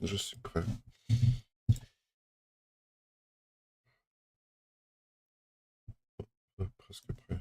Je suis prêt. Presque prêt.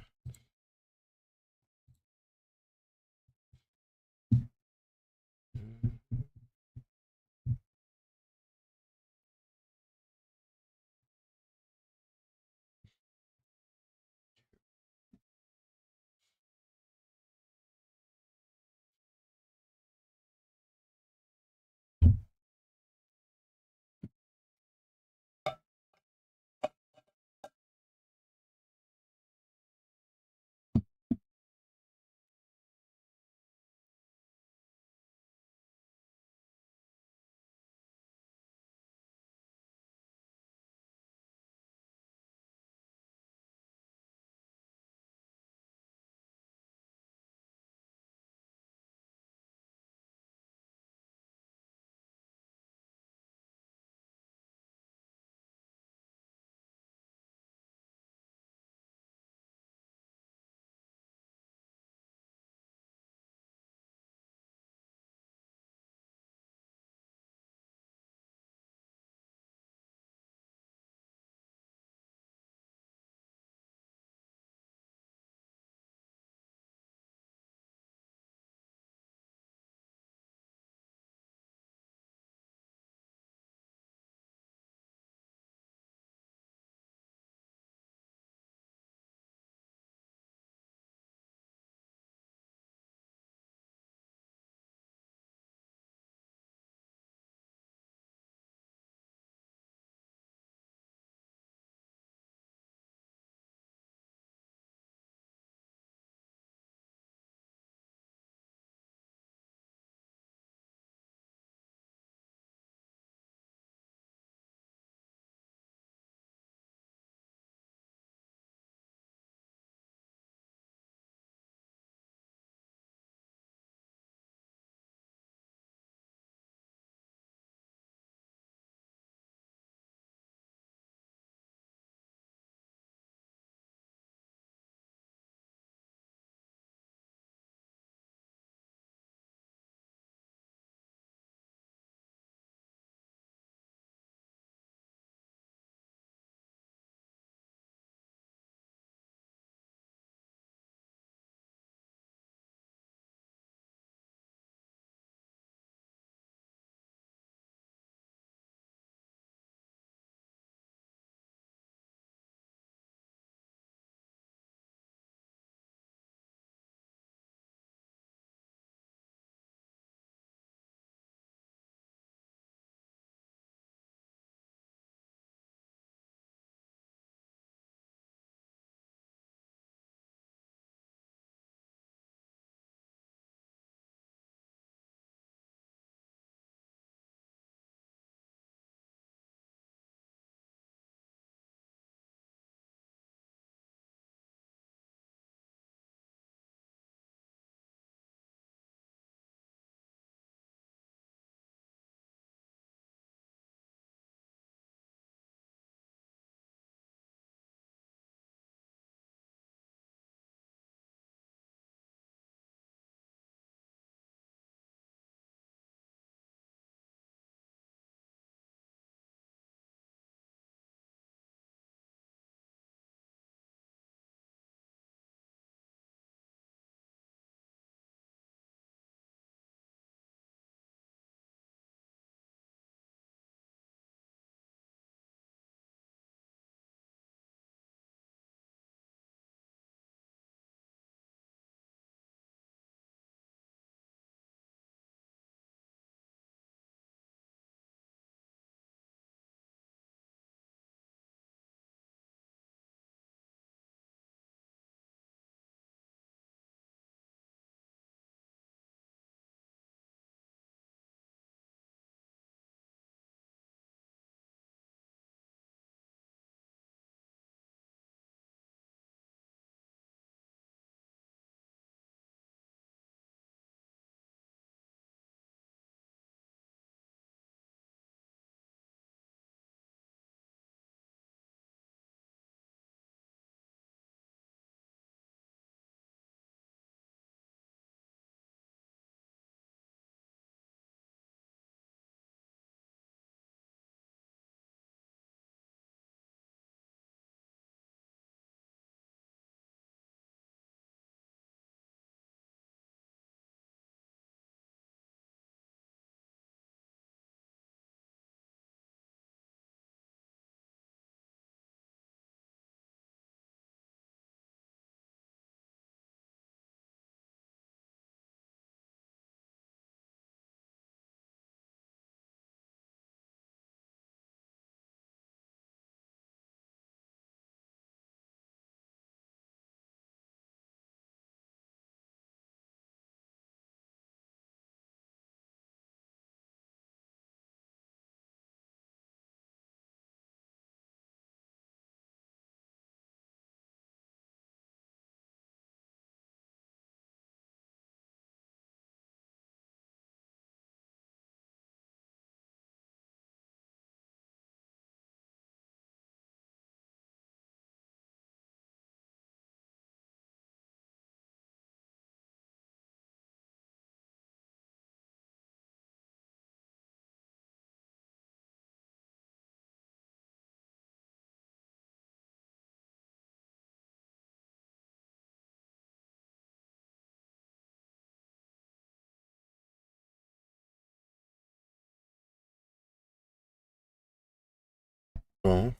dépend.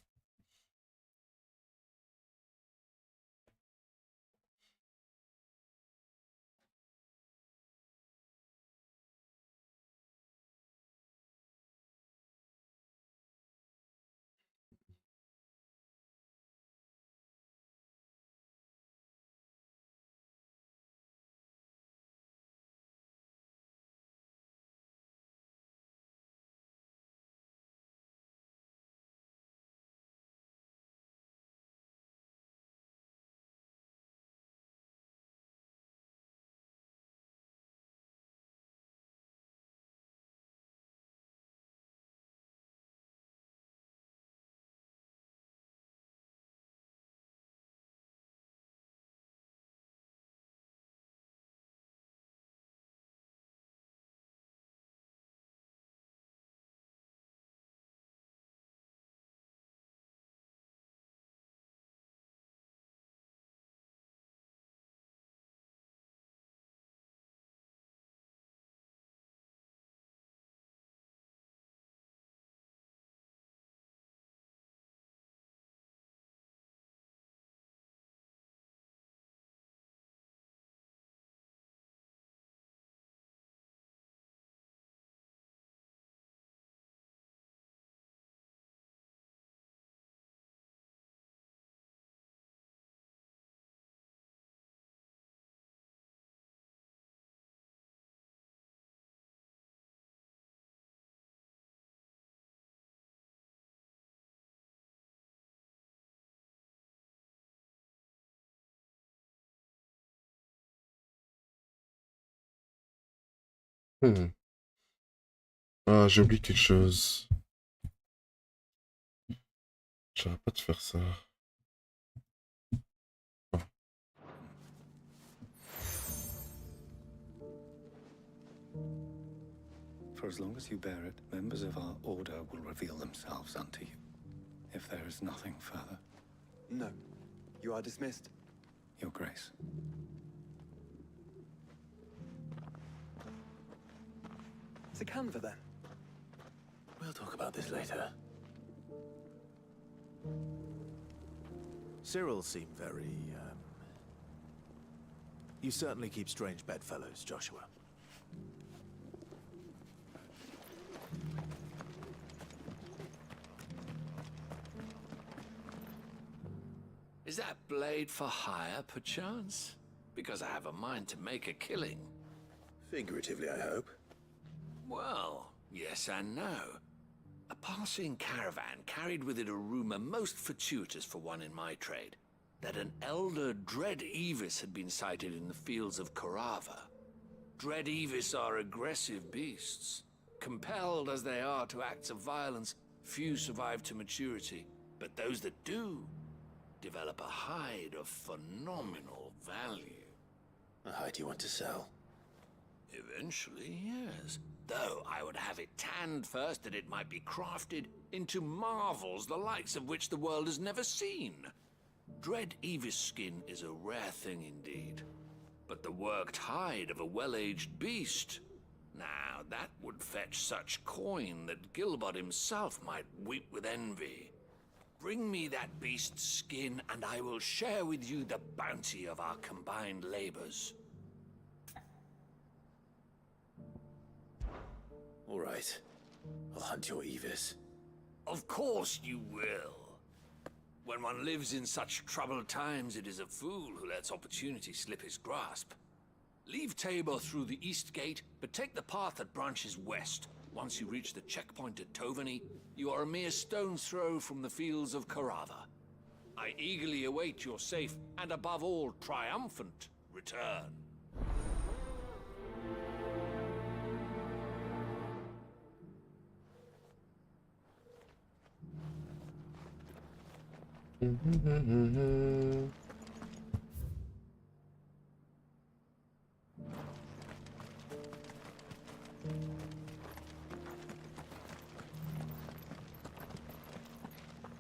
Hmm. Ah, j'ai oublié quelque chose. J'arrête pas de faire ça. Ah. For as long as you bear it, members of our order will reveal themselves unto you. If there is nothing further. No. You are dismissed. Your Grace. It's a canva then. We'll talk about this later. Cyril seemed very, You certainly keep strange bedfellows, Joshua. Is that blade for hire, perchance? Because I have a mind to make a killing. Figuratively, I hope. Well, yes and no. A passing caravan carried with it a rumor most fortuitous for one in my trade, that an elder Dread Evis had been sighted in the fields of Carava. Dread Evis are aggressive beasts. Compelled as they are to acts of violence, few survive to maturity, but those that do develop a hide of phenomenal value. A hide you want to sell? Eventually, yes. Though I would have it tanned first that it might be crafted into marvels the likes of which the world has never seen. Dread Evis skin is a rare thing indeed. But the worked hide of a well-aged beast, now that would fetch such coin that Gilbert himself might weep with envy. Bring me that beast's skin, and I will share with you the bounty of our combined labors. All right. I'll hunt your Evis. Of course you will. When one lives in such troubled times, it is a fool who lets opportunity slip his grasp. Leave Tabor through the east gate, but take the path that branches west. Once you reach the checkpoint at Tovany, you are a mere stone's throw from the fields of Carava. I eagerly await your safe, and above all, triumphant return.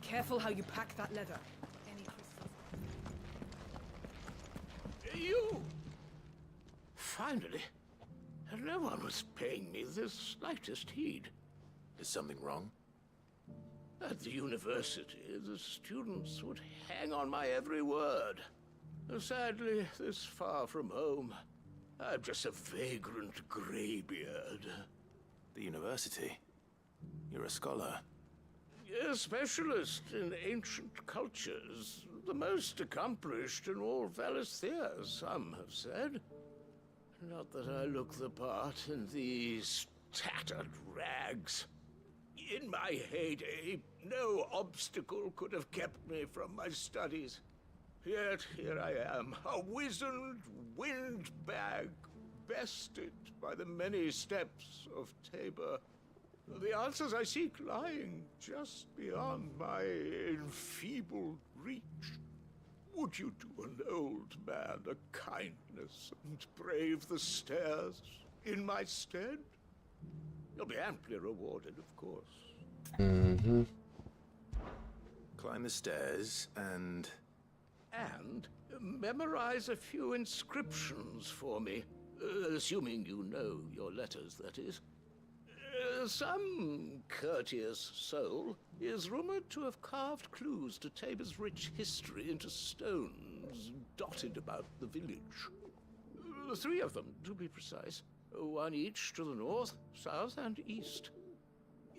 Careful how you pack that leather. Any crystals? You! Finally. No one was paying me the slightest heed. Is something wrong? At the university, the students would hang on my every word. Sadly, this far from home, I'm just a vagrant greybeard. The university? You're a scholar. A specialist in ancient cultures, the most accomplished in all Valisthea, some have said. Not that I look the part in these tattered rags. In my heyday, no obstacle could have kept me from my studies. Yet here I am, a wizened windbag, bested by the many steps of Tabor. The answers I seek lying just beyond my enfeebled reach. Would you do an old man a kindness and brave the stairs in my stead? You'll be amply rewarded, of course. Mm-hmm. Climb the stairs and... And memorize a few inscriptions for me, assuming you know your letters, that is. Some courteous soul is rumored to have carved clues to Tabor's rich history into stones dotted about the village. 3 of them, to be precise. 1 each to the north, south, and east.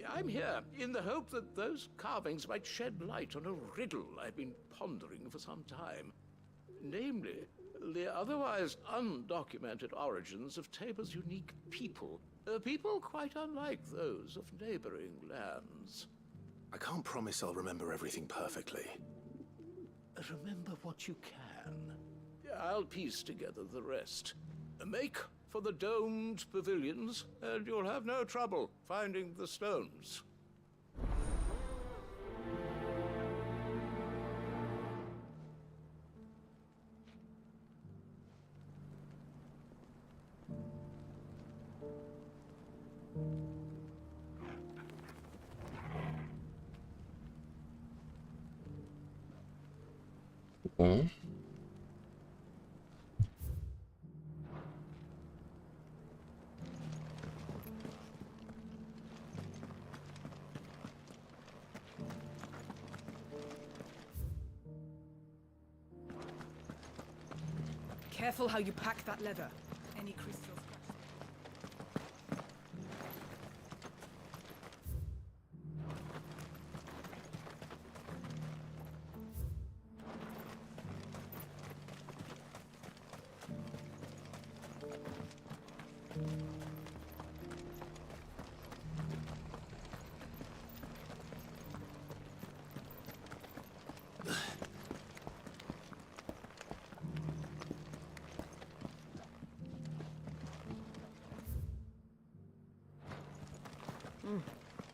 I'm here in the hope that those carvings might shed light on a riddle I've been pondering for some time. Namely, the otherwise undocumented origins of Tabor's unique people. People quite unlike those of neighboring lands. I can't promise I'll remember everything perfectly. Remember what you can. I'll piece together the rest. Make for the domed pavilions, and you'll have no trouble finding the stones. Bon. Careful how you pack that leather. Any crystals.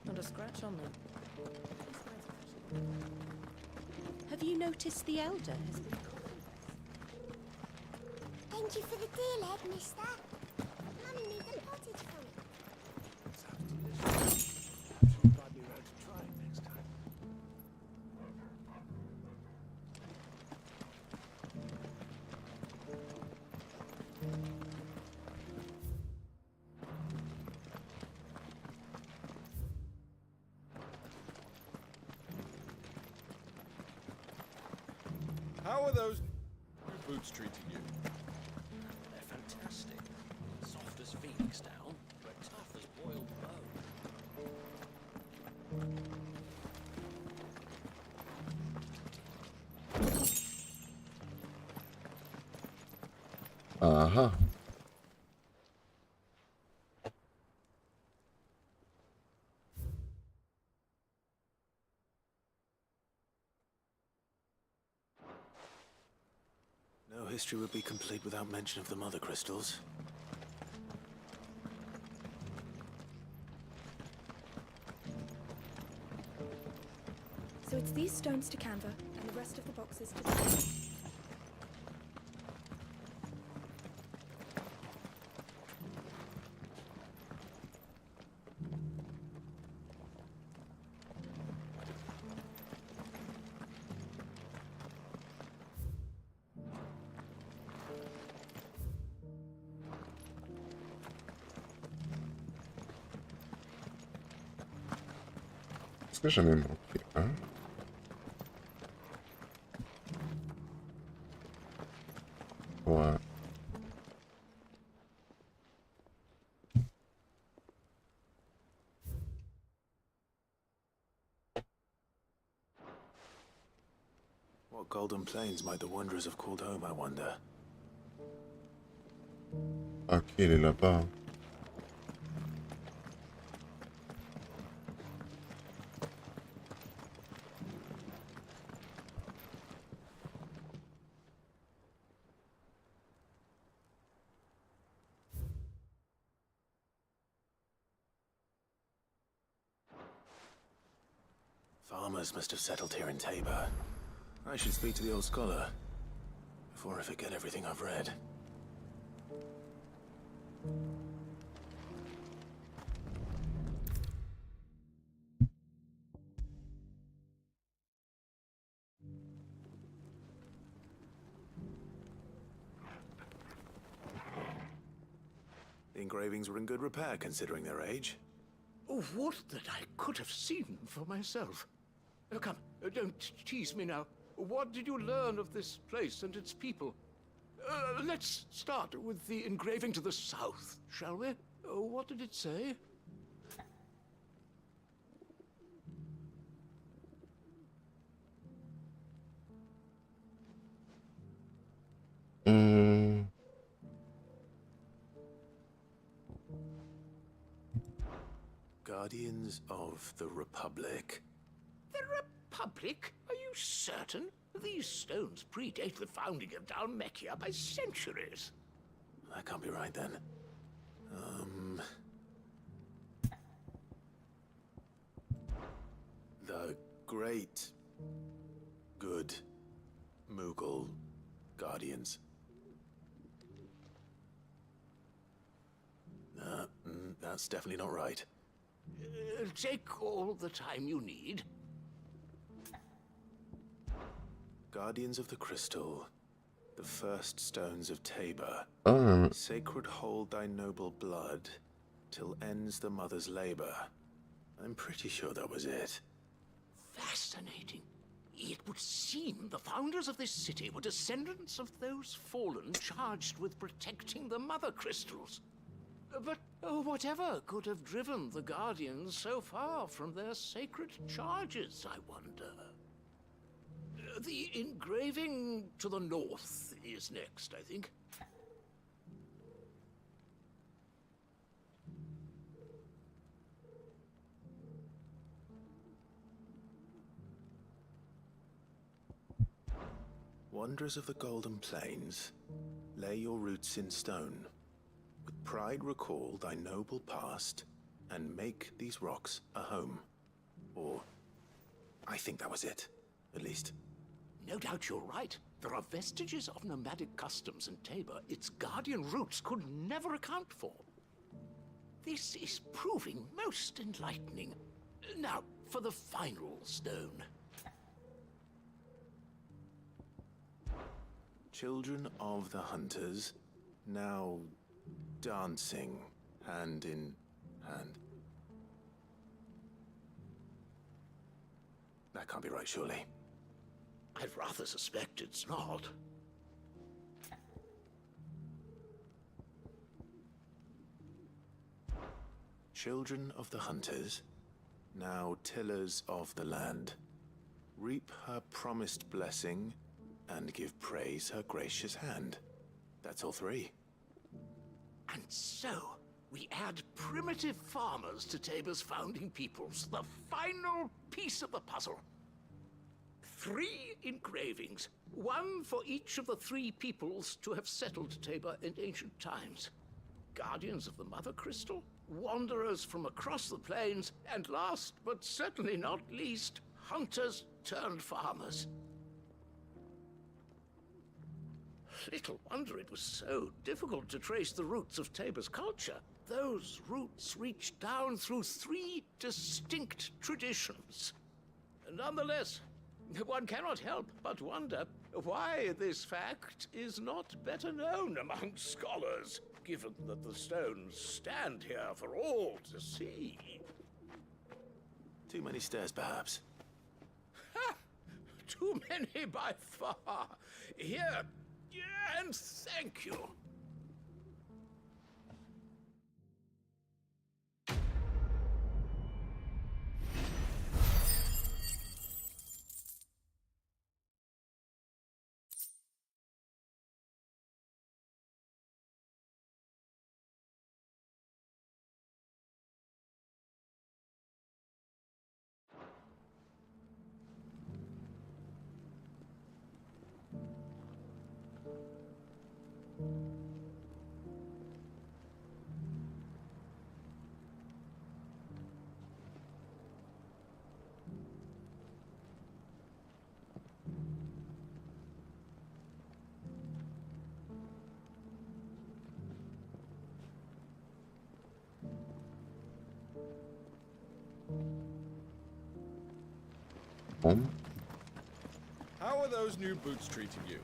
Not a scratch on them. Have you noticed the Elder has been calling? Thank you for the deal, Ed, mister. Mummy needs a pottage from it. I'd be ready to try it next time. How are those new boots treating you? They're fantastic. Soft as phoenix down, but tough as boiled bone. Uh-huh. No history would be complete without mention of the mother crystals. So it's these stones to Canva, and the rest of the boxes to... Est-ce que j'en ai manqué? What golden plains might the wanderers have called home, I wonder? Ok, il est là-bas. Farmers must have settled here in Tabor. I should speak to the old scholar before I forget everything I've read. The engravings were in good repair considering their age. Oh, would that I could have seen for myself. Come, don't tease me now. What did you learn of this place and its people? Let's start with the engraving to the south, shall we? What did it say? Guardians of the Republic. The Republic? Are you certain? These stones predate the founding of Dalmekia by centuries. That can't be right then. The great, good Mughal Guardians. That's definitely not right. Take all the time you need. Guardians of the Crystal, the first stones of Tabor. Ah, Sacred hold thy noble blood, till ends the mother's labor. I'm pretty sure that was it. Fascinating. It would seem the founders of this city were descendants of those fallen charged with protecting the mother crystals. But whatever could have driven the Guardians so far from their sacred charges, I wonder? The engraving to the north is next, I think. Wanderers of the Golden Plains, lay your roots in stone. With pride recall thy noble past, and make these rocks a home. Or, I think that was it, at least. No doubt you're right. There are vestiges of nomadic customs in Tabor its guardian roots could never account for. This is proving most enlightening. Now, for the final stone. Children of the Hunters, now dancing hand in hand. That can't be right, surely. I'd rather suspect it's not. Children of the Hunters, now tillers of the land, reap her promised blessing and give praise her gracious hand. That's all three. And so, we add primitive farmers to Tabor's founding peoples, the final piece of the puzzle. 3 engravings, one for each of the 3 peoples to have settled Tabor in ancient times. Guardians of the Mother Crystal, wanderers from across the plains, and last but certainly not least, hunters turned farmers. Little wonder it was so difficult to trace the roots of Tabor's culture. Those roots reach down through 3 distinct traditions. Nonetheless, one cannot help but wonder why this fact is not better known among scholars, given that the stones stand here for all to see. Too many stairs, perhaps. Ha! Too many by far. Here, and thank you. Home. How are those new boots treating you?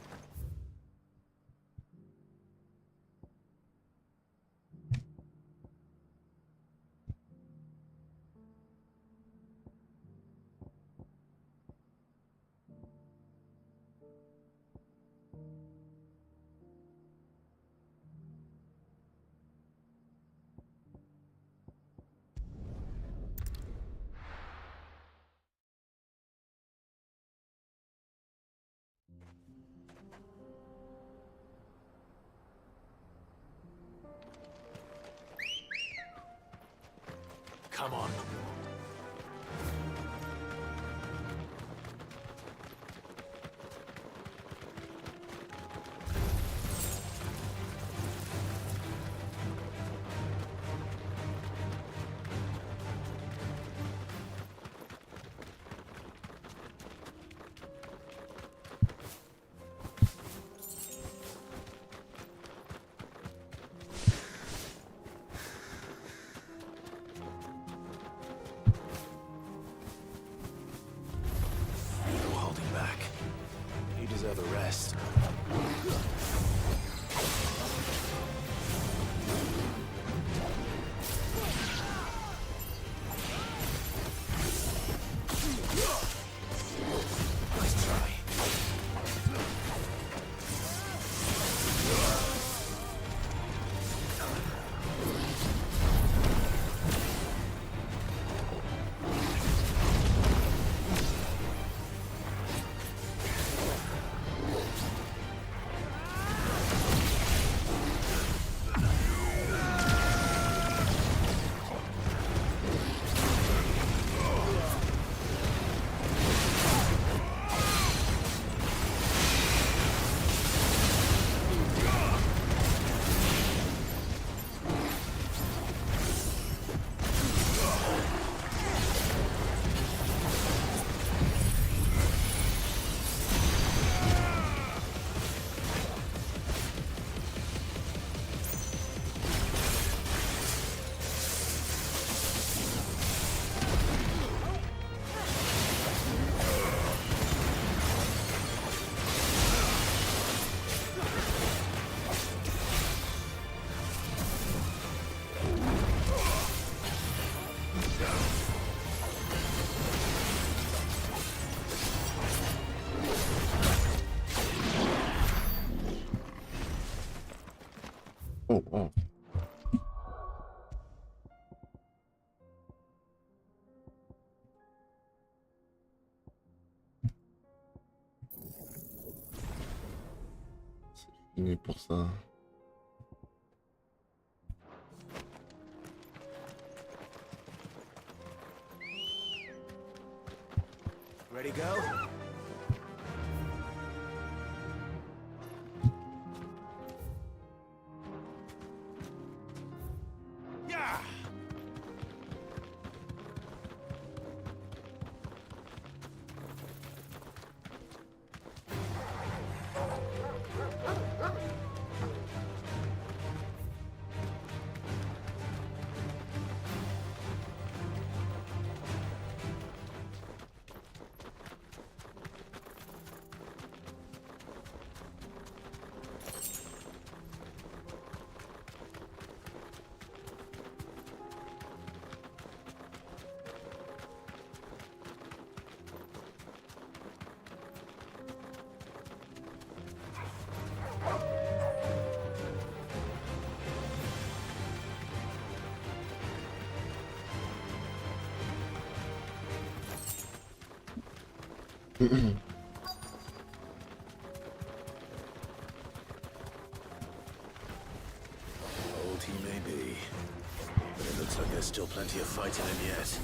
Come on. No holding back. You deserve a rest. Nice try. Oh, oh. C'est fini pour ça. Ready, go? Yeah! Old he may be, but it looks like there's still plenty of fight in him yet.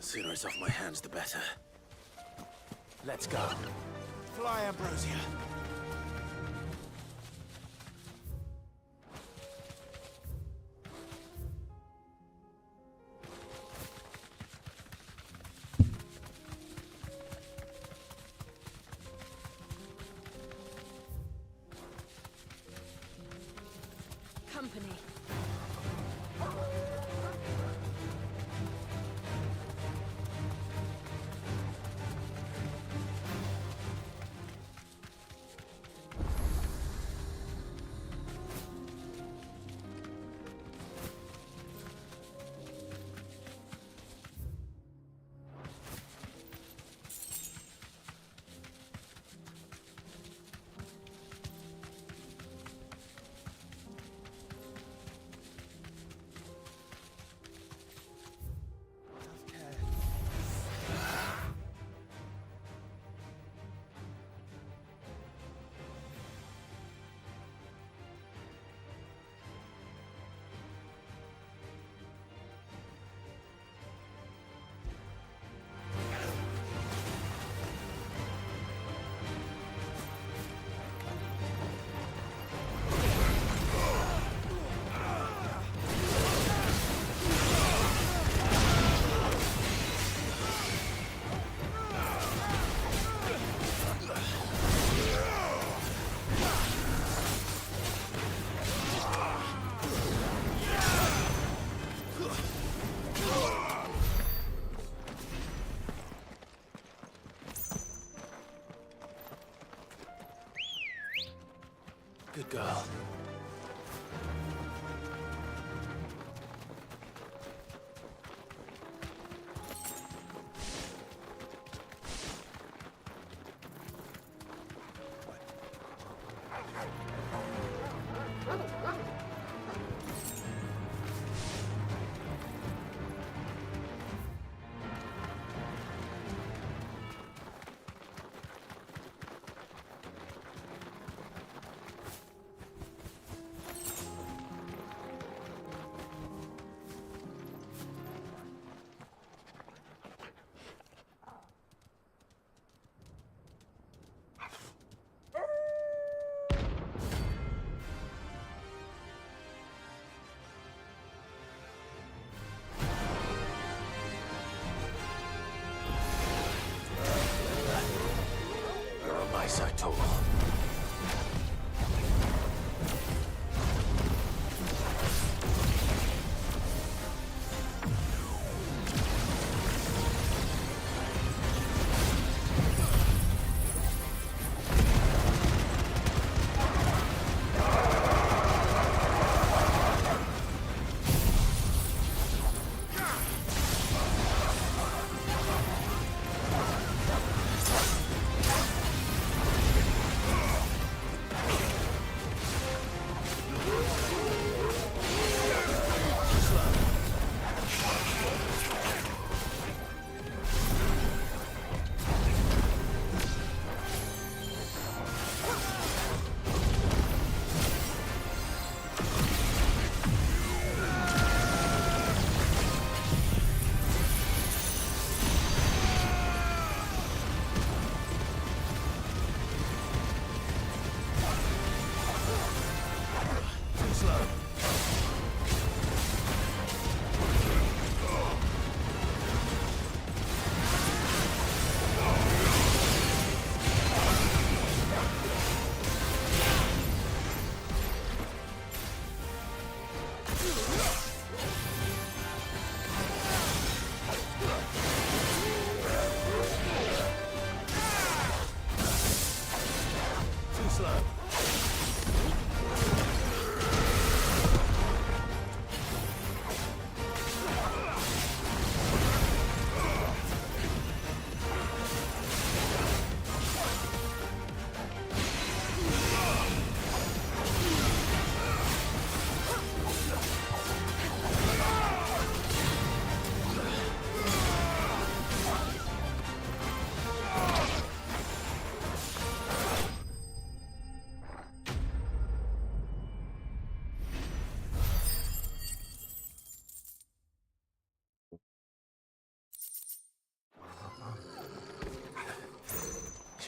sooner it's off my hands, the better. Let's go. Fly, Ambrosia. Company. Good girl.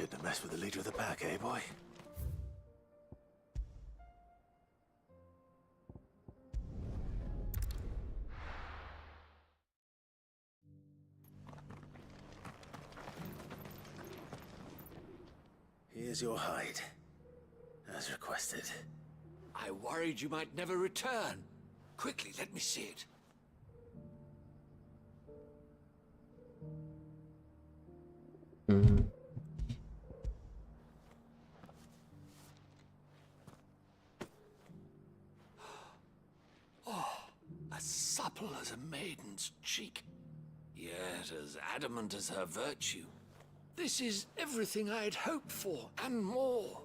Shouldn't have messed with the leader of the pack, eh, boy? Here's your hide, as requested. I worried you might never return. Quickly, let me see it. Oh, as supple as a maiden's cheek, yet as adamant as her virtue. This is everything I had hoped for, and more.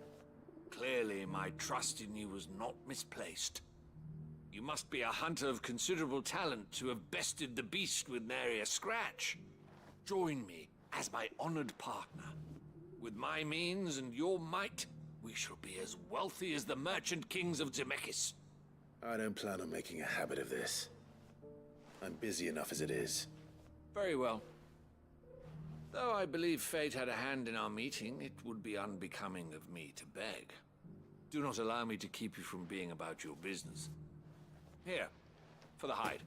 Clearly, my trust in you was not misplaced. You must be a hunter of considerable talent to have bested the beast with nary a scratch. Join me as my honored partner. With my means and your might, we shall be as wealthy as the merchant kings of Zemeckis. I don't plan on making a habit of this. I'm busy enough as it is. Very well. Though I believe fate had a hand in our meeting, it would be unbecoming of me to beg. Do not allow me to keep you from being about your business. Here, for the hide.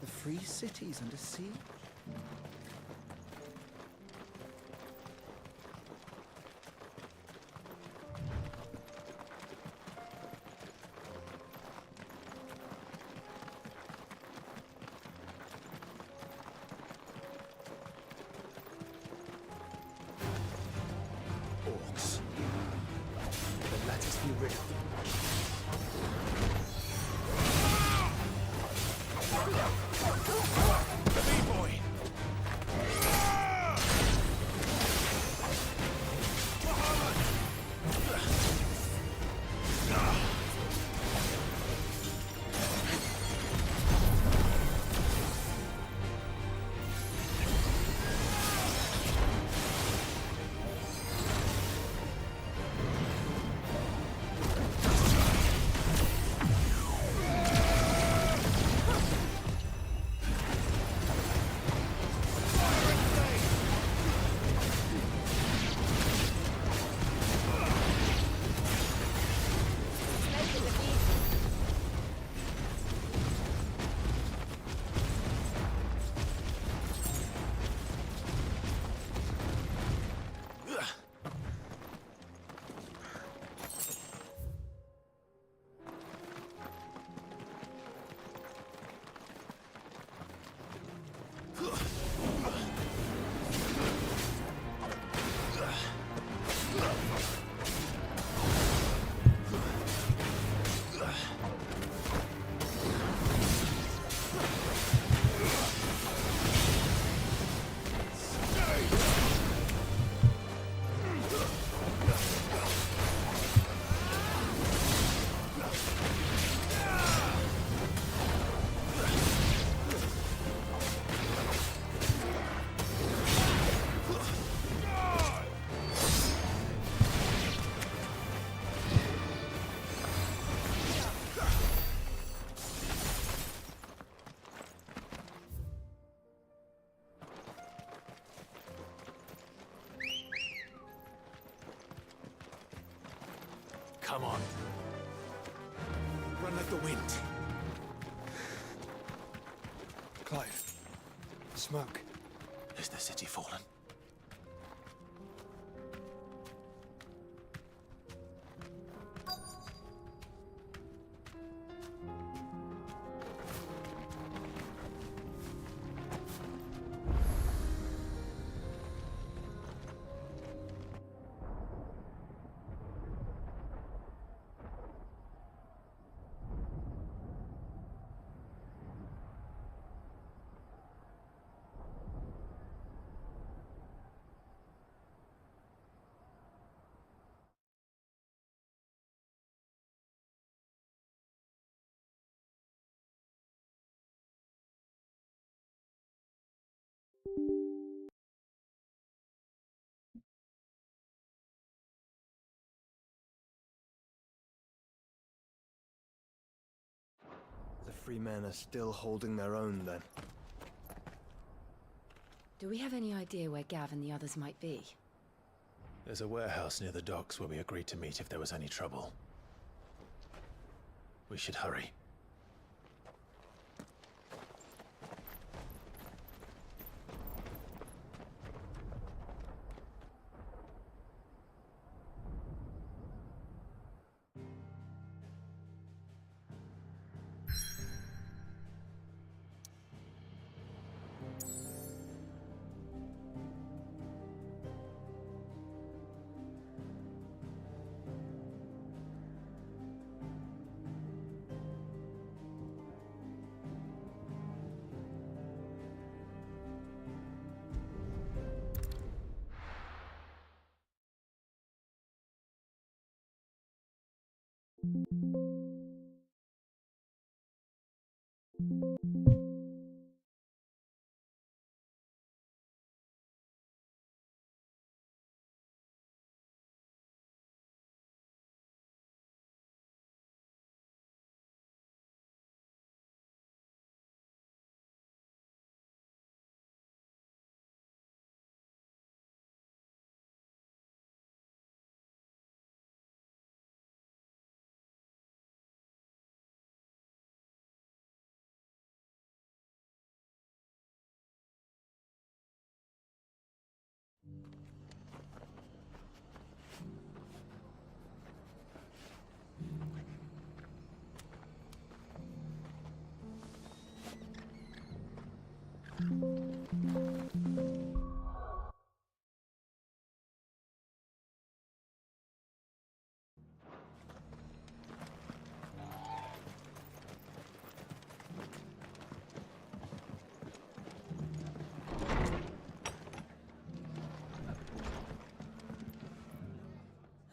The free cities under siege? Orcs. Then let us be rid of them. Come on. Run like the wind. Clive. Smoke. Is the city fallen? The free men are still holding their own, then. Do we have any idea where Gav and the others might be? There's a warehouse near the docks where we agreed to meet if there was any trouble. We should hurry.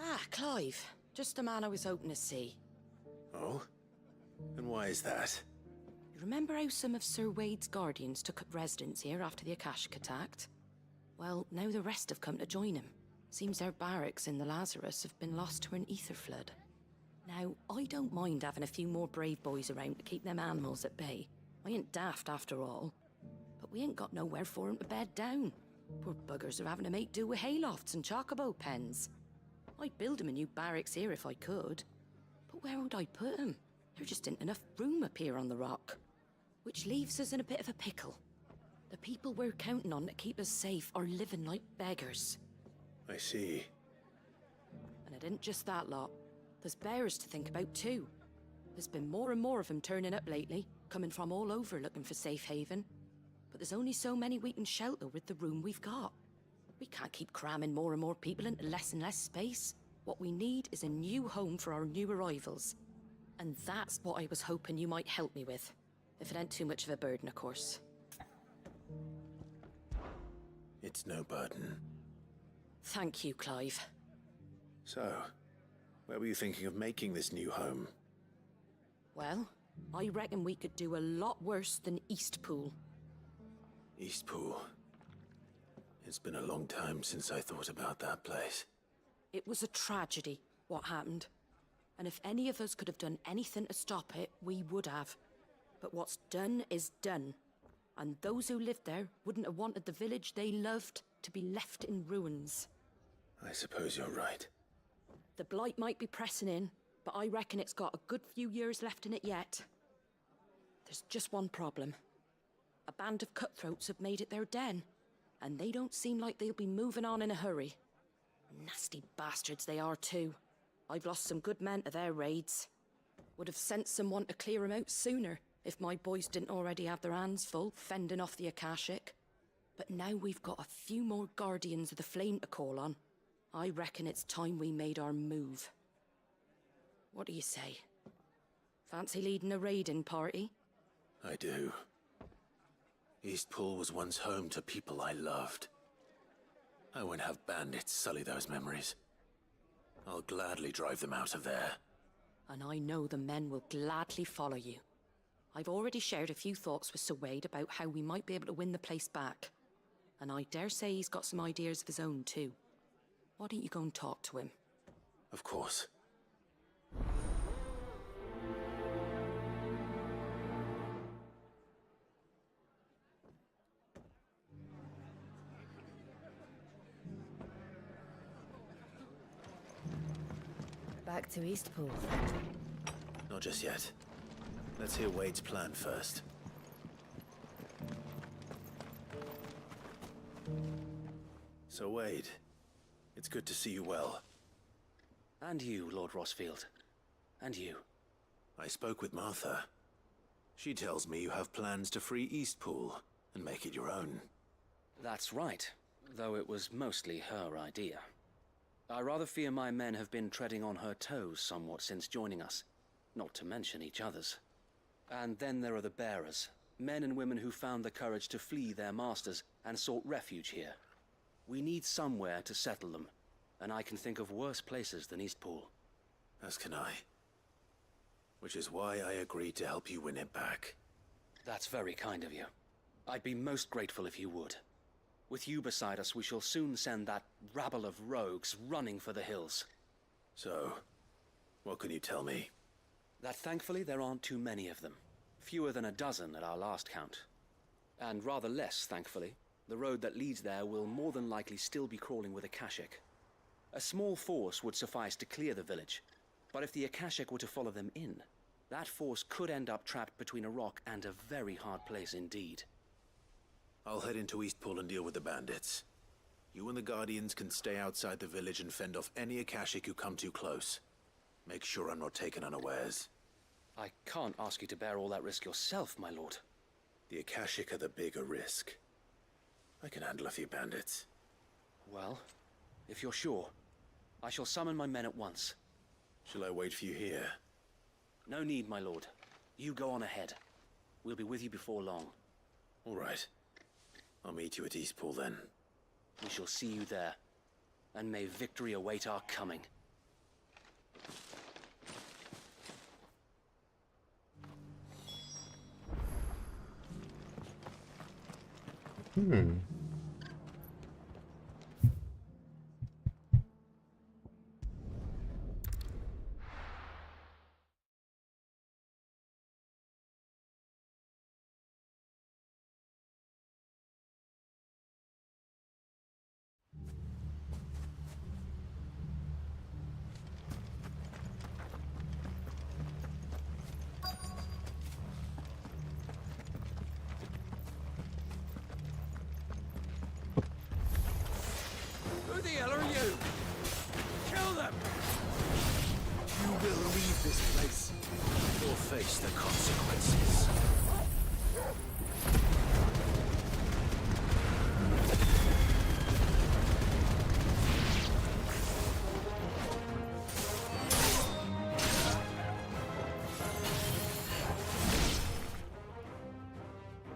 Ah, Clive. Just the man I was hoping to see. Oh? And why is that? You remember how some of Sir Wade's guardians took up residence here after the Akashic attacked? Well, now the rest have come to join him. Seems their barracks in the Lazarus have been lost to an ether flood. Now, I don't mind having a few more brave boys around to keep them animals at bay. I ain't daft after all. But we ain't got nowhere for 'em to bed down. Poor buggers are having to make do with haylofts and chocobo pens. I'd build 'em a new barracks here if I could. But where would I put 'em? There just ain't enough room up here on the rock. Which leaves us in a bit of a pickle. The people we're counting on to keep us safe are living like beggars. I see. And it ain't just that lot. There's bears to think about too. There's been more and more of them turning up lately, coming from all over looking for safe haven. But there's only so many we can shelter with the room we've got. We can't keep cramming more and more people into less and less space. What we need is a new home for our new arrivals. And that's what I was hoping you might help me with. If it ain't too much of a burden, of course. It's no burden. Thank you, Clive. So, where were you thinking of making this new home? Well, I reckon we could do a lot worse than Eastpool. Eastpool. It's been a long time since I thought about that place. It was a tragedy, what happened. And if any of us could have done anything to stop it, we would have. But what's done is done. And those who lived there wouldn't have wanted the village they loved to be left in ruins. I suppose you're right. The blight might be pressing in, but I reckon it's got a good few years left in it yet. There's just one problem. A band of cutthroats have made it their den, and they don't seem like they'll be moving on in a hurry. Nasty bastards they are too. I've lost some good men to their raids. Would have sent someone to clear 'em out sooner, if my boys didn't already have their hands full fending off the Akashic. But now we've got a few more Guardians of the Flame to call on. I reckon it's time we made our move. What do you say? Fancy leading a raiding party? I do. Eastpool was once home to people I loved. I won't have bandits sully those memories. I'll gladly drive them out of there. And I know the men will gladly follow you. I've already shared a few thoughts with Sir Wade about how we might be able to win the place back. And I dare say he's got some ideas of his own too. Why don't you go and talk to him? Of course. Back to Eastpool. Not just yet. Let's hear Wade's plan first. So Wade, it's good to see you well. And you, Lord Rossfield. And you. I spoke with Martha. She tells me you have plans to free Eastpool and make it your own. That's right, though it was mostly her idea. I rather fear my men have been treading on her toes somewhat since joining us, not to mention each other's. And then there are the bearers, men and women who found the courage to flee their masters and sought refuge here. We need somewhere to settle them, and I can think of worse places than Eastpool. As can I. Which is why I agreed to help you win it back. That's very kind of you. I'd be most grateful if you would. With you beside us, we shall soon send that rabble of rogues running for the hills. So, what can you tell me? That thankfully there aren't too many of them. Fewer than a dozen at our last count. And rather less, thankfully. The road that leads there will more than likely still be crawling with Akashic. A small force would suffice to clear the village, but if the Akashic were to follow them in, that force could end up trapped between a rock and a very hard place indeed. I'll head into Eastpool and deal with the bandits. You and the Guardians can stay outside the village and fend off any Akashic who come too close. Make sure I'm not taken unawares. I can't ask you to bear all that risk yourself, my lord. The Akashic are the bigger risk. I can handle a few bandits. Well, if you're sure, I shall summon my men at once. Shall I wait for you here? No need, my lord. You go on ahead. We'll be with you before long. All right. I'll meet you at Eastpool then. We shall see you there. And may victory await our coming. Who the hell are you? Kill them! You will leave this place. Or face the consequences.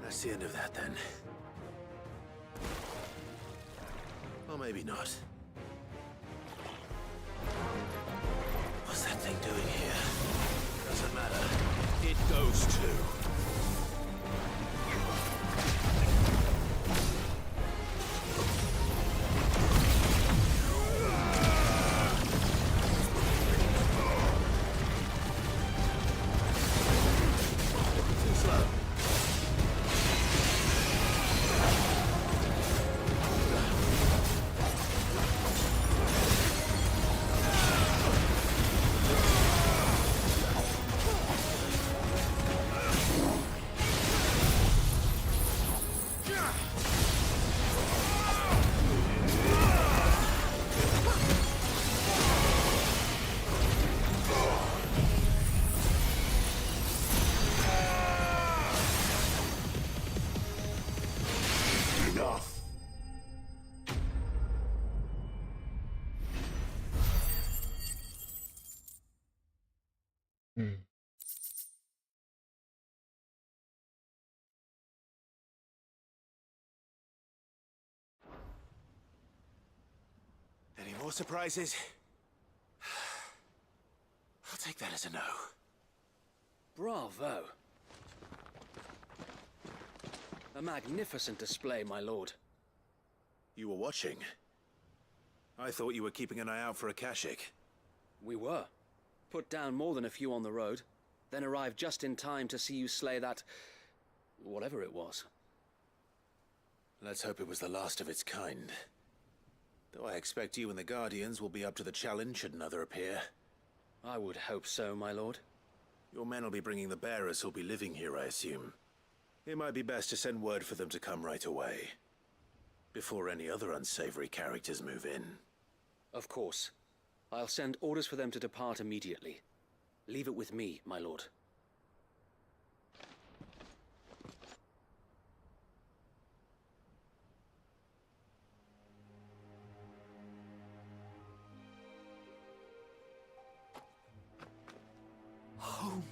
That's the end of that then. Or maybe not. What's that thing doing here? Doesn't matter. It goes too. Too slow. More surprises? I'll take that as a no. Bravo. A magnificent display, my lord. You were watching? I thought you were keeping an eye out for a Kashik. We were. Put down more than a few on the road, then arrived just in time to see you slay that... whatever it was. Let's hope it was the last of its kind. Though I expect you and the Guardians will be up to the challenge should another appear. I would hope so, my lord. Your men will be bringing the bearers who'll be living here, I assume. It might be best to send word for them to come right away, before any other unsavory characters move in. Of course. I'll send orders for them to depart immediately. Leave it with me, my lord. Home.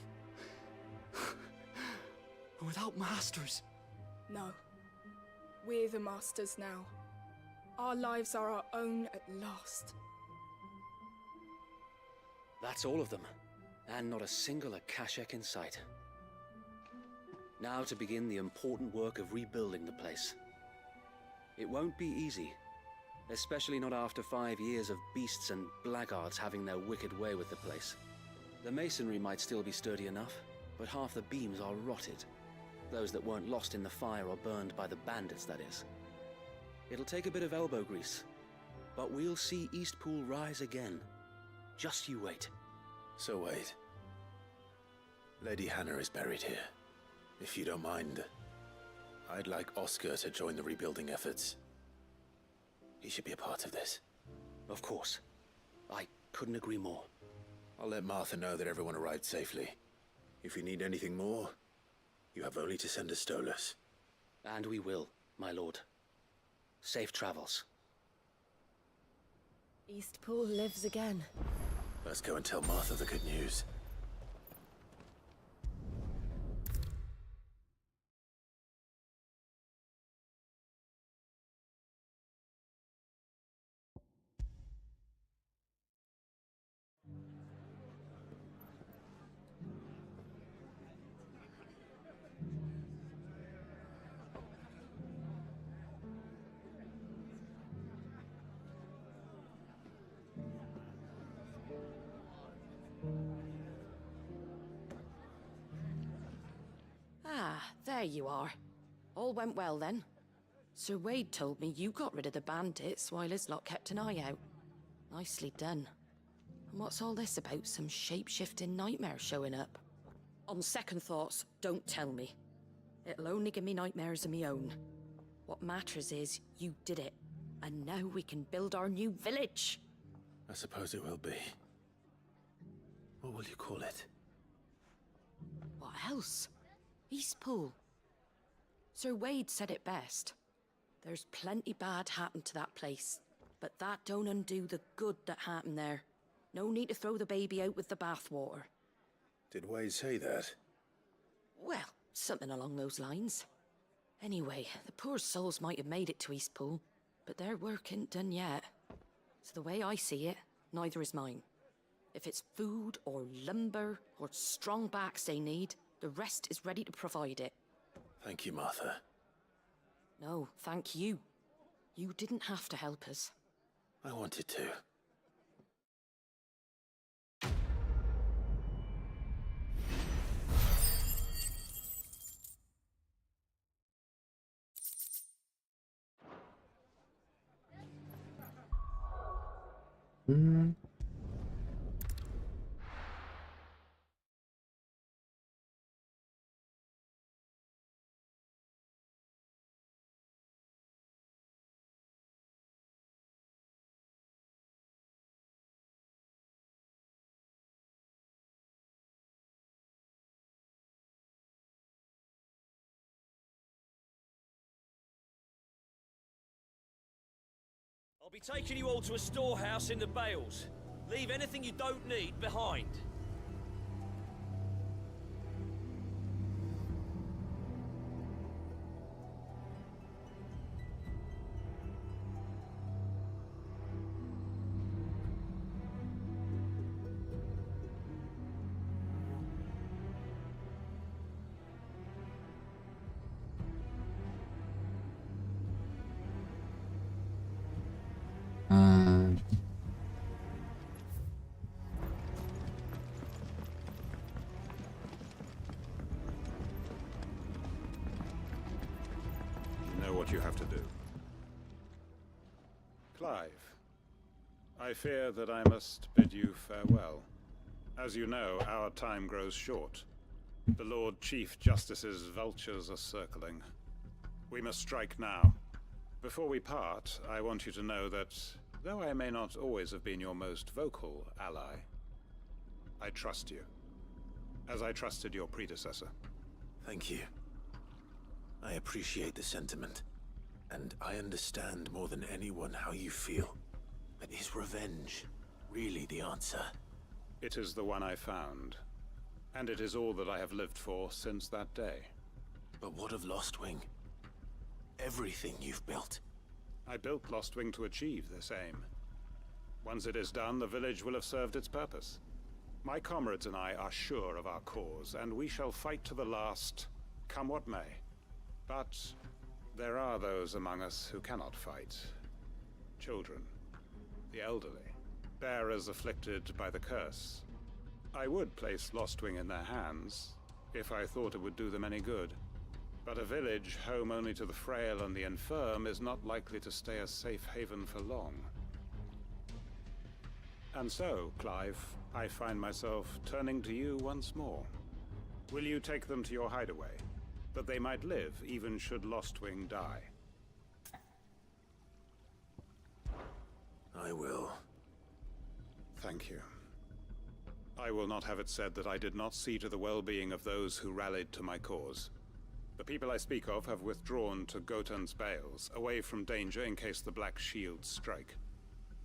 Without masters. No. We're the masters now. Our lives are our own at last. That's all of them. And not a single Akashek in sight. Now to begin the important work of rebuilding the place. It won't be easy. Especially not after 5 years of beasts and blackguards having their wicked way with the place. The masonry might still be sturdy enough, but half the beams are rotted. Those that weren't lost in the fire or burned by the bandits, that is. It'll take a bit of elbow grease, but we'll see Eastpool rise again. Just you wait. So wait. Lady Hannah is buried here. If you don't mind, I'd like Oscar to join the rebuilding efforts. He should be a part of this. Of course. I couldn't agree more. I'll let Martha know that everyone arrived safely. If you need anything more, you have only to send a Stolas. And we will, my lord. Safe travels. Eastpool lives again. Let's go and tell Martha the good news. Ah, there you are. All went well then. Sir Wade told me you got rid of the bandits while his lot kept an eye out. Nicely done. And what's all this about some shape-shifting nightmare showing up? On second thoughts, don't tell me. It'll only give me nightmares of me own. What matters is you did it. And now we can build our new village. I suppose it will be. What will you call it? What else? Eastpool. Sir Wade said it best. There's plenty bad happened to that place, but that don't undo the good that happened there. No need to throw the baby out with the bathwater. Did Wade say that? Well, something along those lines. Anyway, the poor souls might have made it to Eastpool, but their work ain't done yet. So the way I see it, neither is mine. If it's food or lumber or strong backs they need, the rest is ready to provide it. Thank you, Martha. No, thank you. You didn't have to help us. I wanted to. I'll be taking you all to a storehouse in the Bales. Leave anything you don't need behind. Clive, I fear that I must bid you farewell. As you know, our time grows short. The Lord Chief Justice's vultures are circling. We must strike now. Before we part, I want you to know that, though I may not always have been your most vocal ally, I trust you, as I trusted your predecessor. Thank you. I appreciate the sentiment, and I understand more than anyone how you feel. But is revenge really the answer? It is the one I found, and it is all that I have lived for since that day. But what of Lostwing? Everything you've built. I built Lostwing to achieve this aim. Once it is done, the village will have served its purpose. My comrades and I are sure of our cause, and we shall fight to the last, come what may. But there are those among us who cannot fight. Children, the elderly, bearers afflicted by the curse. I would place Lostwing in their hands, if I thought it would do them any good. But a village home only to the frail and the infirm is not likely to stay a safe haven for long. And so, Clive, I find myself turning to you once more. Will you take them to your hideaway, that they might live even should Lostwing die? I will. Thank you. I will not have it said that I did not see to the well-being of those who rallied to my cause. The people I speak of have withdrawn to Gotan's Bales, away from danger in case the Black Shields strike.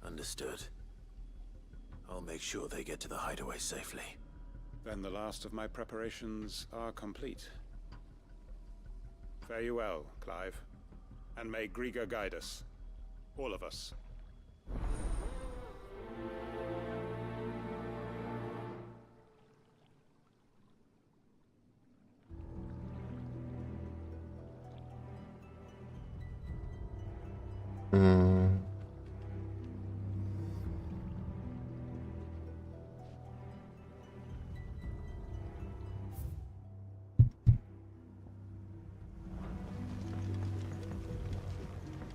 Understood. I'll make sure they get to the hideaway safely. Then the last of my preparations are complete. Fare you well, Clive. And may Griga guide us. All of us.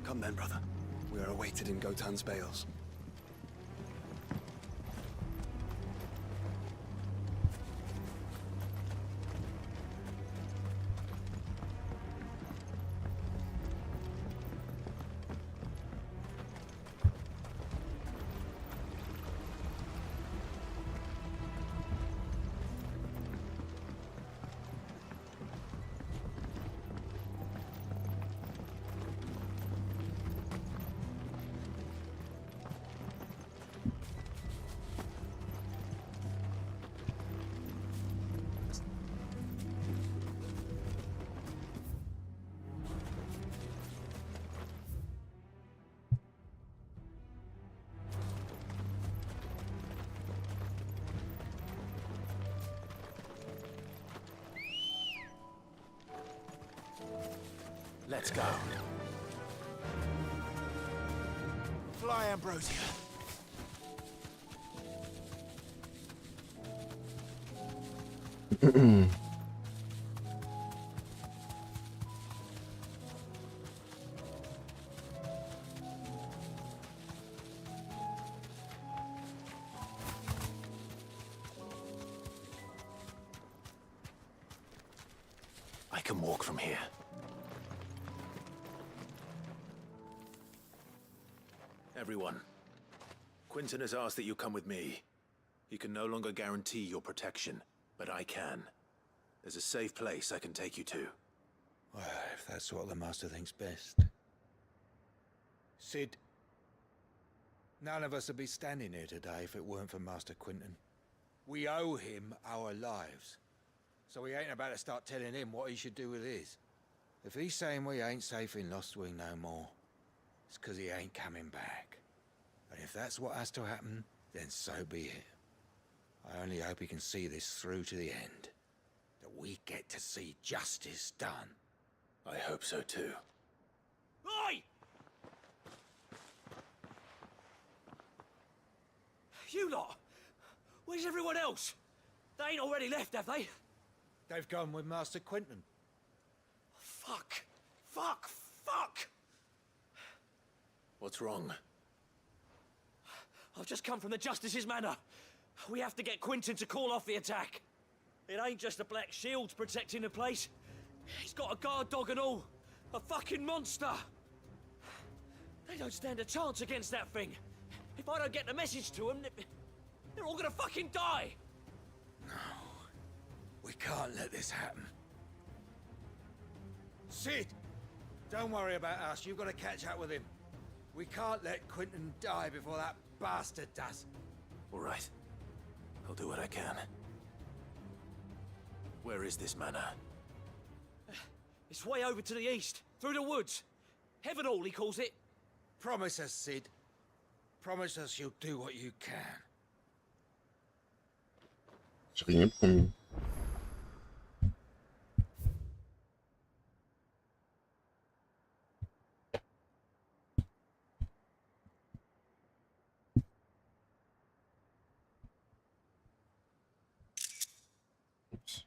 Come then, brother. We are awaited in Gotan's Bales. Let's go. Fly, Ambrosia. I can walk from here. Everyone, Quinton has asked that you come with me. He can no longer guarantee your protection, but I can. There's a safe place I can take you to. Well, if that's what the Master thinks best. Sid, none of us would be standing here today if it weren't for Master Quinton. We owe him our lives. So we ain't about to start telling him what he should do with his. If he's saying we ain't safe in Lostwing no more, it's 'cause he ain't coming back. And if that's what has to happen, then so be it. I only hope he can see this through to the end. That we get to see justice done. I hope so too. Oi! You lot! Where's everyone else? They ain't already left, have they? They've gone with Master Quinton. Fuck! Fuck! Fuck! What's wrong? I've just come from the Justice's manor. We have to get Quentin to call off the attack. It ain't just the Black Shields protecting the place. He's got a guard dog and all. A fucking monster. They don't stand a chance against that thing. If I don't get the message to them, they're all gonna fucking die. No. We can't let this happen. Sid! Don't worry about us. You've got to catch up with him. We can't let Quentin die before that bastard does. All right. I'll do what I can. Where is this manor? It's way over to the east, through the woods. Heaven Hall, he calls it. Promise us, Sid. Promise us you'll do what you can. J'ai rien promis. Oups.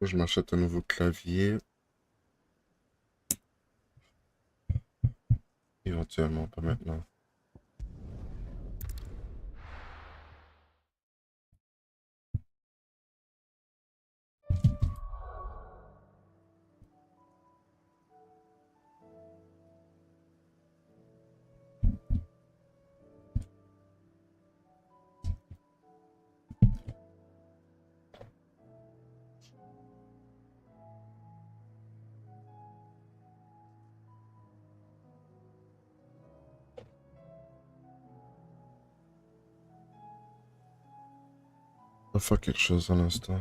Je m'achète un nouveau clavier. Éventuellement, pas maintenant. On va faire quelque chose à l'instant.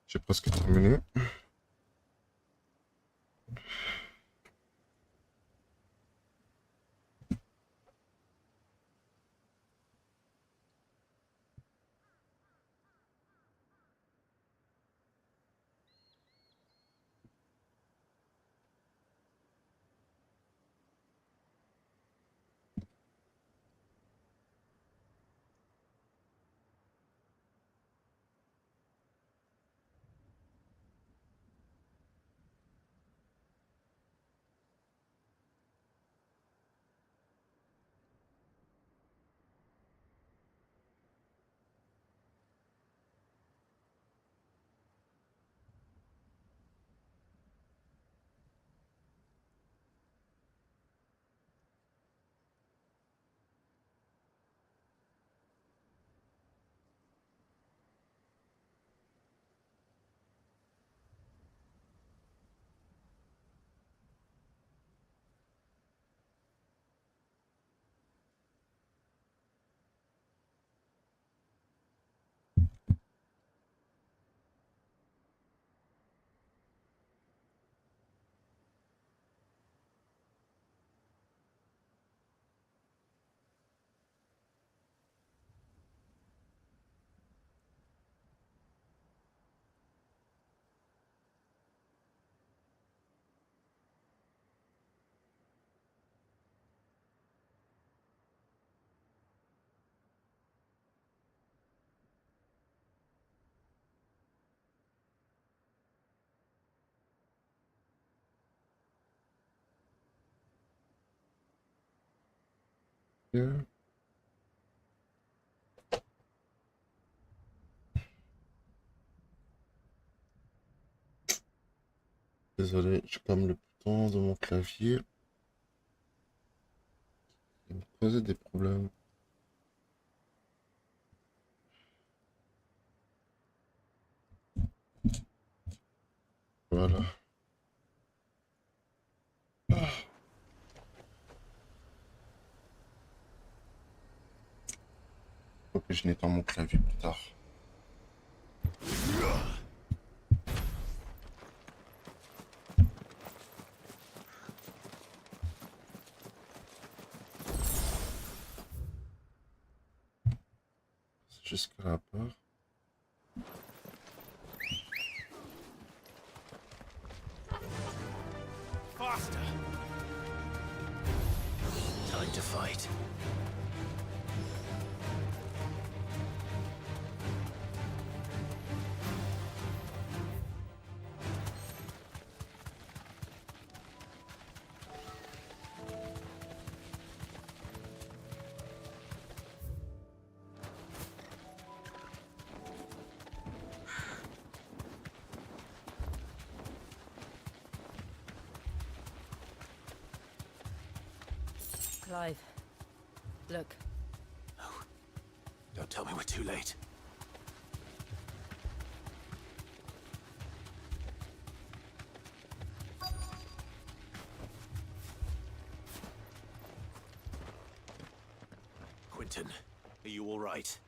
J'ai presque terminé. Yeah. Désolé, j'ai comme le bouton de mon clavier. Il me causait des problèmes. Voilà. Faut que je nettoie mon clavier plus tard. Jusqu'à la peur. Faster! Time to fight. Clive, look. No. Don't tell me we're too late. Quentin, are you all right?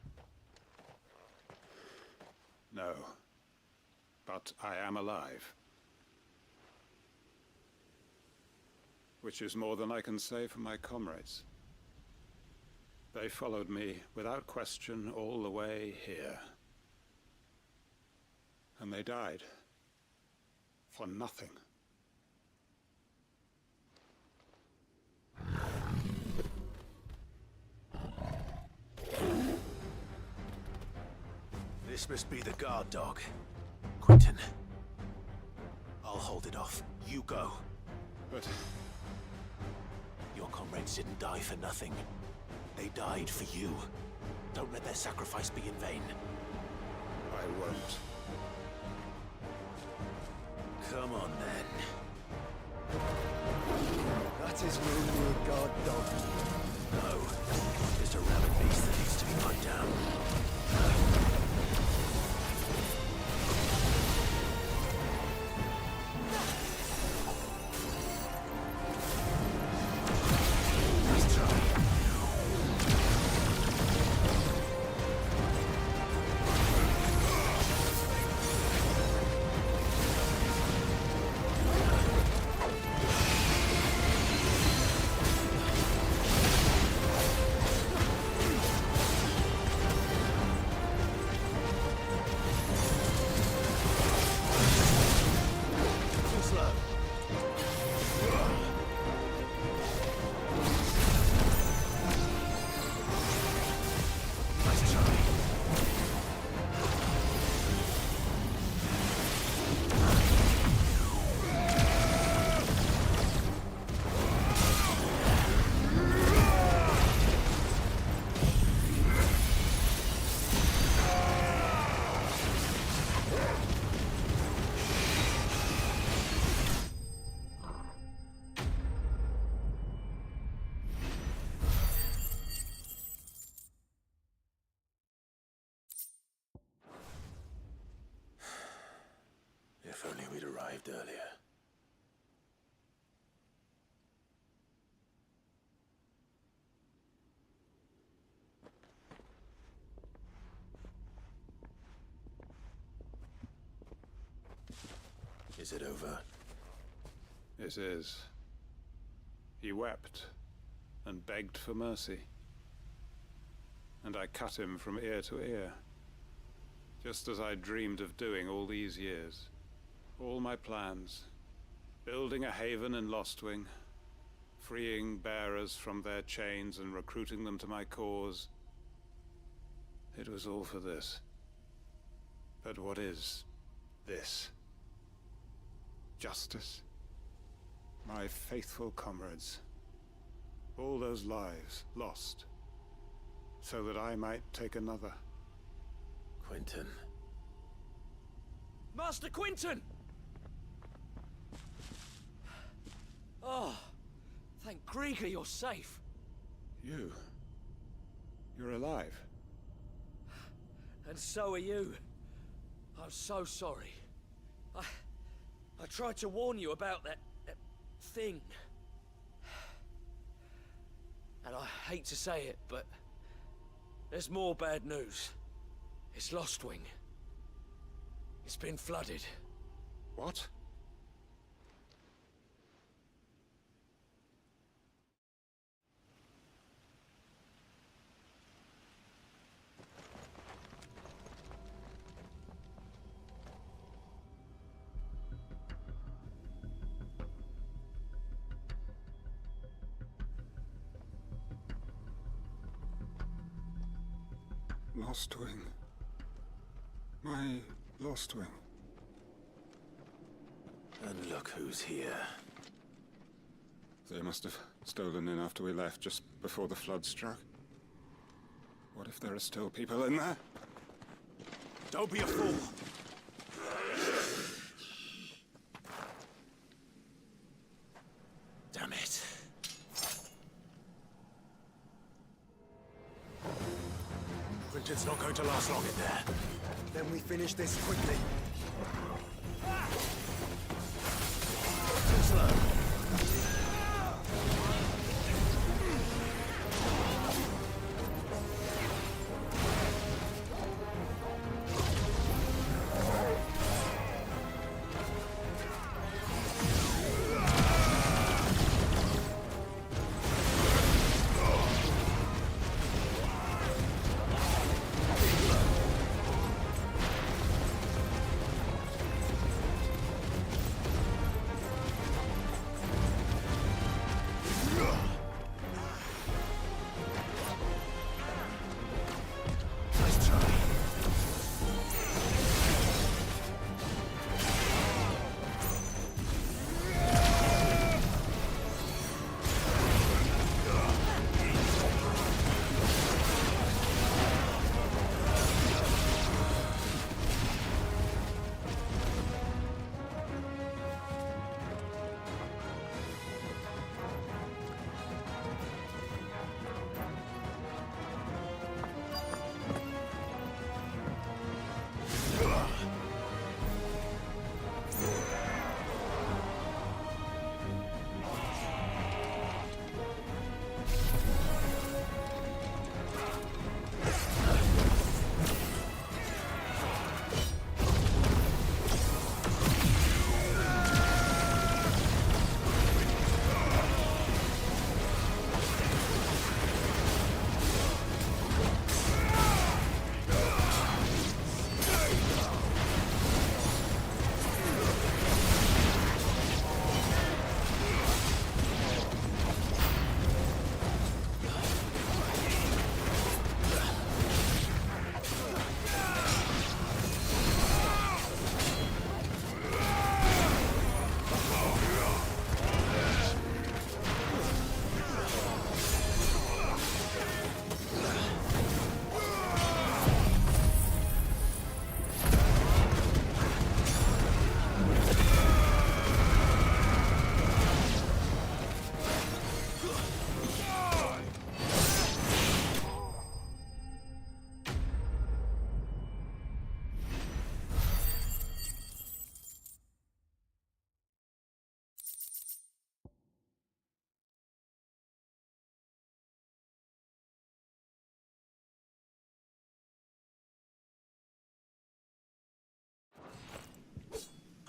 No. But I am alive. Which is more than I can say for my comrades. They followed me without question all the way here. And they died. For nothing. This must be the guard dog. Quentin. I'll hold it off. You go. But... your comrades didn't die for nothing. They died for you. Don't let their sacrifice be in vain. I won't. Come on, then. That is really a guard dog. No. Just a rabid beast that needs to be put down. arrived earlier. Is it over? It is. He wept and begged for mercy. And I cut him from ear to ear, just as I dreamed of doing all these years. All my plans, building a haven in Lostwing, freeing bearers from their chains and recruiting them to my cause. It was all for this. But what is this? Justice? My faithful comrades. All those lives lost, so that I might take another. Quentin. Master Quentin! Oh, thank Grieger you're safe. You're alive. And so are you. I'm so sorry. I tried to warn you about that thing. And I hate to say it, but there's more bad news. It's Lostwing. It's been flooded. What? Lostwing. My Lostwing. And look who's here. They must have stolen in after we left, just before the flood struck. What if there are still people in there? Don't be a fool. Damn it. Quentin's not going to last long in there. Then we finish this quickly. Too slow.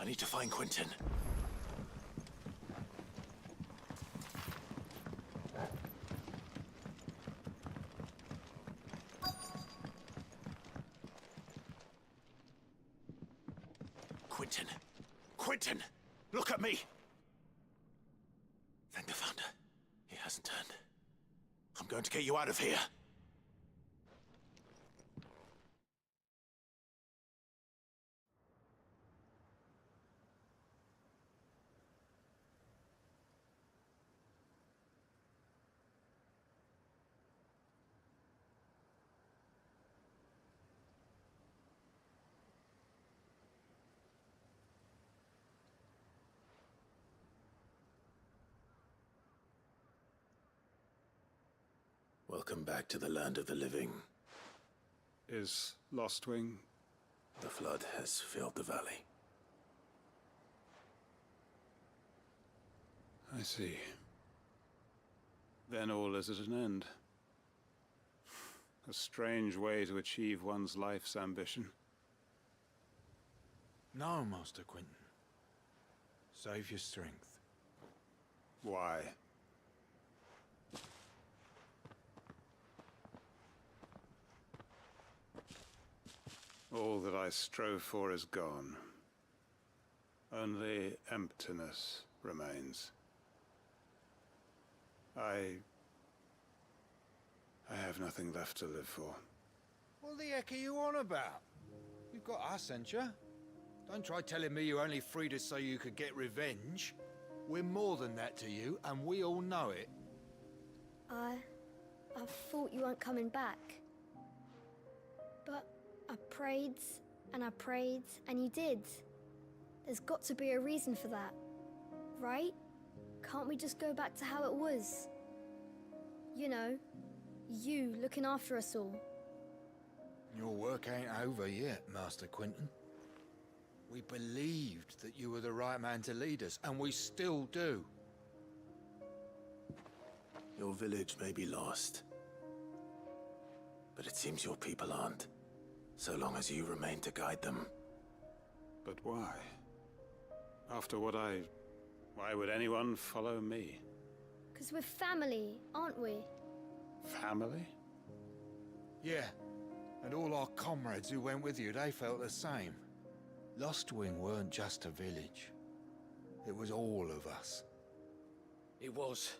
I need to find Quentin. Quentin! Quentin! Look at me! Thank the Founder. He hasn't turned. I'm going to get you out of here. Welcome back to the land of the living. Is Lostwing? The flood has filled the valley. I see. Then all is at an end. A strange way to achieve one's life's ambition. No, Master Quentin. Save your strength. Why? All that I strove for is gone. Only emptiness remains. I have nothing left to live for. What the heck are you on about? You've got us, ain't you? Don't try telling me you only freed us so you could get revenge. We're more than that to you, and we all know it. I thought you weren't coming back. But I prayed, and you did. There's got to be a reason for that, right? Can't we just go back to how it was? You know, you looking after us all. Your work ain't over yet, Master Quentin. We believed that you were the right man to lead us, and we still do. Your village may be lost, but it seems your people aren't, so long as you remain to guide them. But why? After what why would anyone follow me? 'Cause we're family, aren't we? Family? Yeah, and all our comrades who went with you, they felt the same. Lostwing weren't just a village. It was all of us. It was.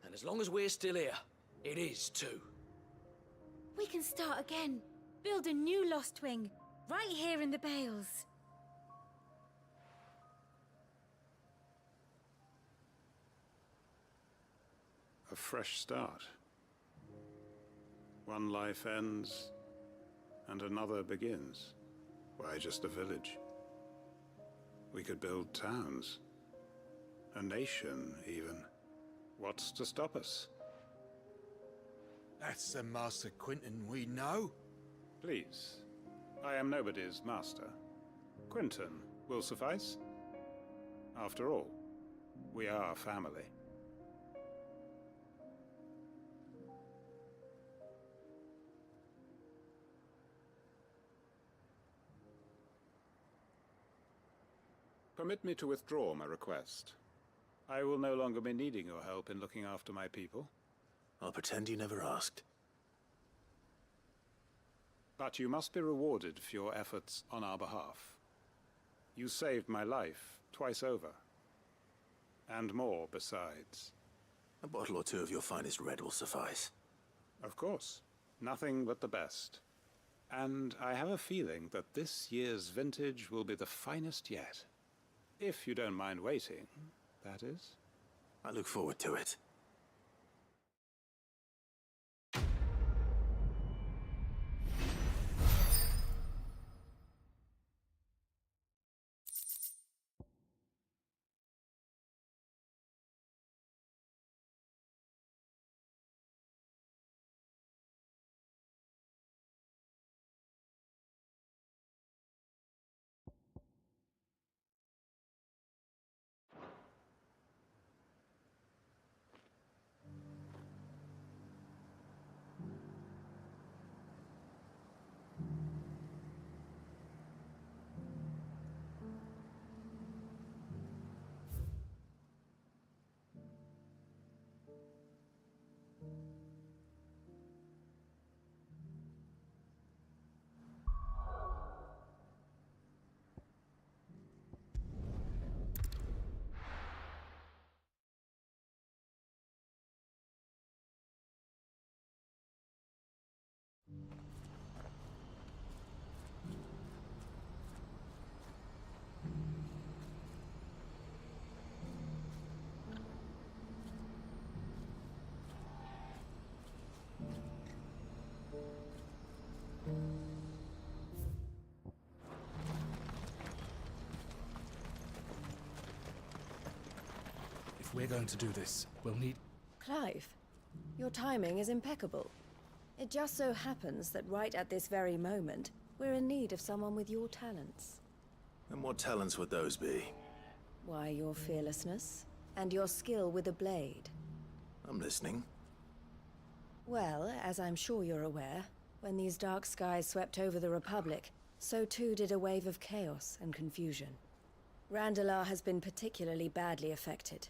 And as long as we're still here, it is too. We can start again. Build a new Lostwing, right here in the Bales. A fresh start. One life ends, and another begins. Why just a village? We could build towns. A nation, even. What's to stop us? That's the Master Quentin we know. Please. I am nobody's master. Quentin will suffice. After all, we are family. Permit me to withdraw my request. I will no longer be needing your help in looking after my people. I'll pretend you never asked. But you must be rewarded for your efforts on our behalf. You saved my life twice over. And more besides. A bottle or two of your finest red will suffice. Of course. Nothing but the best. And I have a feeling that this year's vintage will be the finest yet. If you don't mind waiting, that is. I look forward to it. we're going to do this, we'll need... Clive, your timing is impeccable. It just so happens that right at this very moment, we're in need of someone with your talents. And what talents would those be? Why, your fearlessness, and your skill with a blade. I'm listening. Well, as I'm sure you're aware, when these dark skies swept over the Republic, so too did a wave of chaos and confusion. Randalar has been particularly badly affected.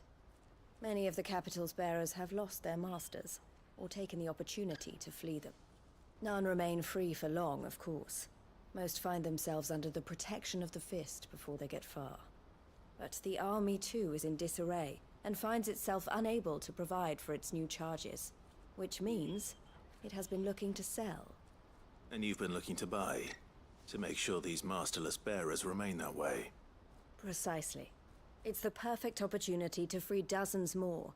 Many of the capital's bearers have lost their masters, or taken the opportunity to flee them. None remain free for long, of course. Most find themselves under the protection of the Fist before they get far. But the army too is in disarray, and finds itself unable to provide for its new charges. Which means it has been looking to sell. And you've been looking to buy, to make sure these masterless bearers remain that way. Precisely. It's the perfect opportunity to free dozens more,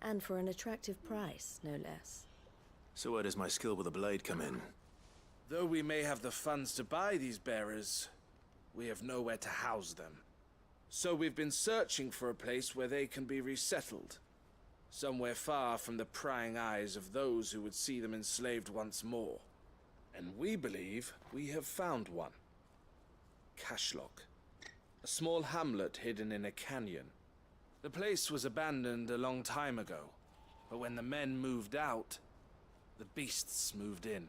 and for an attractive price, no less. So where does my skill with a blade come in? Though we may have the funds to buy these bearers, we have nowhere to house them. So we've been searching for a place where they can be resettled. Somewhere far from the prying eyes of those who would see them enslaved once more. And we believe we have found one. Cashlock. A small hamlet hidden in a canyon. The place was abandoned a long time ago, but when the men moved out, the beasts moved in.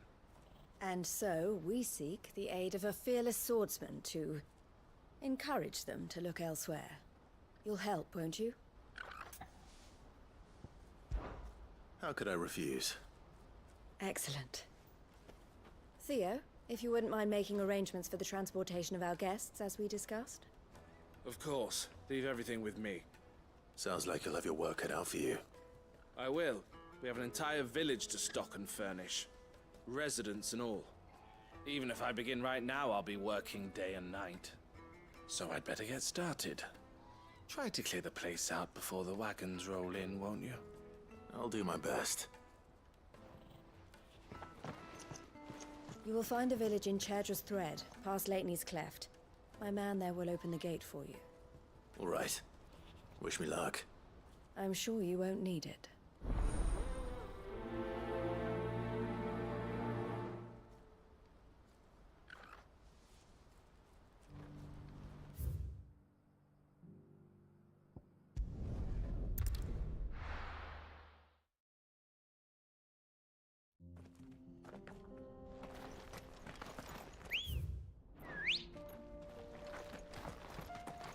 And so we seek the aid of a fearless swordsman to encourage them to look elsewhere. You'll help, won't you? How could I refuse? Excellent. Theo, if you wouldn't mind making arrangements for the transportation of our guests, as we discussed. Of course. Leave everything with me. Sounds like you'll have your work cut out for you. I will. We have an entire village to stock and furnish. Residents and all. Even if I begin right now, I'll be working day and night. So I'd better get started. Try to clear the place out before the wagons roll in, won't you? I'll do my best. You will find a village in Chairdra's Thread, past Lateney's Cleft. My man there will open the gate for you. All right. Wish me luck. I'm sure you won't need it.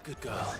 Good girl.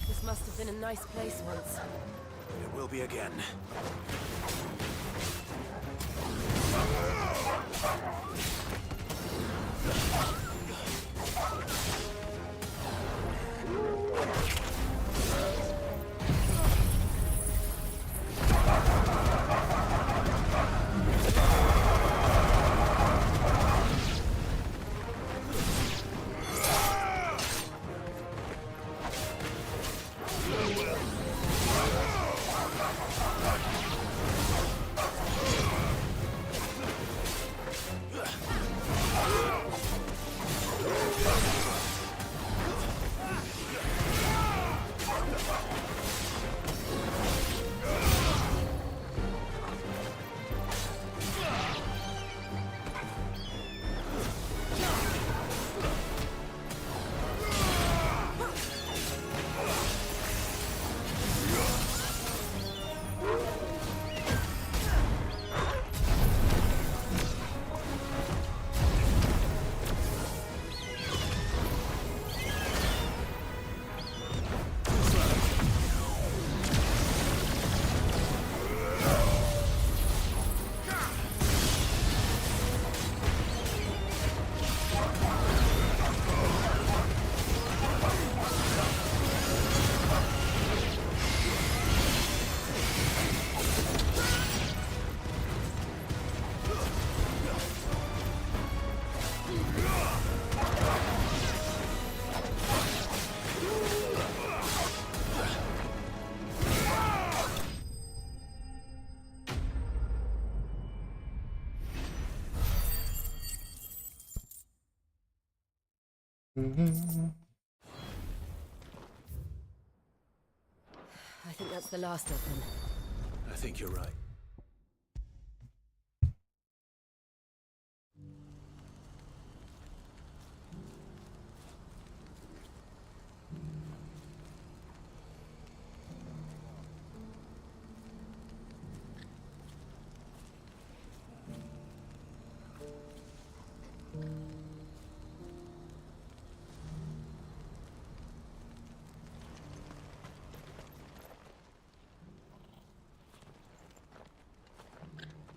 This must have been a nice place once. It will be again. Ugh. I think that's the last of them. I think you're right.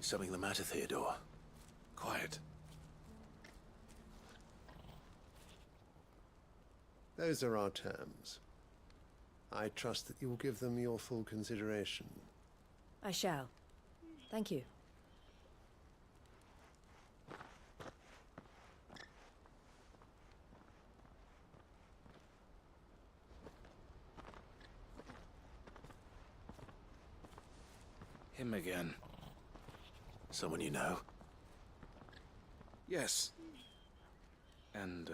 Something the matter, Theodore? Quiet. Those are our terms. I trust that you will give them your full consideration. I shall. Thank you. Him again. Someone you know? Yes. And,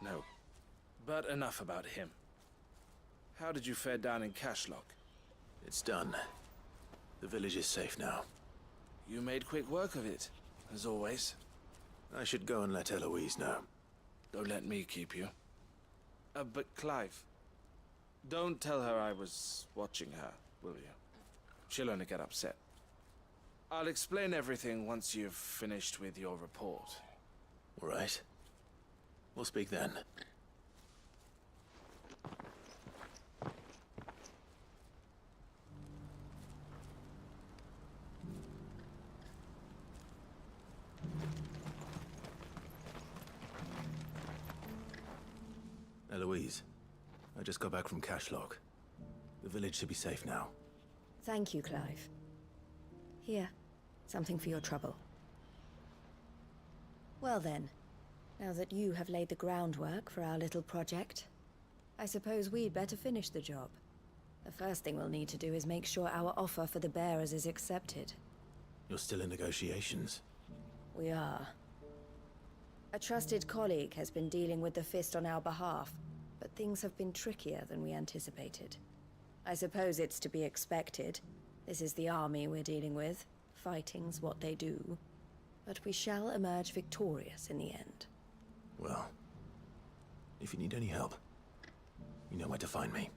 no. But enough about him. How did you fare down in Cashlock? It's done. The village is safe now. You made quick work of it, as always. I should go and let Eloise know. Don't let me keep you. But Clive, don't tell her I was watching her, will you? She'll only get upset. I'll explain everything once you've finished with your report. All right. We'll speak then. Eloise, I just got back from Cashlock. The village should be safe now. Thank you, Clive. Here, something for your trouble. Well then, now that you have laid the groundwork for our little project, I suppose we'd better finish the job. The first thing we'll need to do is make sure our offer for the bearers is accepted. You're still in negotiations? We are. A trusted colleague has been dealing with the Fist on our behalf, but things have been trickier than we anticipated. I suppose it's to be expected. This is the army we're dealing with. Fighting's what they do. But we shall emerge victorious in the end. Well, if you need any help, you know where to find me.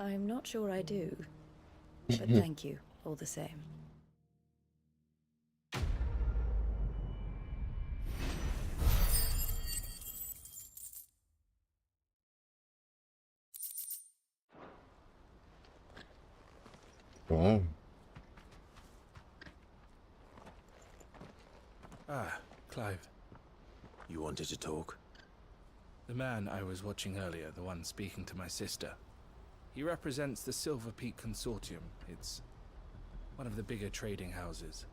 I'm not sure I do, but thank you all the same. Oh. Ah, Clive. You wanted to talk? The man I was watching earlier, the one speaking to my sister. He represents the Silver Peak Consortium. It's one of the bigger trading houses.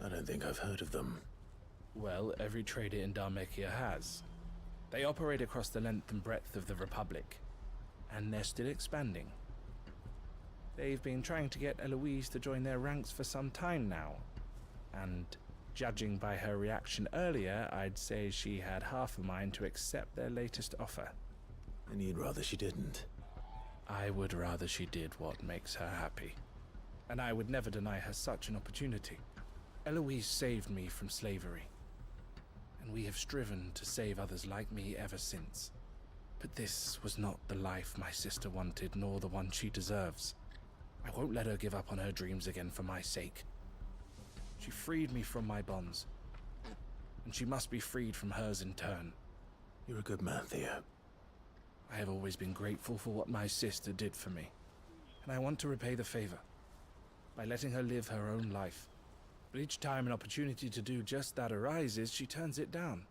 I don't think I've heard of them. Well, every trader in Dharmekia has. They operate across the length and breadth of the Republic, and they're still expanding. They've been trying to get Eloise to join their ranks for some time now, and judging by her reaction earlier, I'd say she had half a mind to accept their latest offer. And you'd rather she didn't? I would rather she did what makes her happy. And I would never deny her such an opportunity. Eloise saved me from slavery, and we have striven to save others like me ever since. But this was not the life my sister wanted, nor the one she deserves. I won't let her give up on her dreams again for my sake. She freed me from my bonds, and she must be freed from hers in turn. You're a good man, Theo. I have always been grateful for what my sister did for me, and I want to repay the favor by letting her live her own life. But each time an opportunity to do just that arises, she turns it down.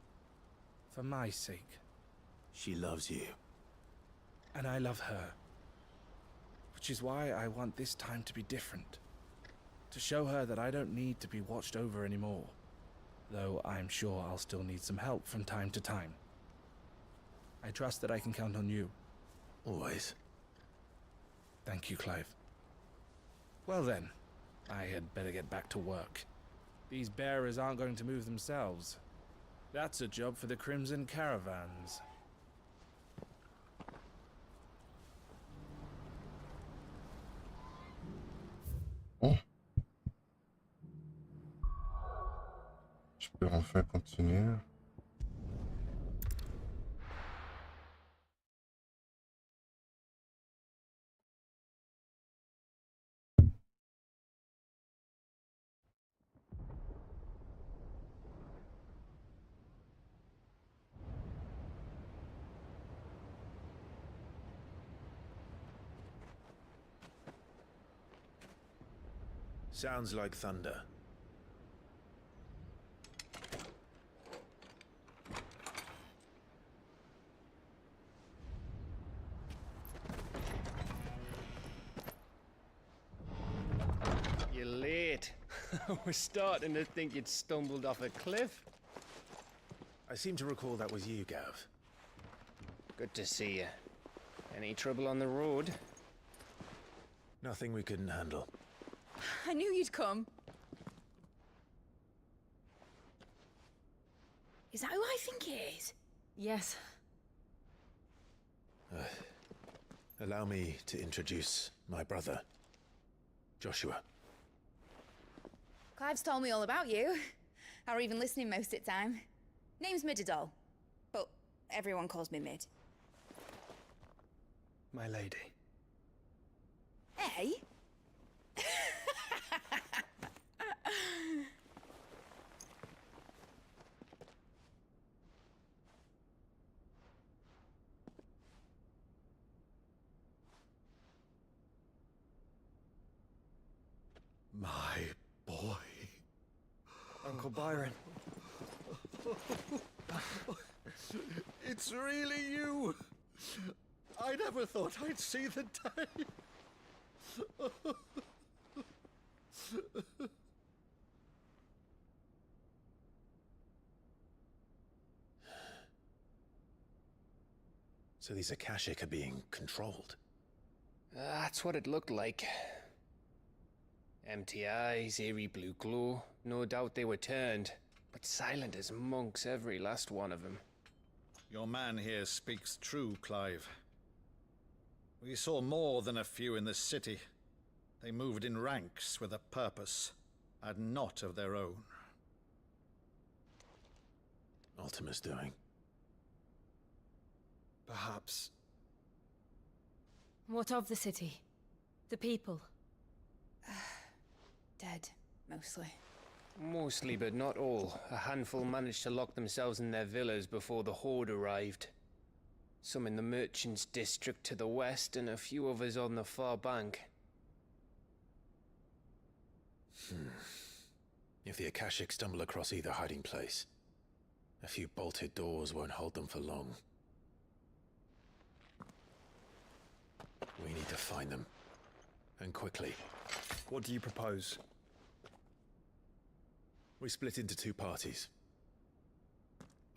For my sake. She loves you. And I love her. Which is why I want this time to be different. To show her that I don't need to be watched over anymore. Though I'm sure I'll still need some help from time to time. I trust that I can count on you. Always. Thank you, Clive. Well then, I had better get back to work. These bearers aren't going to move themselves. That's a job for the Crimson Caravans. Je peux enfin continuer. Sounds like thunder. You're late. We're starting to think you'd stumbled off a cliff. I seem to recall that was you, Gav. Good to see you. Any trouble on the road? Nothing we couldn't handle. I knew you'd come. Is that who I think it is? Yes. Allow me to introduce my brother, Joshua. Clive's told me all about you. Or even listening most of the time. Name's Midadol, but everyone calls me Mid. My lady. Hey? My boy. Uncle Byron. It's really you. I never thought I'd see the day. So these Akashic are being controlled? That's what it looked like. Empty eyes, eerie blue glow. No doubt they were turned, but silent as monks, every last one of them. Your man here speaks true, Clive. We saw more than a few in this city. They moved in ranks with a purpose, and not of their own. Ultima's doing. Perhaps. What of the city? The people? Dead, mostly. Mostly, but not all. A handful managed to lock themselves in their villas before the Horde arrived. Some in the Merchants' District to the west, and a few others on the far bank. If the Akashic stumble across either hiding place, a few bolted doors won't hold them for long. We need to find them. And quickly. What do you propose? We split into two parties.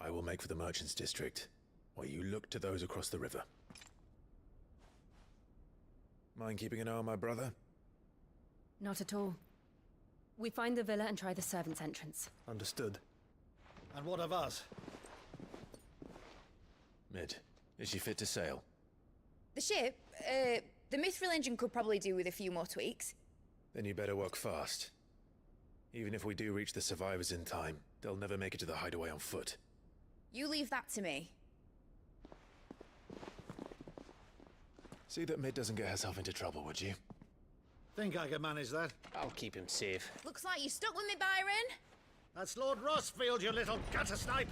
I will make for the Merchants' District, while you look to those across the river. Mind keeping an eye on my brother? Not at all. We find the villa and try the servants' entrance. Understood. And what of us? Mid, is she fit to sail? The ship, the Mithril engine could probably do with a few more tweaks. Then you better work fast. Even if we do reach the survivors in time, they'll never make it to the hideaway on foot. You leave that to me. See that Mid doesn't get herself into trouble, would you? Think I can manage that? I'll keep him safe. Looks like you stuck with me, Byron. That's Lord Rossfield, you little gutter snipe!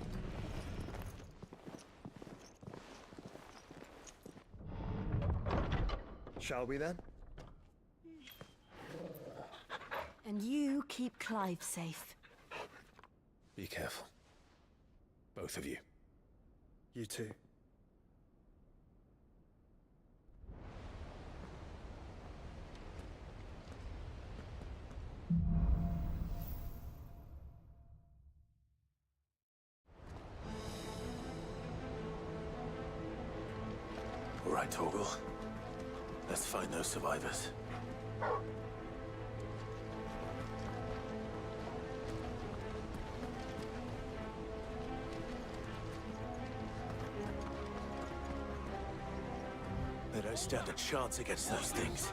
Shall we then? And you keep Clive safe. Be careful. Both of you. You too. All right, Torgal. Let's find those survivors. They don't stand a chance against those things.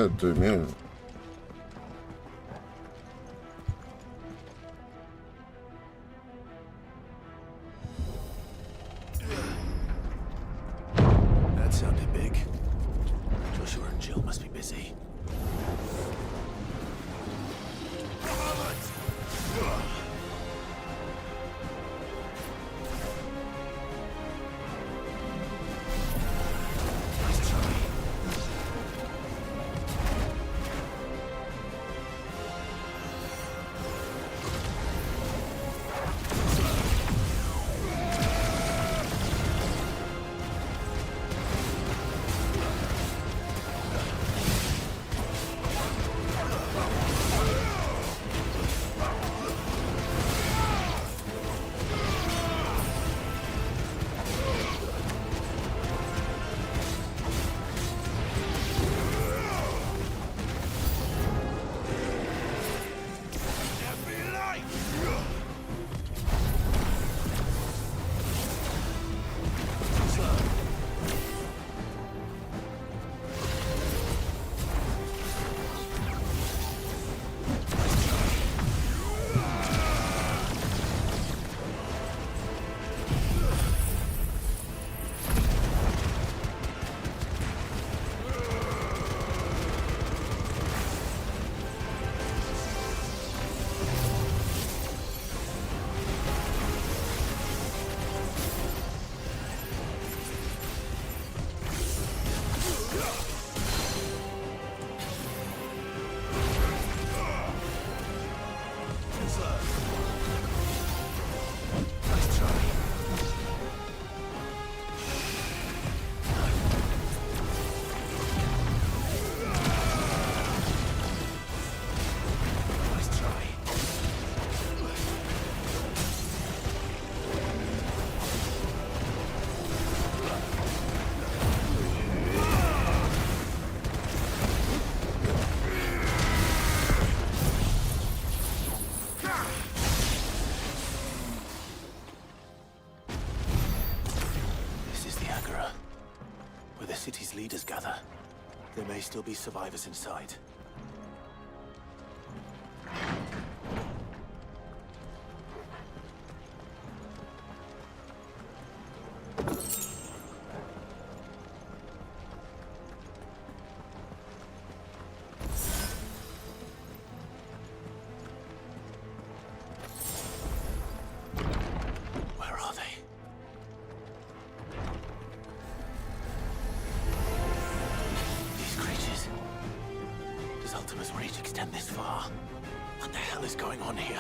Peut-être 2000. That sounded big. Joshua and Jill must be busy. City's leaders gather. There may still be survivors inside. Where are they? Does Ultima's reach extend this far? What the hell is going on here?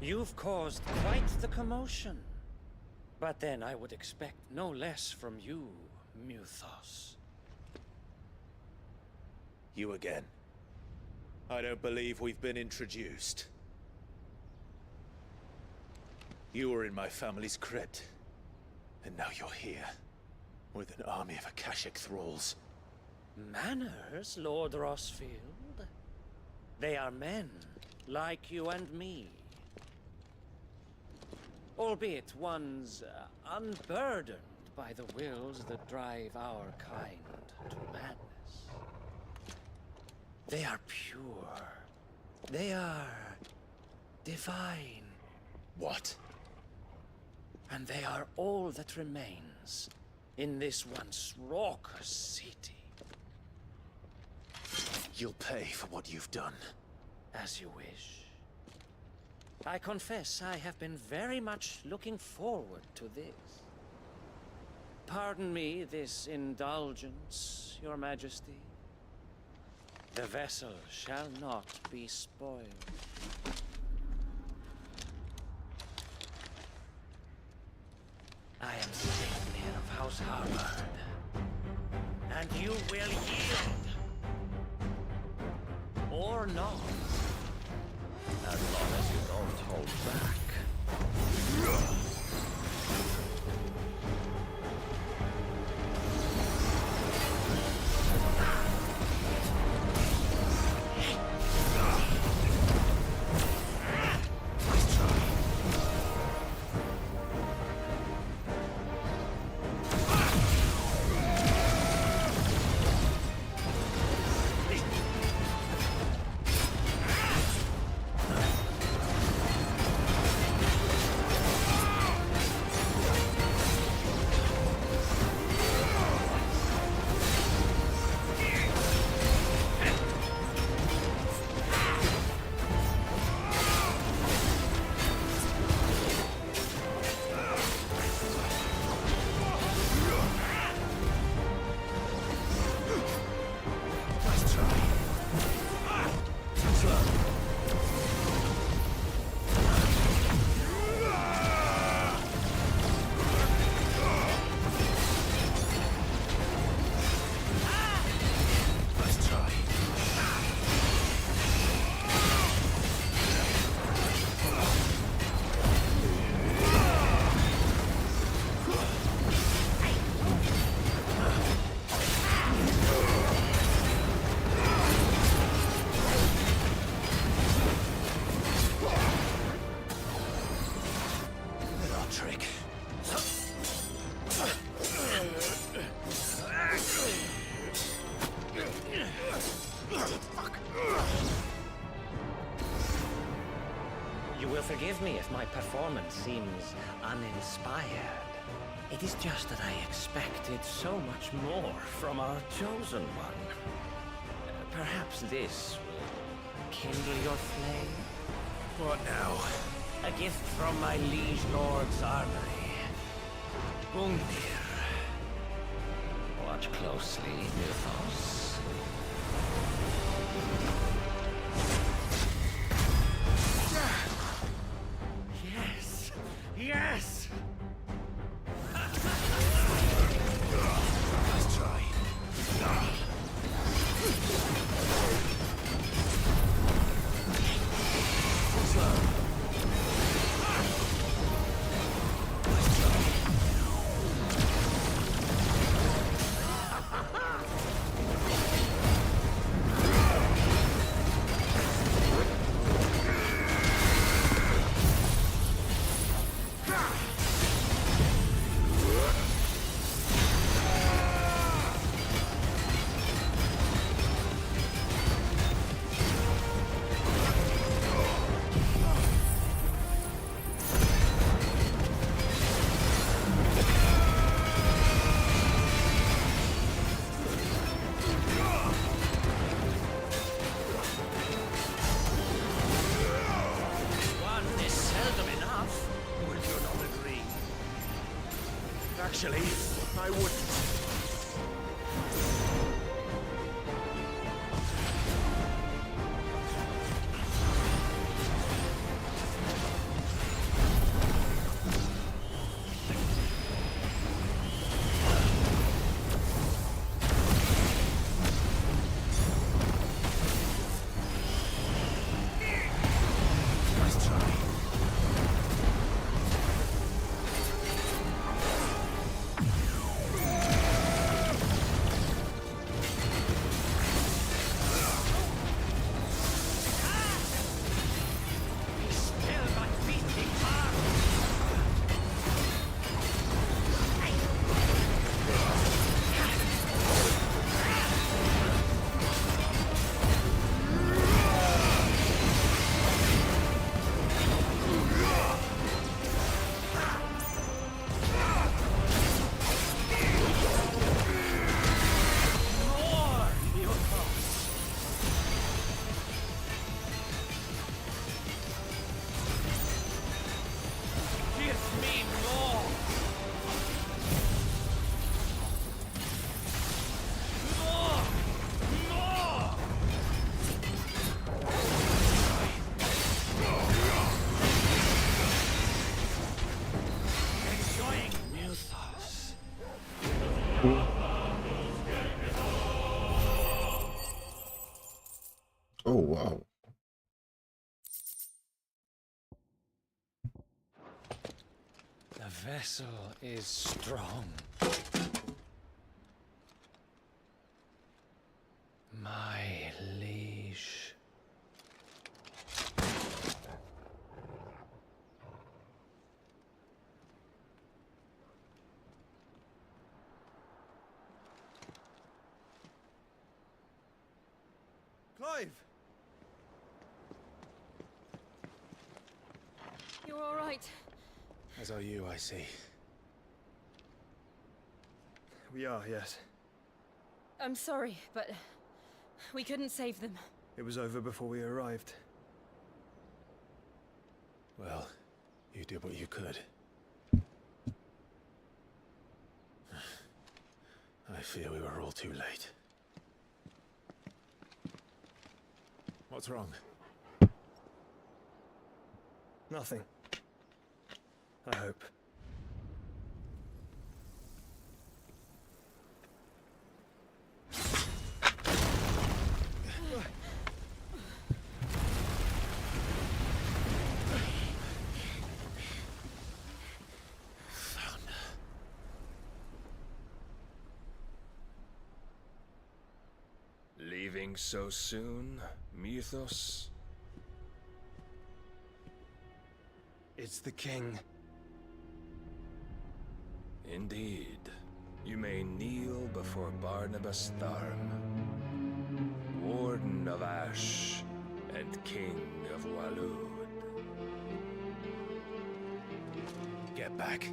You've caused quite the commotion. But then I would expect no less from you, Muthos. You again. I don't believe we've been introduced. You were in my family's crypt. And now you're here. With an army of Akashic thralls. Manners, Lord Rossfield? They are men, like you and me. albeit ones unburdened by the wills that drive our kind to madness. They are pure. They are divine. What? And they are all that remains in this once raucous city. You'll pay for what you've done. As you wish. I confess I have been very much looking forward to this. Pardon me this indulgence, Your Majesty. The vessel shall not be spoiled. I am Streameur of House Harvard, and you will yield. Or not. As long as you don't hold back. You will forgive me if my performance seems uninspired. It is just that I expected so much more from our chosen one. Perhaps this will kindle your flame? What now? A gift from my liege lord's armory. Gungnir. Watch closely, Mythos. Yes! Yes! Let's try. Actually, I wouldn't. me more! More! More! Enjoying Mythos. Oh, wow. The vessel is strong. My liege. Clive! You're all right. As are you, I see. We are, yes. I'm sorry, but we couldn't save them. It was over before we arrived. Well, you did what you could. I fear we were all too late. What's wrong? Nothing. I hope. Leaving so soon, Mythos? It's the king. Indeed. You may kneel before Barnabas Tharm, Warden of Ash and King of Waloed. Get back.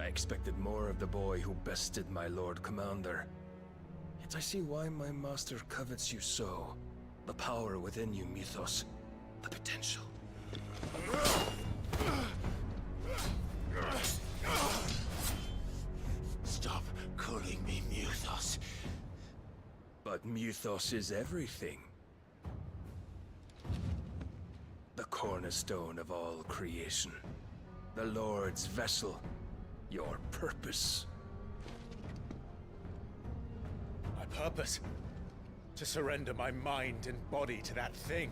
I expected more of the boy who bested my Lord Commander. Yet I see why my master covets you so. The power within you, Mythos. The potential. Stop calling me Mythos. But Mythos is everything. The cornerstone of all creation. The Lord's vessel. Your purpose. My purpose? To surrender my mind and body to that thing.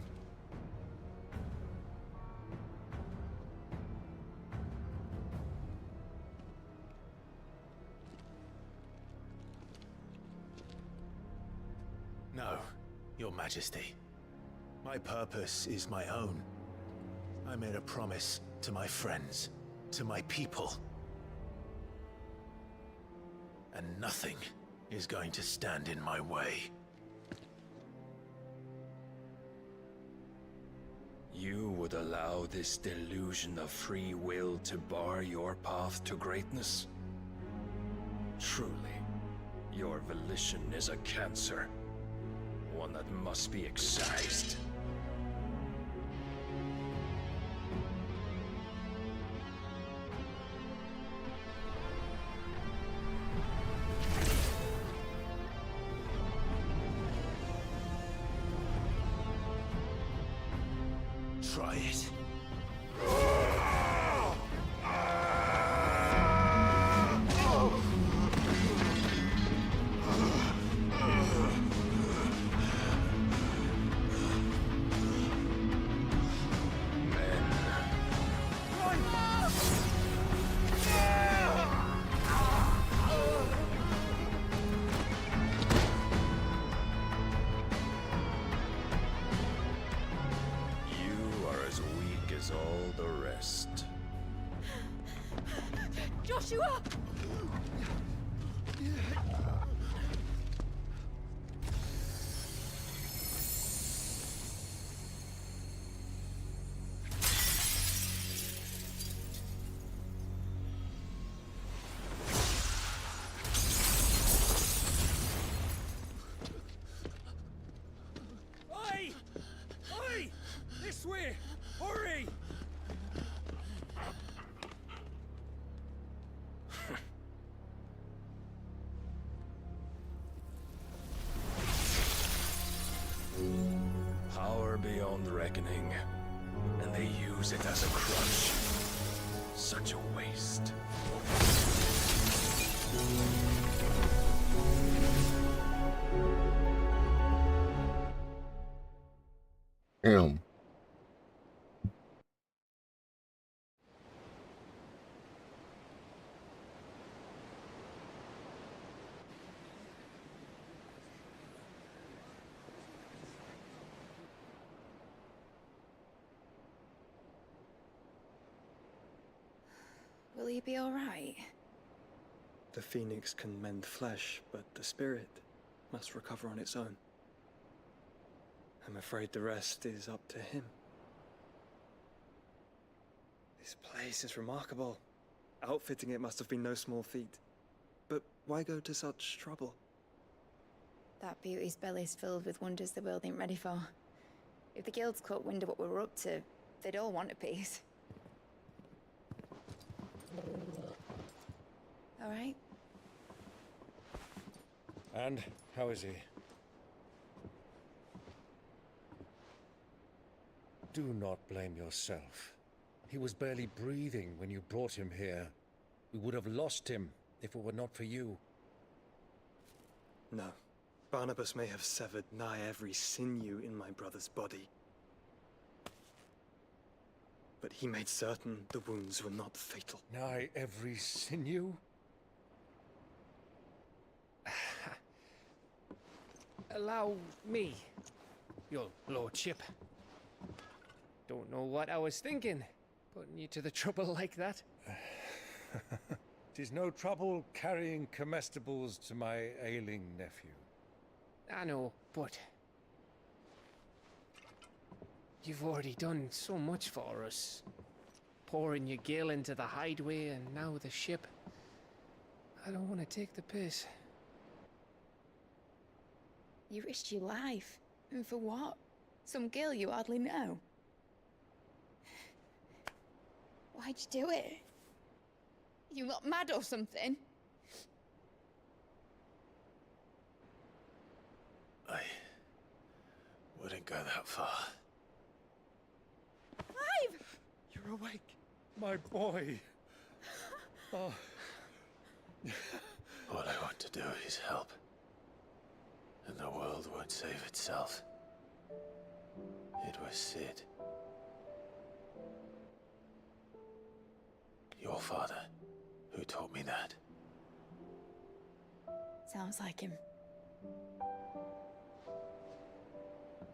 No, Your Majesty. My purpose is my own. I made a promise to my friends, to my people. And nothing is going to stand in my way. You would allow this delusion of free will to bar your path to greatness? Truly, your volition is a cancer. One that must be excised. Try it. wash you up! Oi! Oi! This way! Hurry! Power beyond reckoning, and they use it as a crutch. Such a waste. Damn. Will he be alright? The phoenix can mend flesh, but the spirit must recover on its own. I'm afraid the rest is up to him. This place is remarkable. Outfitting it must have been no small feat. But why go to such trouble? That beauty's belly's filled with wonders the world ain't ready for. If the guilds caught wind of what we were up to, they'd all want a piece. All right? And how is he? Do not blame yourself. He was barely breathing when you brought him here. We would have lost him if it were not for you. No. Barnabas may have severed nigh every sinew in my brother's body. But he made certain the wounds were not fatal. Nigh every sinew? Allow me, your lordship. Don't know what I was thinking, putting you to the trouble like that. 'Tis no trouble carrying comestibles to my ailing nephew. I know, but you've already done so much for us. Pouring your gil into the hideaway and now the ship. I don't want to take the piss. You risked your life. And for what? Some girl you hardly know. Why'd you do it? You not mad or something? I wouldn't go that far. Clive! You're awake, my boy. Oh. All I want to do is help. And the world won't save itself. It was Sid. Your father, who taught me that. Sounds like him.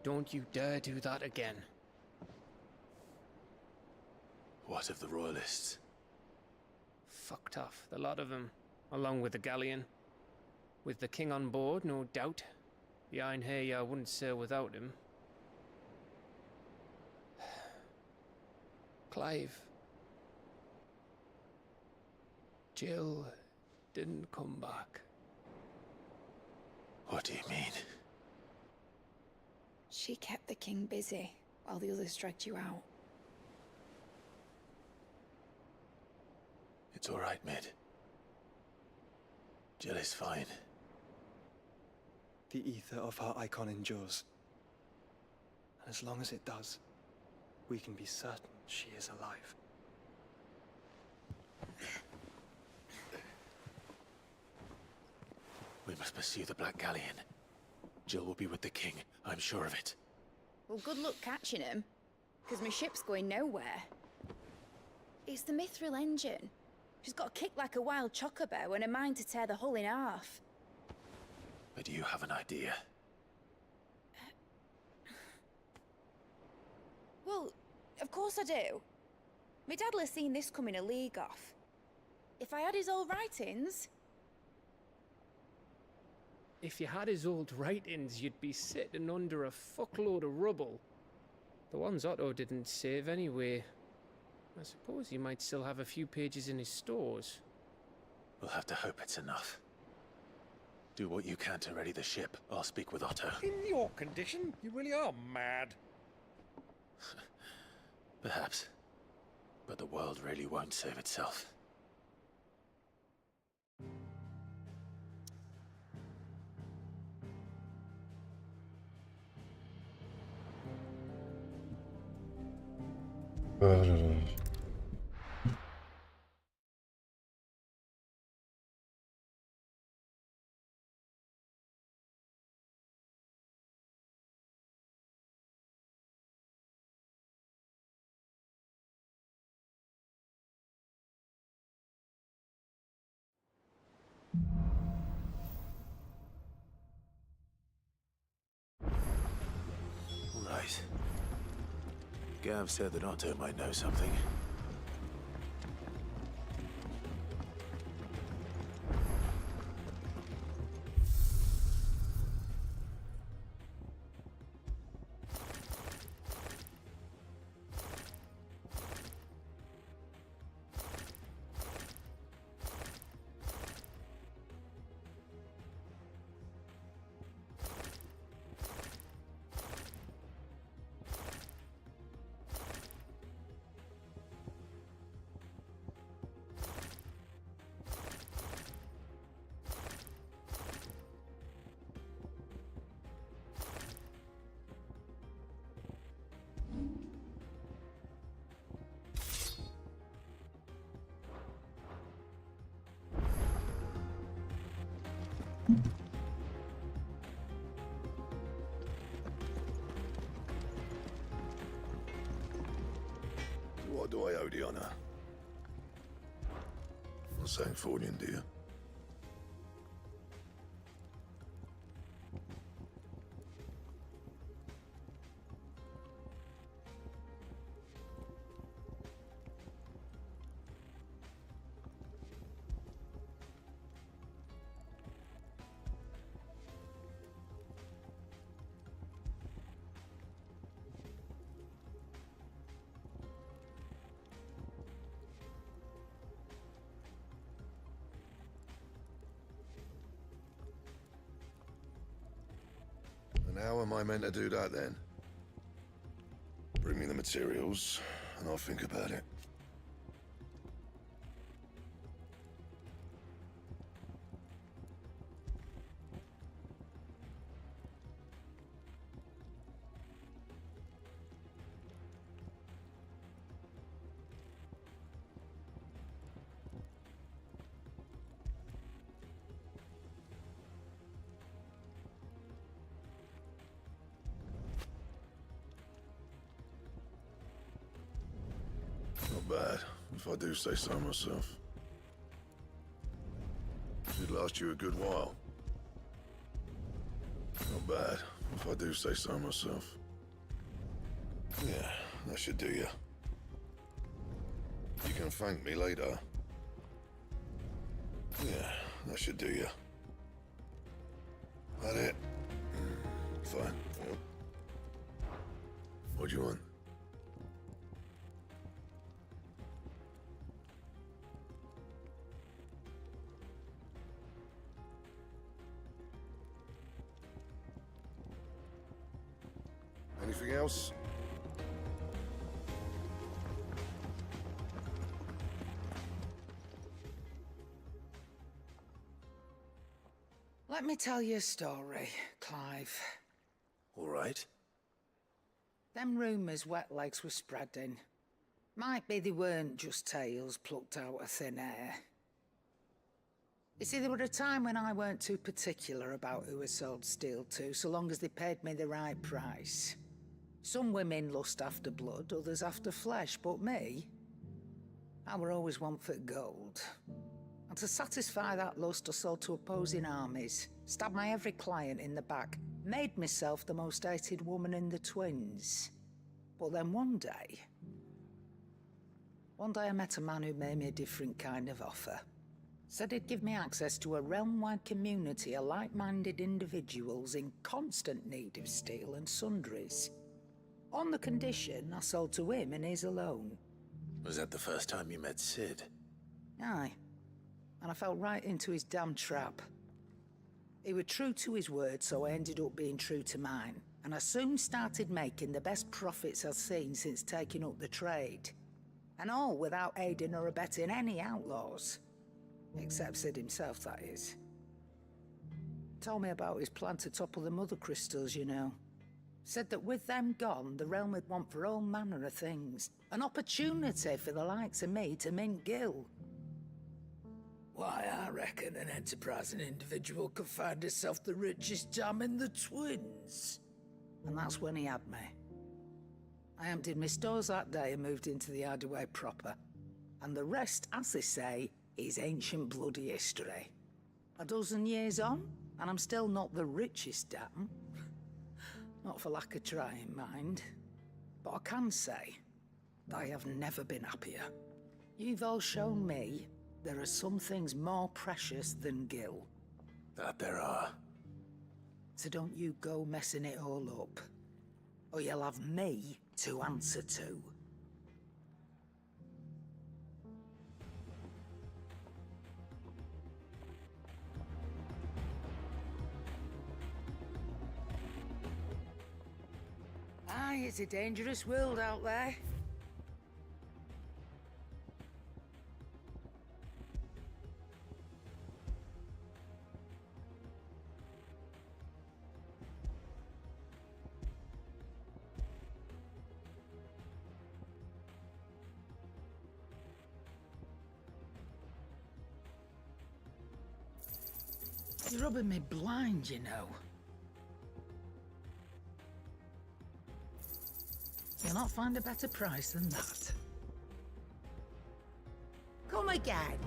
Don't you dare do that again. What of the Royalists? Fucked off, the lot of them, along with the galleon. With the king on board, no doubt. The Iron Hair wouldn't sail without him. Clive. Jill didn't come back. What do you mean? She kept the king busy while the others dragged you out. It's all right, Mid. Jill is fine. The ether of her icon endures. And as long as it does, we can be certain she is alive. We must pursue the Black Galleon. Jill will be with the king, I'm sure of it. Well, good luck catching him, because my ship's going nowhere. It's the Mithril engine. She's got a kick like a wild chocobo and a mind to tear the hull in half. But do you have an idea? Well, of course I do. My dad'll have seen this coming a league off. If I had his old writings... If you had his old writings, you'd be sitting under a fuckload of rubble. The ones Otto didn't save anyway. I suppose he might still have a few pages in his stores. We'll have to hope it's enough. Do what you can to ready the ship. I'll speak with Otto. In your condition, you really are mad. Perhaps. But the world really won't save itself. Right. Gav said that Otto might know something. What do I owe the honor? Not saying fortune, do you? And how am I meant to do that then? Bring me the materials, and I'll think about it. Not bad, if I do say so myself. Should last you a good while. Not bad, if I do say so myself. Yeah, that should do you. You can thank me later. Yeah, that should do you. That it? Fine. Yep. What do you want? Anything else? Let me tell you a story, Clive. All right. Them rumours Wetlegs were spreading. Might be they weren't just tales plucked out of thin air. You see, there were a time when I weren't too particular about who I sold steel to, so long as they paid me the right price. Some women lust after blood, others after flesh, but me, I were always one for gold. And to satisfy that lust, I sold to opposing armies, stabbed my every client in the back, made myself the most hated woman in the twins. But then one day I met a man who made me a different kind of offer. Said he'd give me access to a realm-wide community of like-minded individuals in constant need of steel and sundries. On the condition I sold to him and his alone. Was that the first time you met Sid? Aye. And I fell right into his damn trap. He was true to his word, so I ended up being true to mine. And I soon started making the best profits I've seen since taking up the trade. And all without aiding or abetting any outlaws. Except Sid himself, that is. Told me about his plan to topple the mother crystals, you know. Said that with them gone, the realm would want for all manner of things. An opportunity for the likes of me to mint gil. Why, I reckon an enterprising individual could find himself the richest dam in the Twins. And that's when he had me. I emptied my stores that day and moved into the Hideaway proper. And the rest, as they say, is ancient bloody history. A dozen years on, and I'm still not the richest dam. Not for lack of trying, mind. But I can say that I have never been happier. You've all shown me there are some things more precious than gil. That there are. So don't you go messing it all up. Or you'll have me to answer to. Aye, it's a dangerous world out there. You're rubbing me blind, you know. You'll not find a better price than that. Come again.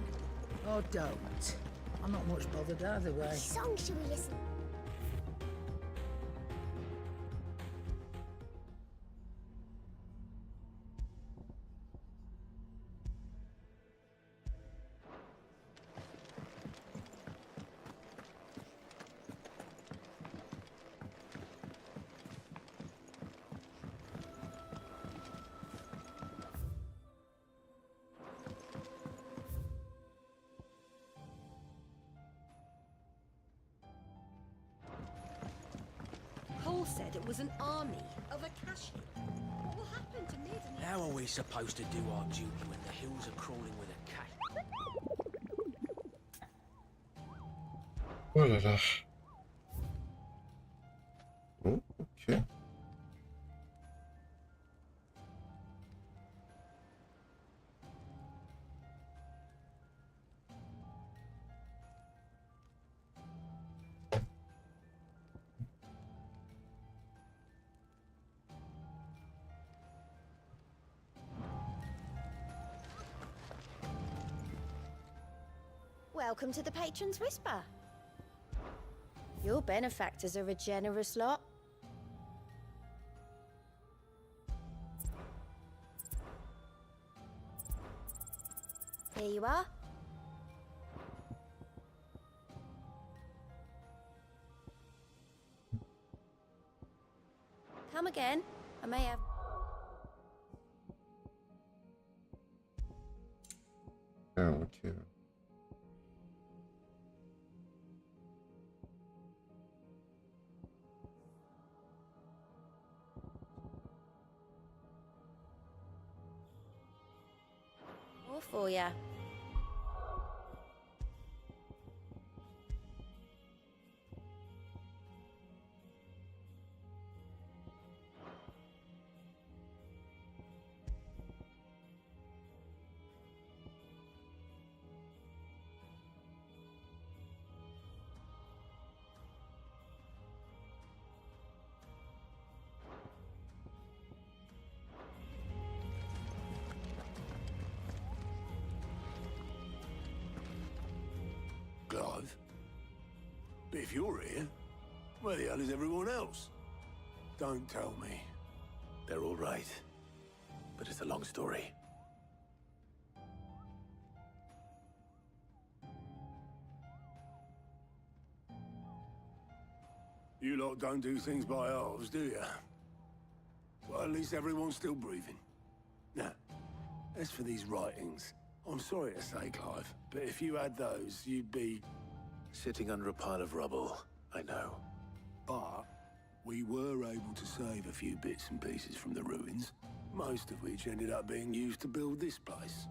Or don't. I'm not much bothered either way. Which song should we listen? Paul said it was an army of Akashi. What will happen to Mid and... How are we supposed to do our duty when the hills are crawling with a cat? Oh là là. Oh, ok. Welcome to the Patron's Whisper. Your benefactors are a generous lot. Here you are. Come again. I may have... Ah, ok. More for ya. Clive? But if you're here, where the hell is everyone else? Don't tell me. They're all right. But it's a long story. You lot don't do things by halves, do you? Well, at least everyone's still breathing. Now, as for these writings, I'm sorry to say, Clive, but if you had those, you'd be... Sitting under a pile of rubble, I know. But we were able to save a few bits and pieces from the ruins, most of which ended up being used to build this place.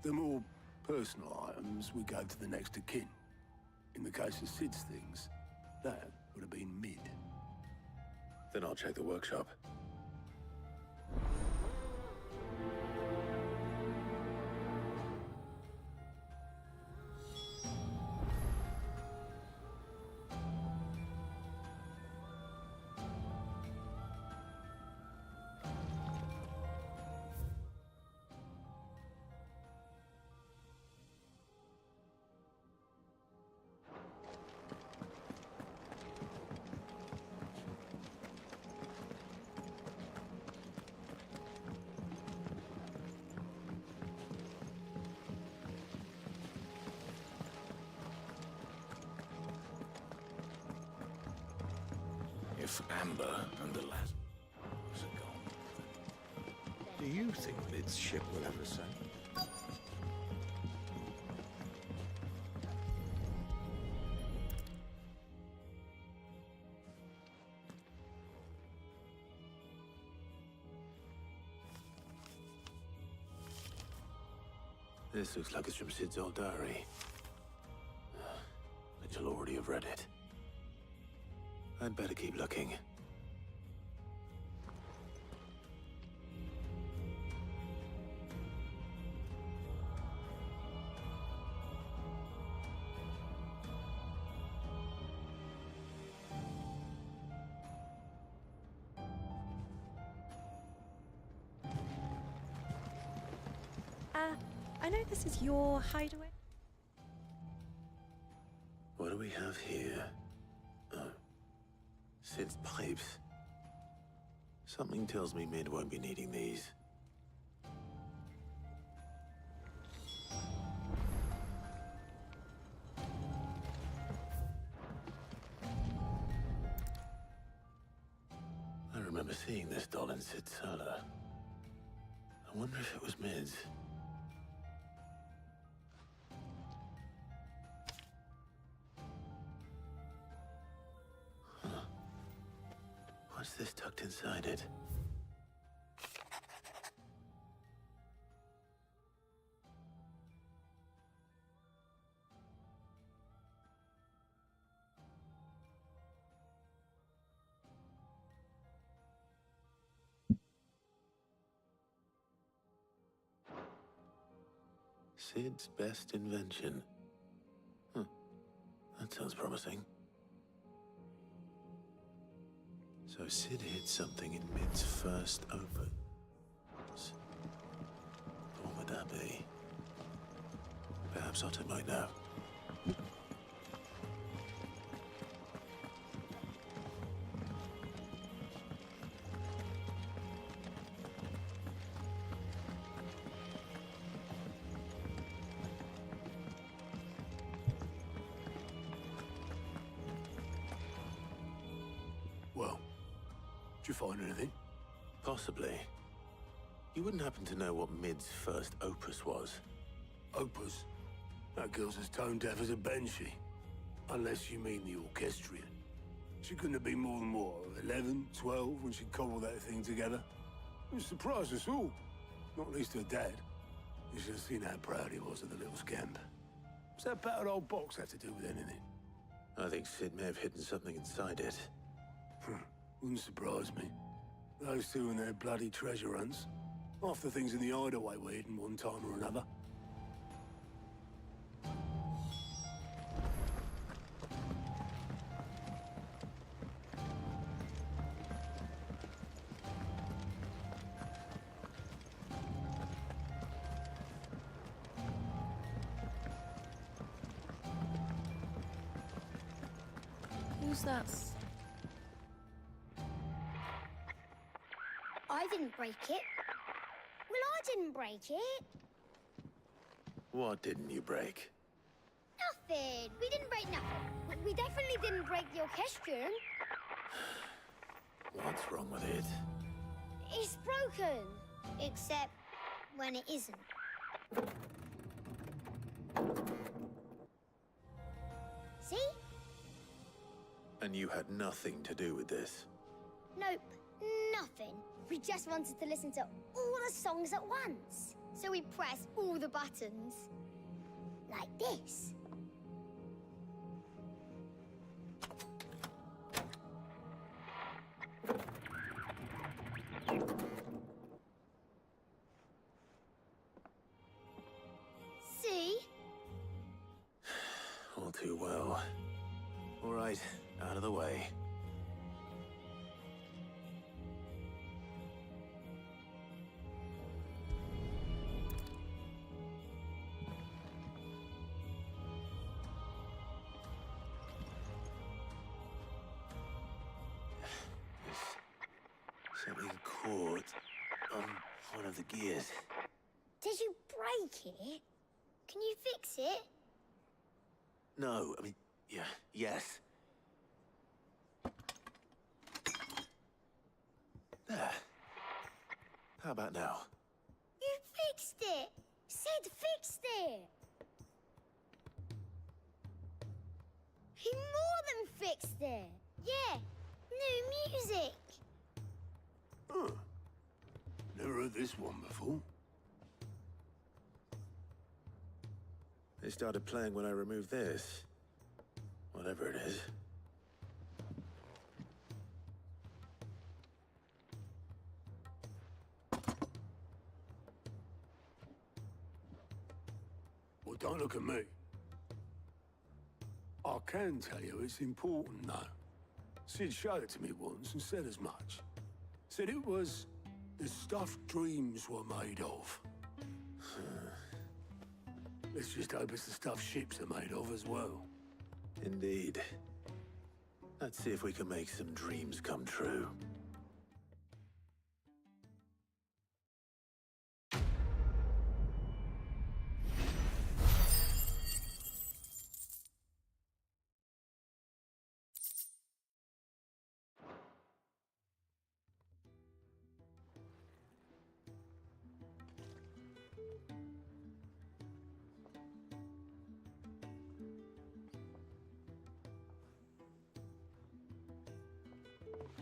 The more personal items we gave to the next of kin. In the case of Sid's things, that would have been Mid. Then I'll check the workshop. If Amber and the lad are gone, do you think Mid's ship will ever sail? This looks like it's from Sid's old diary. Mitchell already have read it. I'd better keep looking. I know this is your hideaway. What do we have here? Oh. Sid's pipes. Something tells me Mid won't be needing these. I remember seeing this doll in Sid's cellar. I wonder if it was Mid's. What's this tucked inside it? Sid's best invention. That sounds promising. So Sid hid something in Mid's first open. What would that be? Perhaps Otto might know. Well, did you find anything? Possibly. You wouldn't happen to know what Mid's first opus was? Opus? That girl's as tone deaf as a banshee. Unless you mean the orchestrion. She couldn't have been more than, what, 11, 12 when she cobbled that thing together? It surprised us all. Not least her dad. You should have seen how proud he was of the little scamp. What's that battered old box have to do with anything? I think Sid may have hidden something inside it. Wouldn't surprise me. Those two and their bloody treasure hunts. Half the things in the hideaway were hidden one time or another. Who's that? I didn't break it. Well, I didn't break it. What didn't you break? Nothing. We didn't break nothing. We definitely didn't break the orchestrion. What's wrong with it? It's broken. Except when it isn't. See? And you had nothing to do with this? Nope, nothing. We just wanted to listen to all the songs at once. So we pressed all the buttons. Like this. See? All too well. All right, out of the way. Something caught on one of the gears. Did you break it? Can you fix it? No, I mean, yeah, yes. There. How about now? You fixed it! Sid fixed it! He more than fixed it! Yeah, new music! Huh. Never heard this one before. They started playing when I removed this. Whatever it is. Well, don't look at me. I can tell you it's important, though. Sid showed it to me once and said as much. Said it was the stuff dreams were made of. Let's just hope it's the stuff ships are made of as well. Indeed. Let's see if we can make some dreams come true.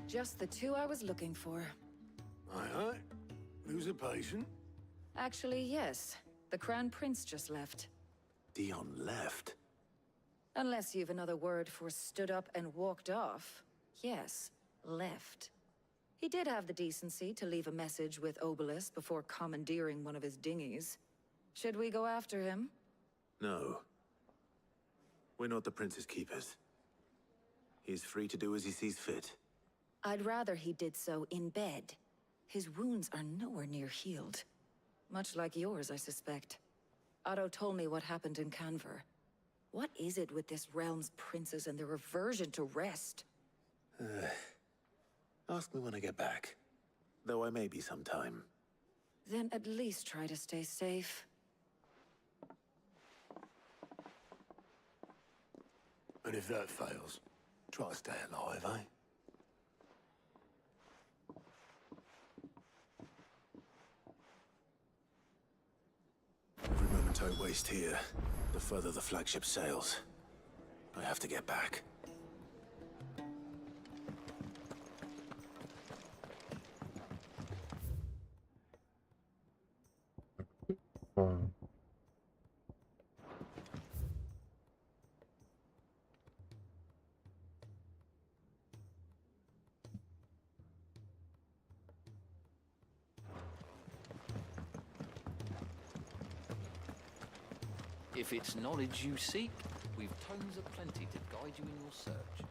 Just the two I was looking for. Aye. Who's a patient? Actually, yes. The Crown Prince just left. Dion left? Unless you've another word for stood up and walked off. Yes, left. He did have the decency to leave a message with Obelisk before commandeering one of his dinghies. Should we go after him? No. We're not the Prince's keepers. He's free to do as he sees fit. I'd rather he did so in bed. His wounds are nowhere near healed. Much like yours, I suspect. Otto told me what happened in Canver. What is it with this realm's princes and their aversion to rest? Ask me when I get back. Though I may be sometime. Then at least try to stay safe. And if that fails, try to stay alive, eh? Every moment I waste here, the further the flagship sails. I have to get back. If it's knowledge you seek, we've tomes aplenty to guide you in your search.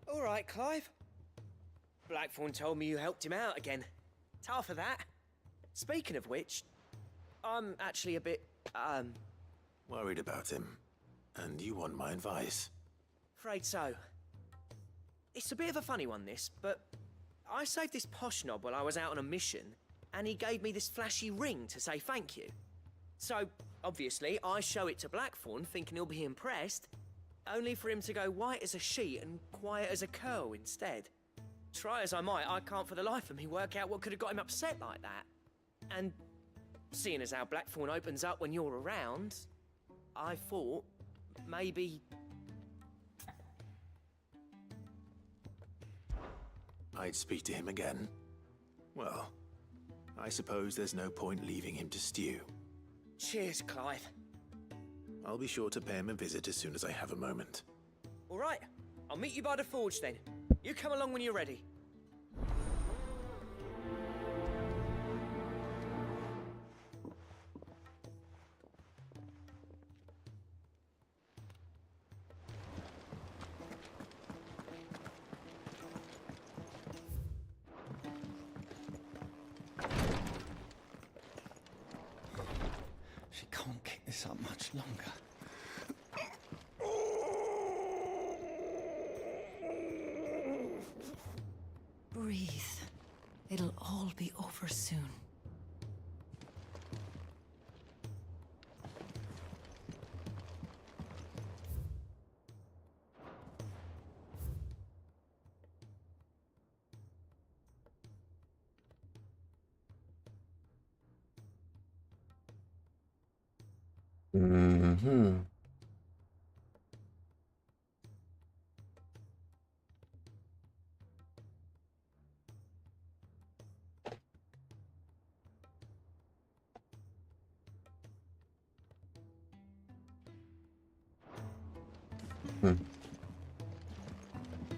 All right, Clive. Blackthorn told me you helped him out again. Tough for that. Speaking of which, I'm actually a bit, Worried about him. And you want my advice? afraid so. It's a bit of a funny one, this, but I saved this posh knob while I was out on a mission, and he gave me this flashy ring to say thank you. So, obviously, I show it to Blackthorn, thinking he'll be impressed, only for him to go white as a sheet and quiet as a curl instead. Try as I might, I can't for the life of me work out what could have got him upset like that. And seeing as how Blackthorn opens up when you're around, I thought maybe... I'd speak to him again. Well, I suppose there's no point leaving him to stew. Cheers, Clive. I'll be sure to pay him a visit as soon as I have a moment. All right, I'll meet you by the forge then. You come along when you're ready. She can't keep this up much longer. Breathe. It'll all be over soon. Mhm.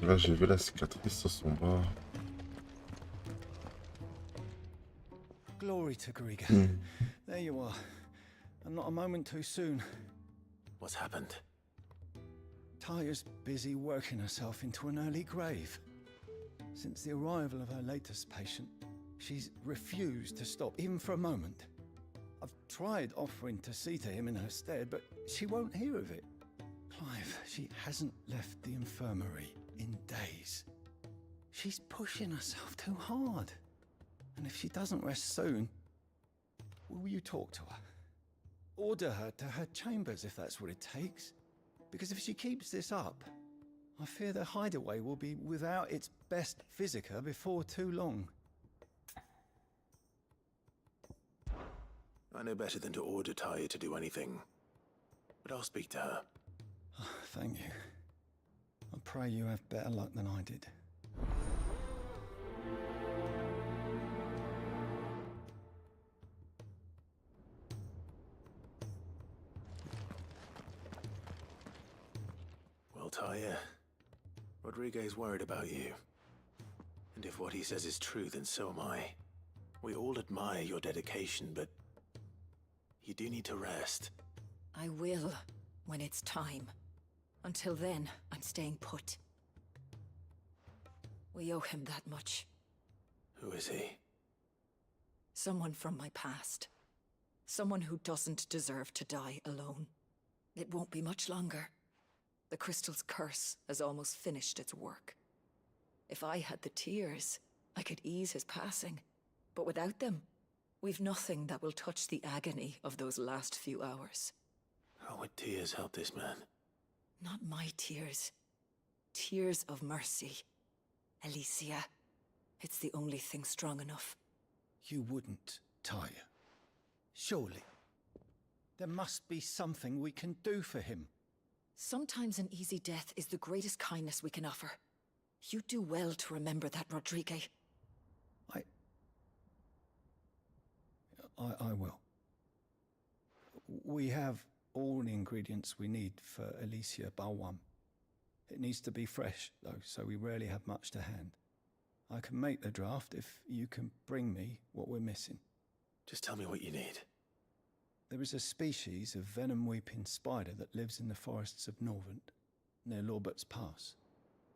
Là, j'ai vu la cicatrice sur son bras. Glory to Griga. Hmm. There you are. And not a moment too soon. What's happened? Taya's busy working herself into an early grave. Since the arrival of her latest patient, she's refused to stop, even for a moment. I've tried offering to see to him in her stead, but she won't hear of it. Clive, she hasn't left the infirmary in days. She's pushing herself too hard. And if she doesn't rest soon, will you talk to her? Order her to her chambers if that's what it takes. Because if she keeps this up, I fear the hideaway will be without its best physica before too long. I know better than to order Taya to do anything. But I'll speak to her. Thank you. I pray you have better luck than I did. Well, Taya, Rodriguez worried about you. And if what he says is true, then so am I. We all admire your dedication, but you do need to rest. I will, when it's time. Until then, I'm staying put. We owe him that much. Who is he? Someone from my past. Someone who doesn't deserve to die alone. It won't be much longer. The crystal's curse has almost finished its work. If I had the tears, I could ease his passing. But without them, we've nothing that will touch the agony of those last few hours. How would tears help this man? Not my tears. Tears of mercy. Alicia, it's the only thing strong enough. You wouldn't, Tyre. Surely. There must be something we can do for him. Sometimes an easy death is the greatest kindness we can offer. You do well to remember that, Rodrigue. I will. We have all the ingredients we need for Alicia Balwam. It needs to be fresh, though, so we rarely have much to hand. I can make the draft if you can bring me what we're missing. Just tell me what you need. There is a species of venom-weeping spider that lives in the forests of Norvent, near Lorbert's Pass.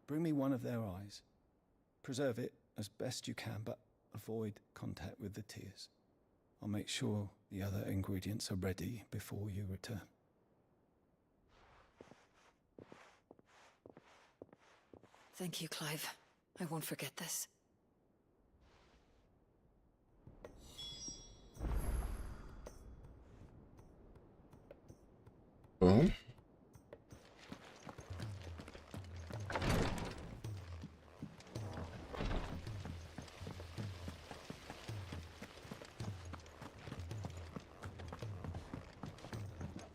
Bring me one of their eyes. Preserve it as best you can, but avoid contact with the tears. I'll make sure the other ingredients are ready before you return. Thank you, Clive. I won't forget this. Well.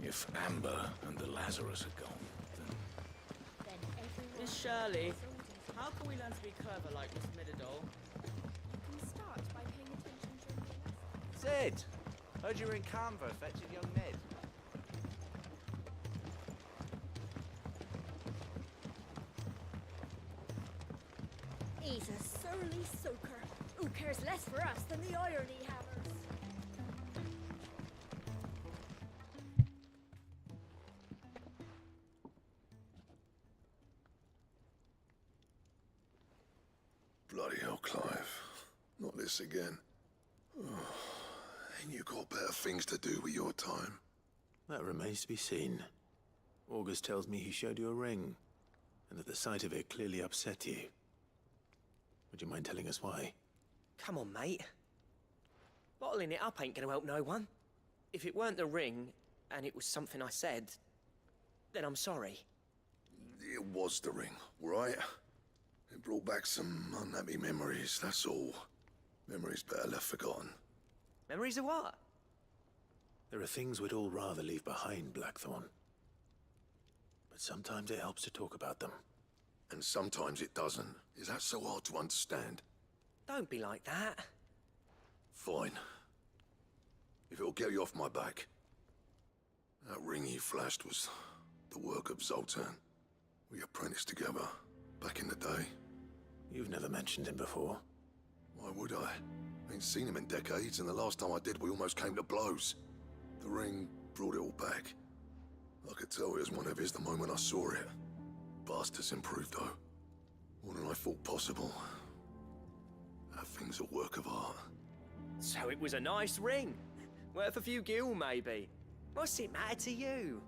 If Amber and the Lazarus are gone, then... Miss Shirley, how can we learn to be clever like Miss Midadol? You can start by paying attention during the lesson. Sid! Heard you were in Canva fetching young Ned. He's a surly soaker who cares less for us than the irony hammers. Bloody hell, Clive. Not this again. Ain't you got better things to do with your time? That remains to be seen. August tells me he showed you a ring, and that the sight of it clearly upset you. Would you mind telling us why? Come on, mate. Bottling it up ain't gonna help no one. If it weren't the ring, and it was something I said, then I'm sorry. It was the ring, right? It brought back some unhappy memories, that's all. Memories better left forgotten. Memories of what? There are things we'd all rather leave behind, Blackthorn. But sometimes it helps to talk about them. And sometimes it doesn't. Is that so hard to understand? Don't be like that. Fine. If it'll get you off my back. That ring you flashed was the work of Zoltan. We apprenticed together, back in the day. You've never mentioned him before. Why would I? Ain't seen him in decades, and the last time I did, we almost came to blows. The ring brought it all back. I could tell it was one of his the moment I saw it. Bastard's improved, though. More than I thought possible. That thing's a work of art. So it was a nice ring. Worth a few gil, maybe. What's it matter to you?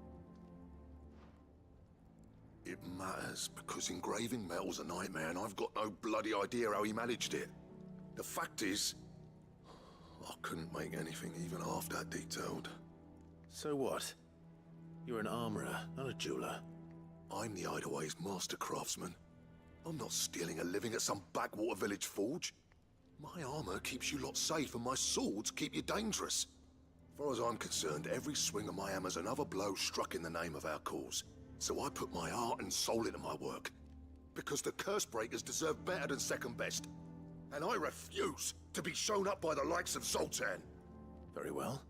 It matters, because engraving metal's a nightmare, and I've got no bloody idea how he managed it. The fact is, I couldn't make anything even half that detailed. So what? You're an armorer, not a jeweler. I'm the Hideaway's master craftsman. I'm not stealing a living at some backwater village forge. My armor keeps you lot safe, and my swords keep you dangerous. As far as I'm concerned, every swing of my hammer's another blow struck in the name of our cause. So I put my heart and soul into my work. Because the curse breakers deserve better than second best. And I refuse to be shown up by the likes of Zoltan. Very well.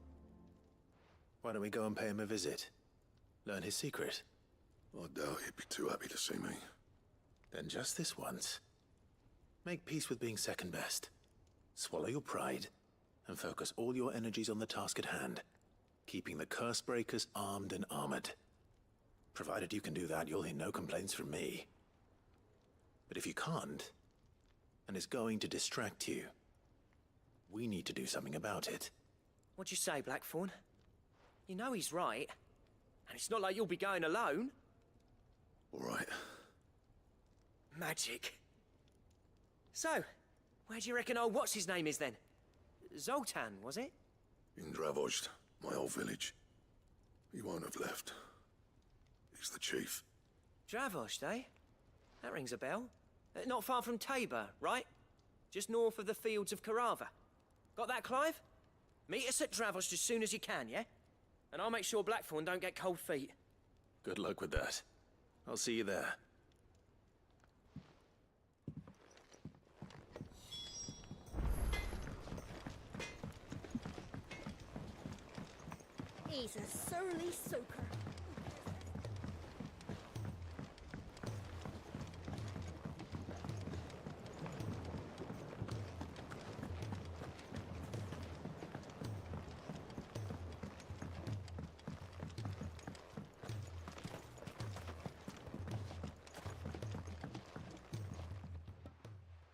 Why don't we go and pay him a visit? Learn his secret. I doubt he'd be too happy to see me. Then just this once. Make peace with being second best. Swallow your pride, and focus all your energies on the task at hand. Keeping the curse breakers armed and armored. Provided you can do that, you'll hear no complaints from me. But if you can't, and it's going to distract you, we need to do something about it. What'd you say, Blackthorn? You know he's right. And it's not like you'll be going alone. All right. Magic. So, where do you reckon old what's-his-name is then? Zoltan, was it? In Dravozd, my old village. He won't have left. He's the chief. Dravost, eh? That rings a bell. Not far from Tabor, right? Just north of the fields of Carava. Got that, Clive? Meet us at Dravost as soon as you can, yeah? And I'll make sure Blackthorn don't get cold feet. Good luck with that. I'll see you there. He's a surly soaker.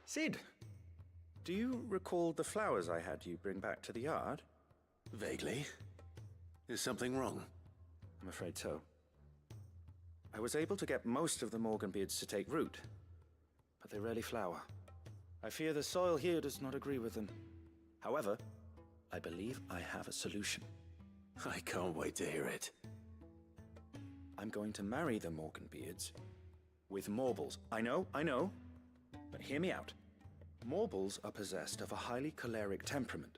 Sid, do you recall the flowers I had you bring back to the yard? Vaguely. Is something wrong? I'm afraid so. I was able to get most of the Morganbeards to take root, but they rarely flower. I fear the soil here does not agree with them. However, I believe I have a solution. I can't wait to hear it. I'm going to marry the Morganbeards with Morbles. I know, but hear me out. Morbles are possessed of a highly choleric temperament.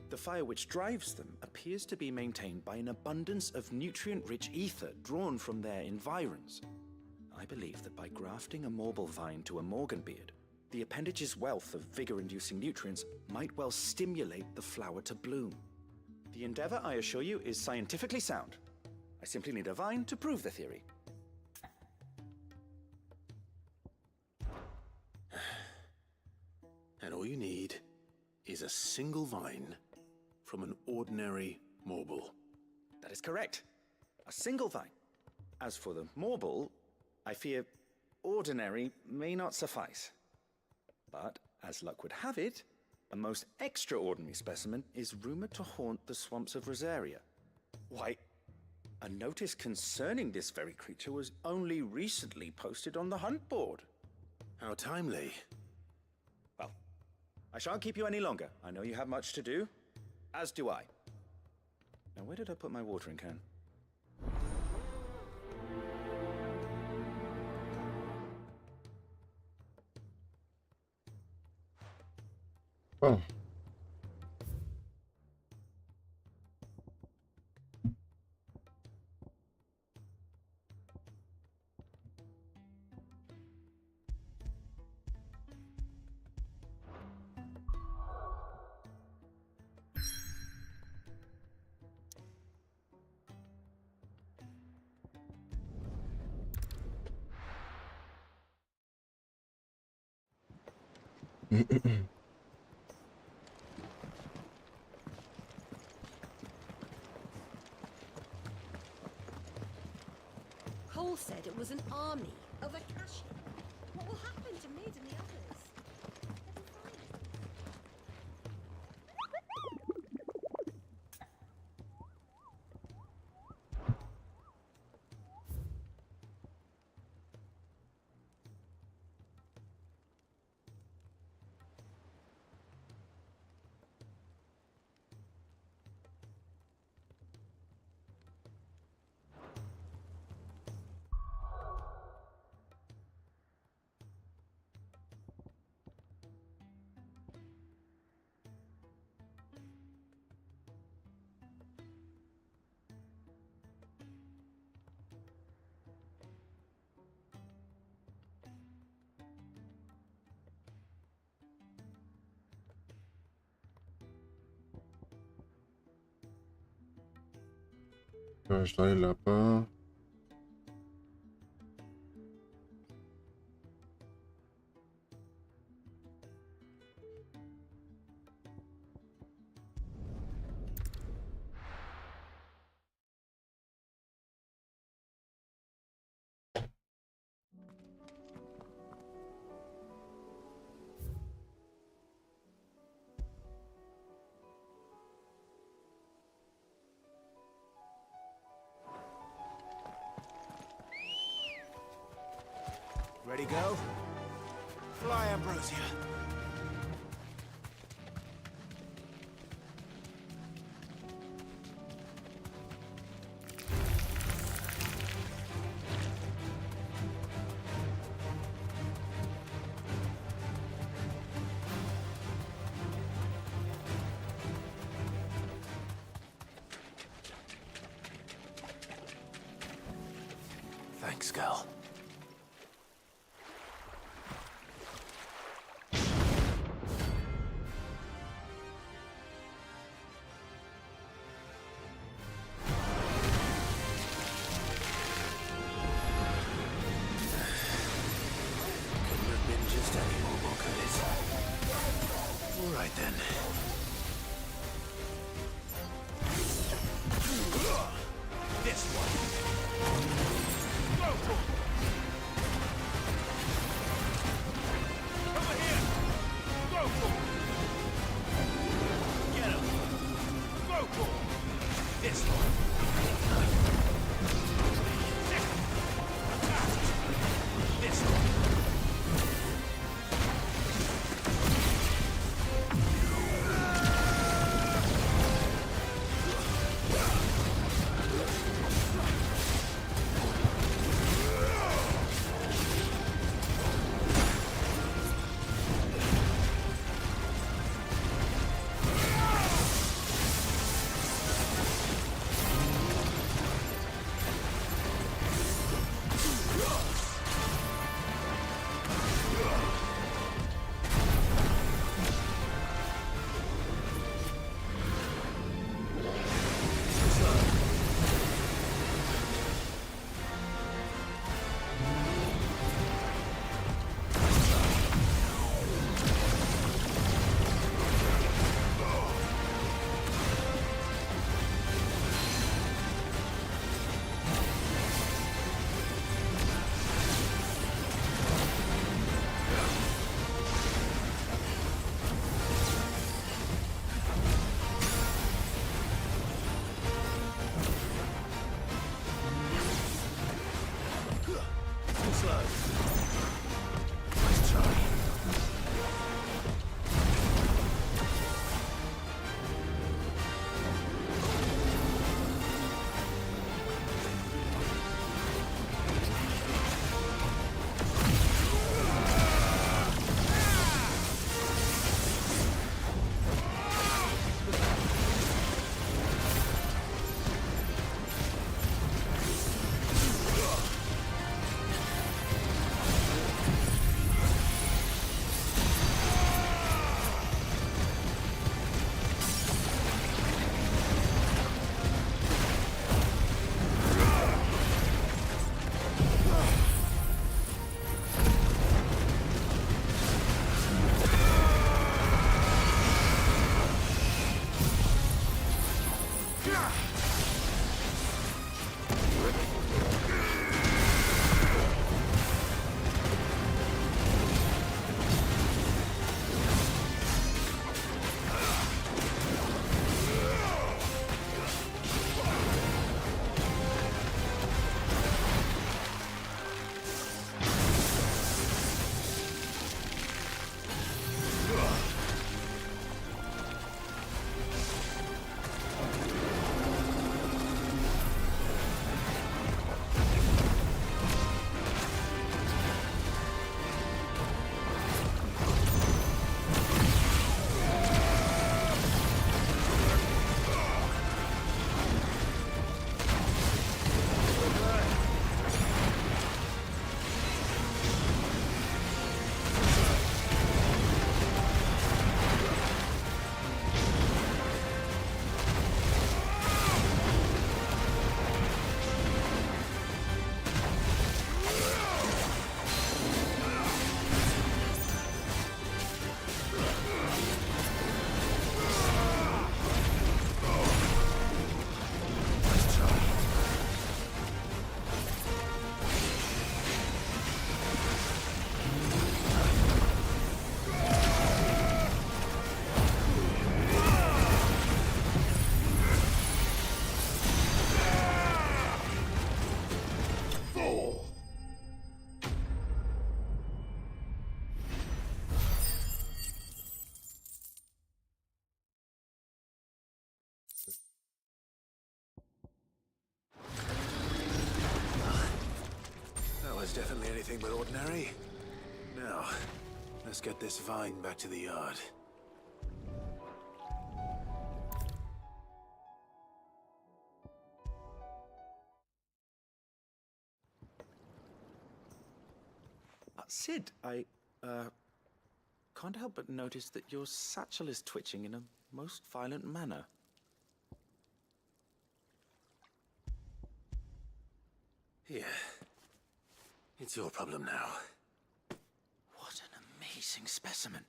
The fire which drives them appears to be maintained by an abundance of nutrient-rich ether drawn from their environs. I believe that by grafting a Morble vine to a Morganbeard, the appendage's wealth of vigor-inducing nutrients might well stimulate the flower to bloom. The endeavor, I assure you, is scientifically sound. I simply need a vine to prove the theory. And all you need is a single vine from an ordinary Morble. That is correct. A single vine. As for the Morble, I fear ordinary may not suffice. But, as luck would have it, a most extraordinary specimen is rumored to haunt the swamps of Rosaria. Why, a notice concerning this very creature was only recently posted on the hunt board. How timely. Well, I shan't keep you any longer. I know you have much to do, as do I. Now, where did I put my watering can? Oh. Cole said it was an army of Akashi. What will happen to Mid and the others? Je dois aller là-bas. Ready, go? Fly, Ambrosia. Thanks, girl. Couldn't have been just any more, could it? All right then. This one. Go for it. Over here. Go for it. Get him. Go for it. This one. Attack. This one. Definitely anything but ordinary. Now, let's get this vine back to the yard. Sid, I, can't help but notice that your satchel is twitching in a most violent manner. Here. It's your problem now. What an amazing specimen.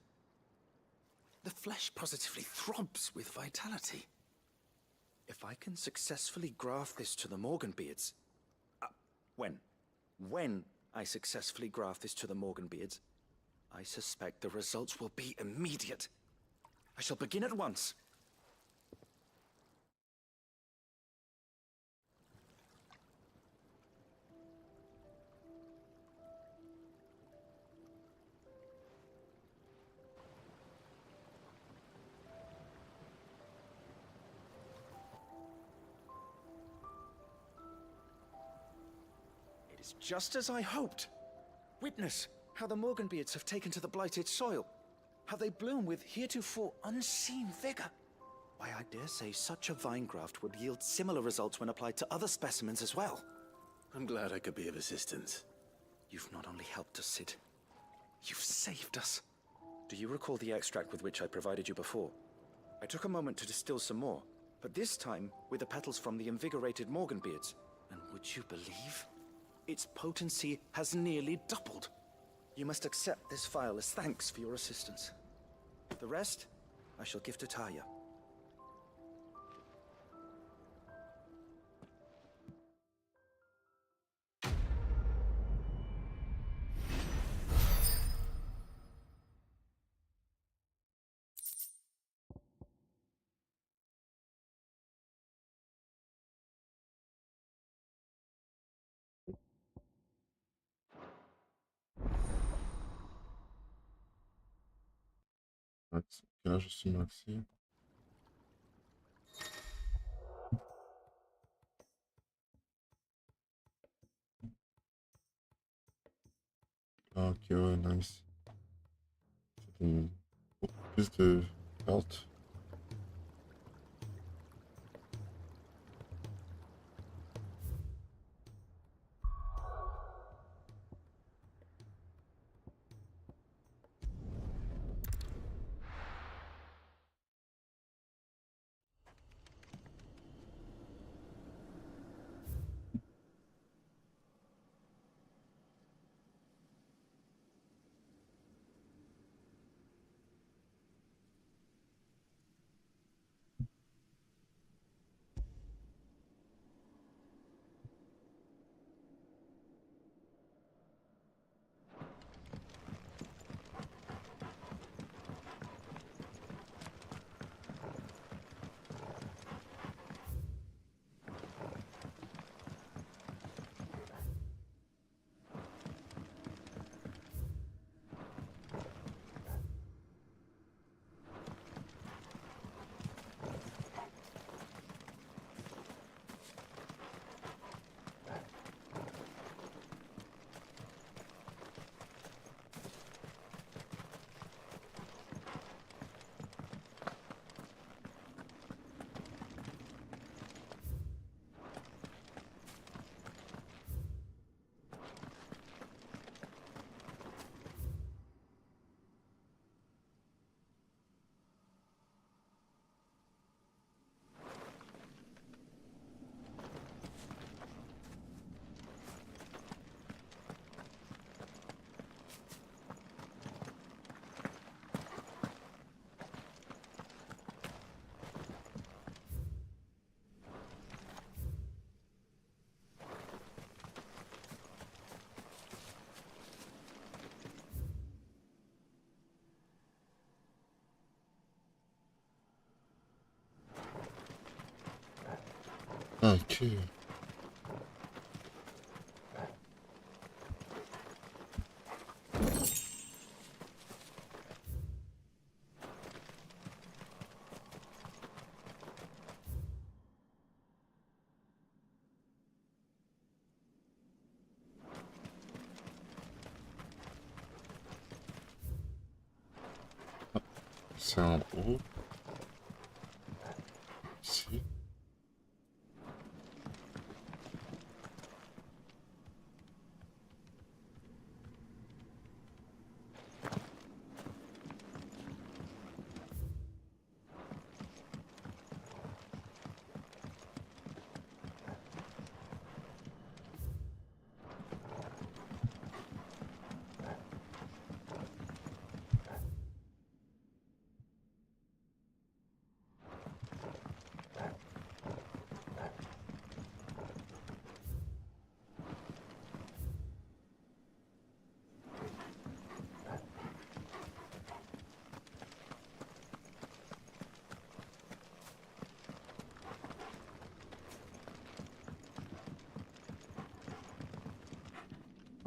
The flesh positively throbs with vitality. If I can successfully graft this to the Morganbeards... When I successfully graft this to the Morganbeards, I suspect the results will be immediate. I shall begin at once. It is just as I hoped. Witness how the Morganbeards have taken to the blighted soil. How they bloom with heretofore unseen vigor. Why, I dare say such a vine graft would yield similar results when applied to other specimens as well. I'm glad I could be of assistance. You've not only helped us, Sid, you've saved us. Do you recall the extract with which I provided you before? I took a moment to distill some more, but this time with the petals from the invigorated Morganbeards. And would you believe? Its potency has nearly doubled. You must accept this vial as thanks for your assistance. The rest, I shall give to Taya. Et là, je suis maxi. Ah, ok, ouais, nice. Ça donne beaucoup plus de health. Ok. C'est en haut. Ici.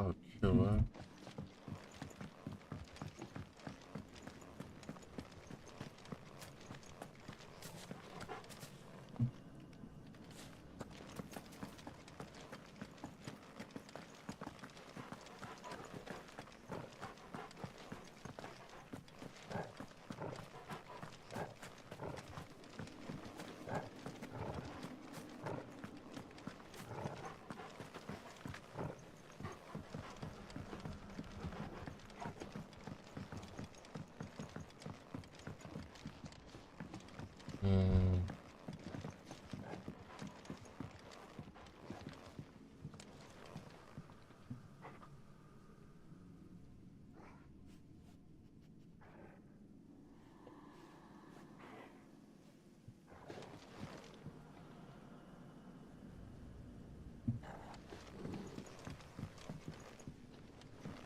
Ok, ouais.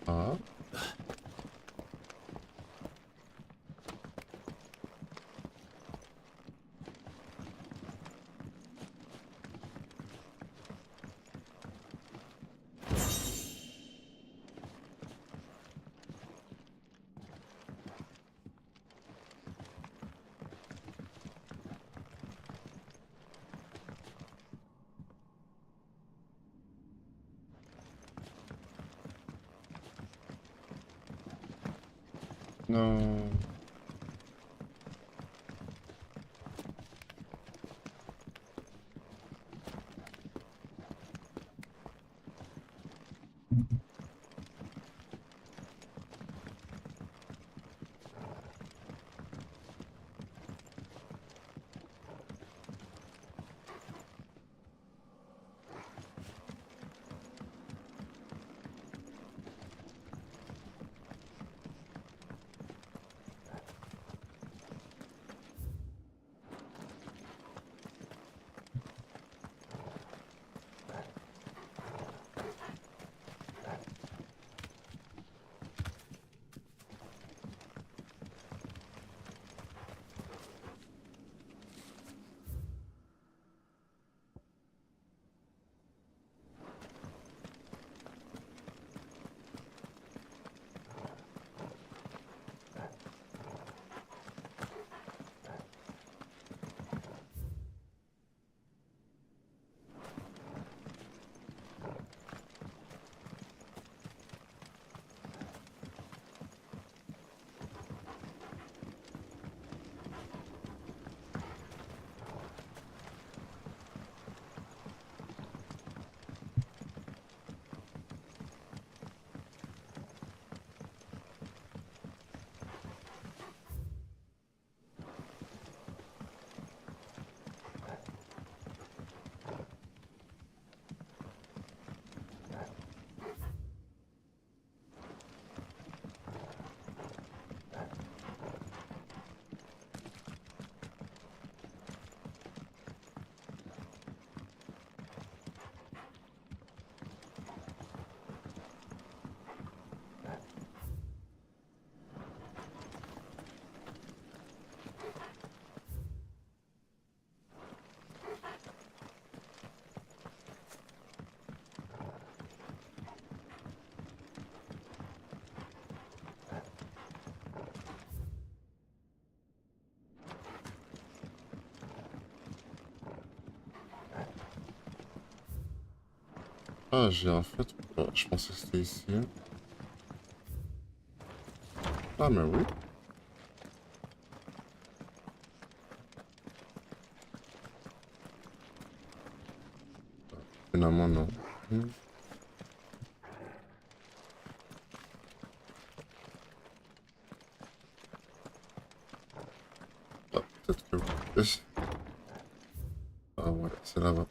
Ah. Non. Ah, j'ai en fait... je pensais que c'était ici. Ah, mais oui. Finalement, non. Ah, peut-être que... Ah ouais, c'est là-bas.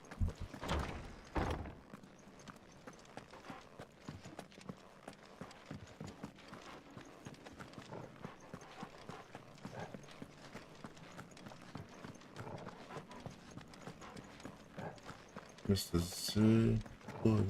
Mr. Z. Boy.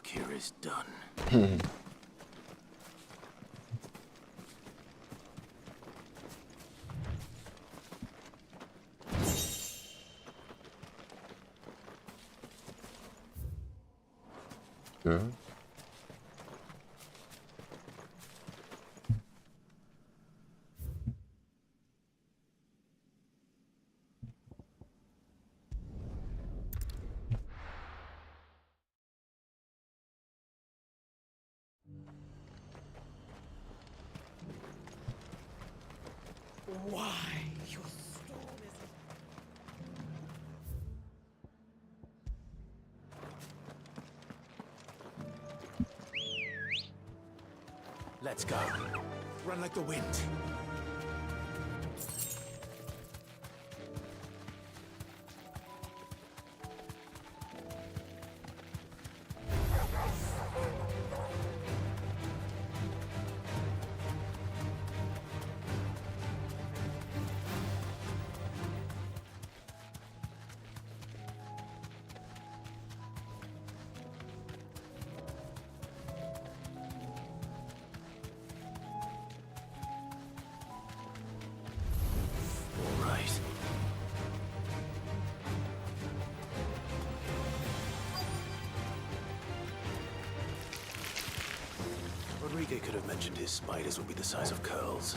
work here is done. Yeah. Why? Your storm is... Let's go. Run like the wind. Rodriguez could have mentioned his spiders would be the size of curls.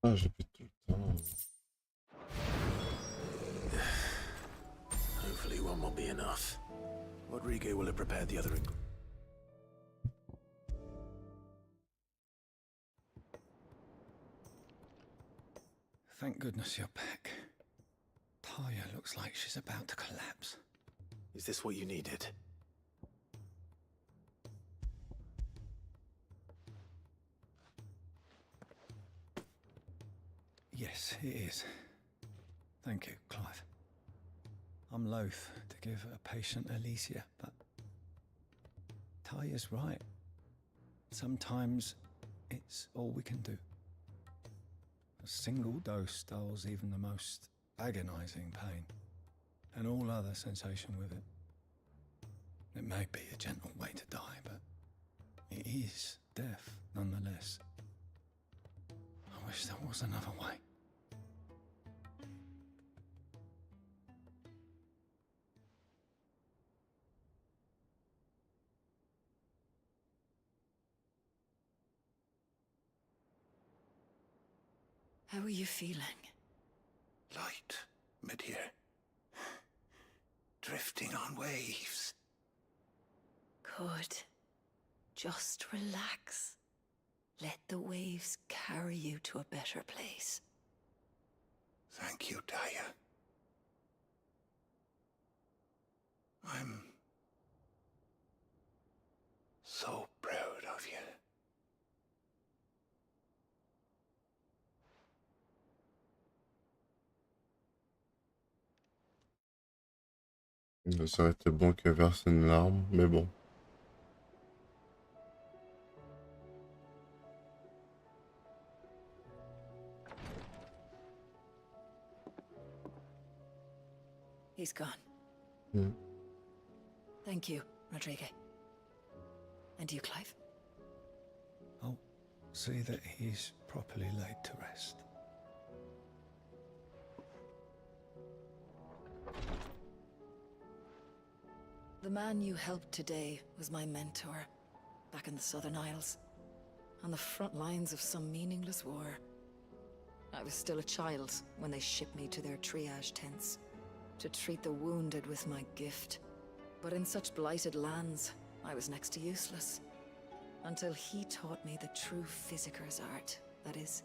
Ah, j'ai plus tout le temps. Hopefully one won't be enough. Rodriguez will have prepared the other ingredients. Thank goodness you're back. Talia looks like she's about to collapse. Is this what you needed? Yes, it is. Thank you, Clive. I'm loath to give a patient Alicia, but Talia's right. Sometimes it's all we can do. A single dose dulls even the most agonizing pain, and all other sensation with it. It may be a gentle way to die, but it is death nonetheless. I wish there was another way. How are you feeling? Light, mid-here. Drifting on waves. Good. Just relax. Let the waves carry you to a better place. Thank you, Daya. I'm so proud of you. Ça aurait été bon qu'elle verse une larme, mais bon. He's gone. Mm. Thank you, Rodriguez. And you, Clive? I'll see that he's properly laid to rest. The man you helped today was my mentor, back in the Southern Isles, on the front lines of some meaningless war. I was still a child when they shipped me to their triage tents, to treat the wounded with my gift. But in such blighted lands, I was next to useless. Until he taught me the true physicker's art, that is.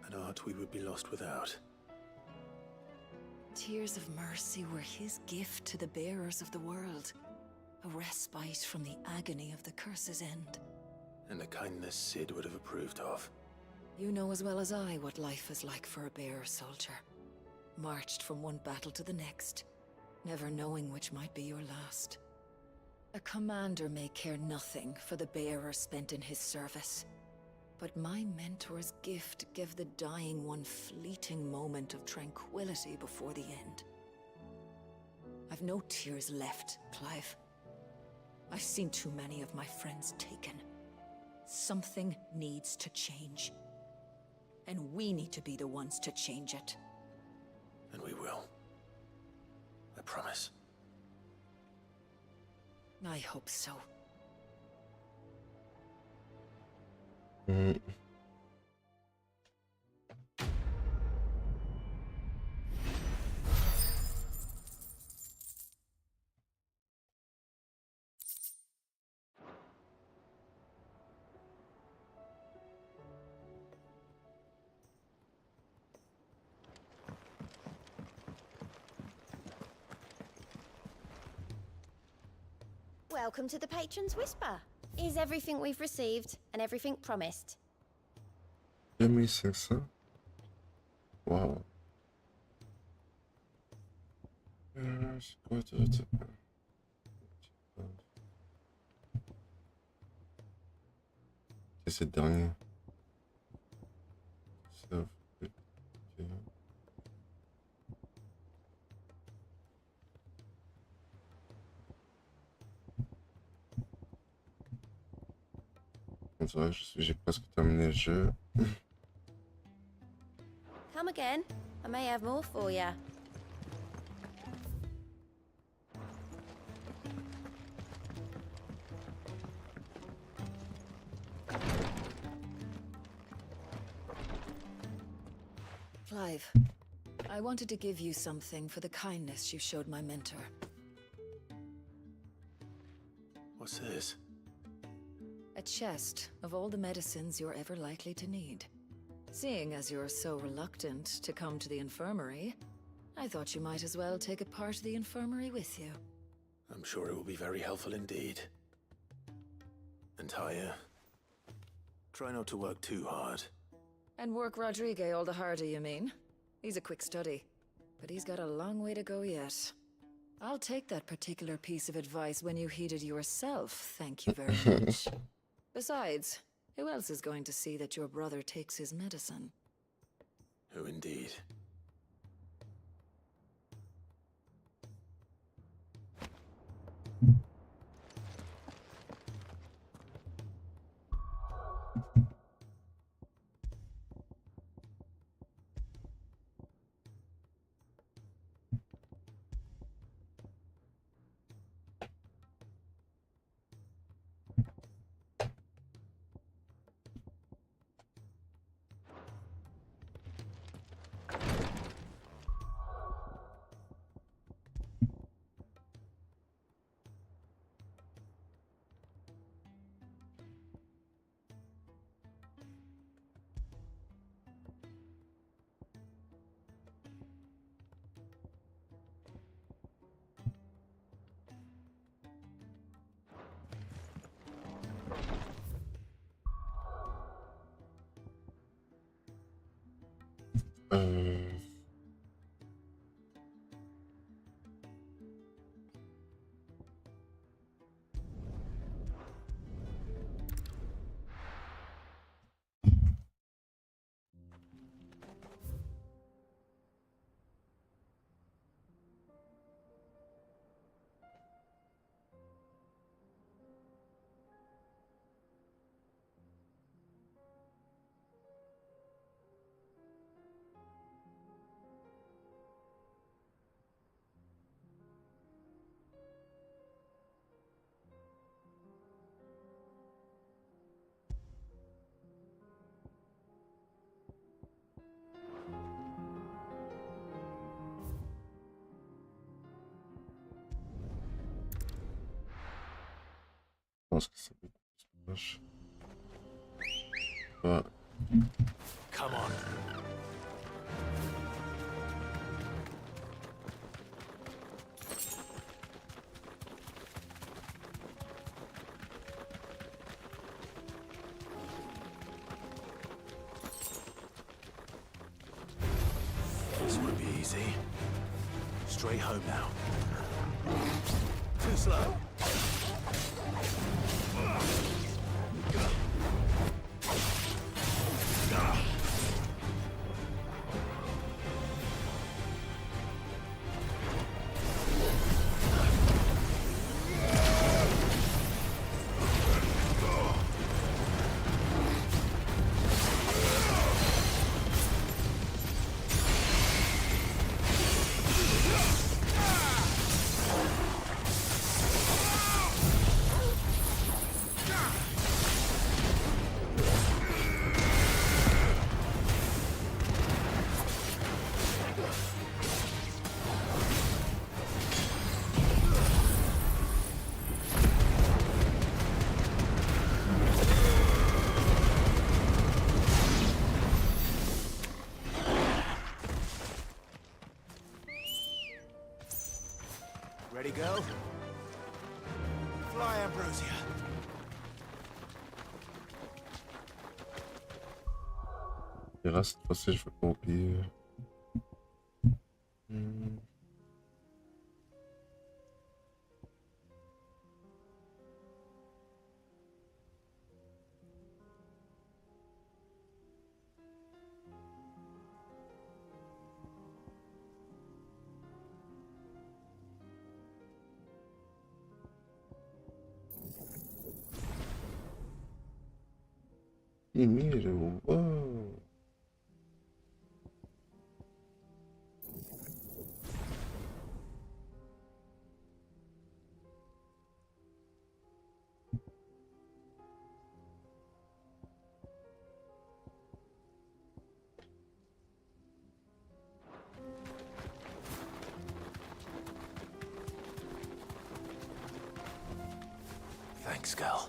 An art we would be lost without. Tears of mercy were his gift to the bearers of the world. A respite from the agony of the curse's end. And a kindness Sid would have approved of. You know as well as I what life is like for a bearer soldier. Marched from one battle to the next, never knowing which might be your last. A commander may care nothing for the bearer spent in his service. But my mentor's gift gave the dying one fleeting moment of tranquility before the end. I've no tears left, Clive. I've seen too many of my friends taken. Something needs to change. And we need to be the ones to change it. And we will. I promise. I hope so. Welcome to the Patron's Whisper. Is everything we've received and everything promised? 2500. Wow. C'est quoi c'est cette dernière. J'ai presque terminé le jeu. Come again. I may have more for you. Clive, I wanted to give you something for the kindness you showed my mentor. What's this? A chest of all the medicines you're ever likely to need. Seeing as you're so reluctant to come to the infirmary, I thought you might as well take a part of the infirmary with you. I'm sure it will be very helpful indeed. And Taya, try not to work too hard. And work Rodrigue all the harder, you mean? He's a quick study, but he's got a long way to go yet. I'll take that particular piece of advice when you heed it yourself, thank you very much. Besides, who else is going to see that your brother takes his medicine? Who indeed? pense que c'est beaucoup plus proche. Ouais. Come on. This won't be easy. Straight home now. Too slow. Ready, go? Fly, Ambrosia. Et là, cette fois-ci, je vais pas oublier. Wow. Thanks, girl.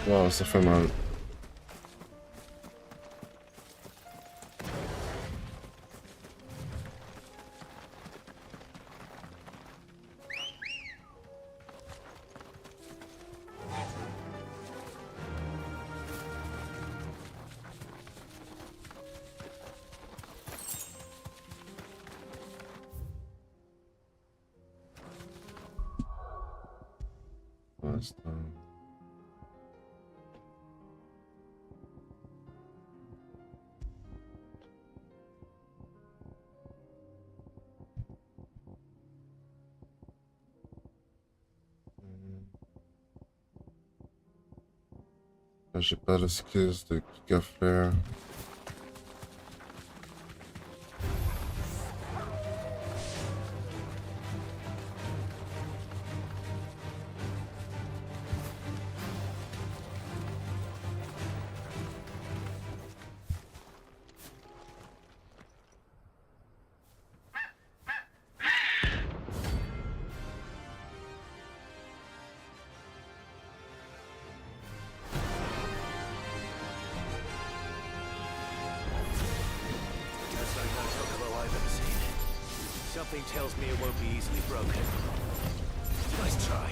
Wow, ça fait mal. J'ai pas de skills de clic à faire. Something tells me it won't be easily broken. Nice try.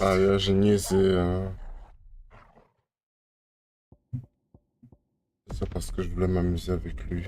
Ah, j'ai niaisé. C'est ça parce que je voulais m'amuser avec lui.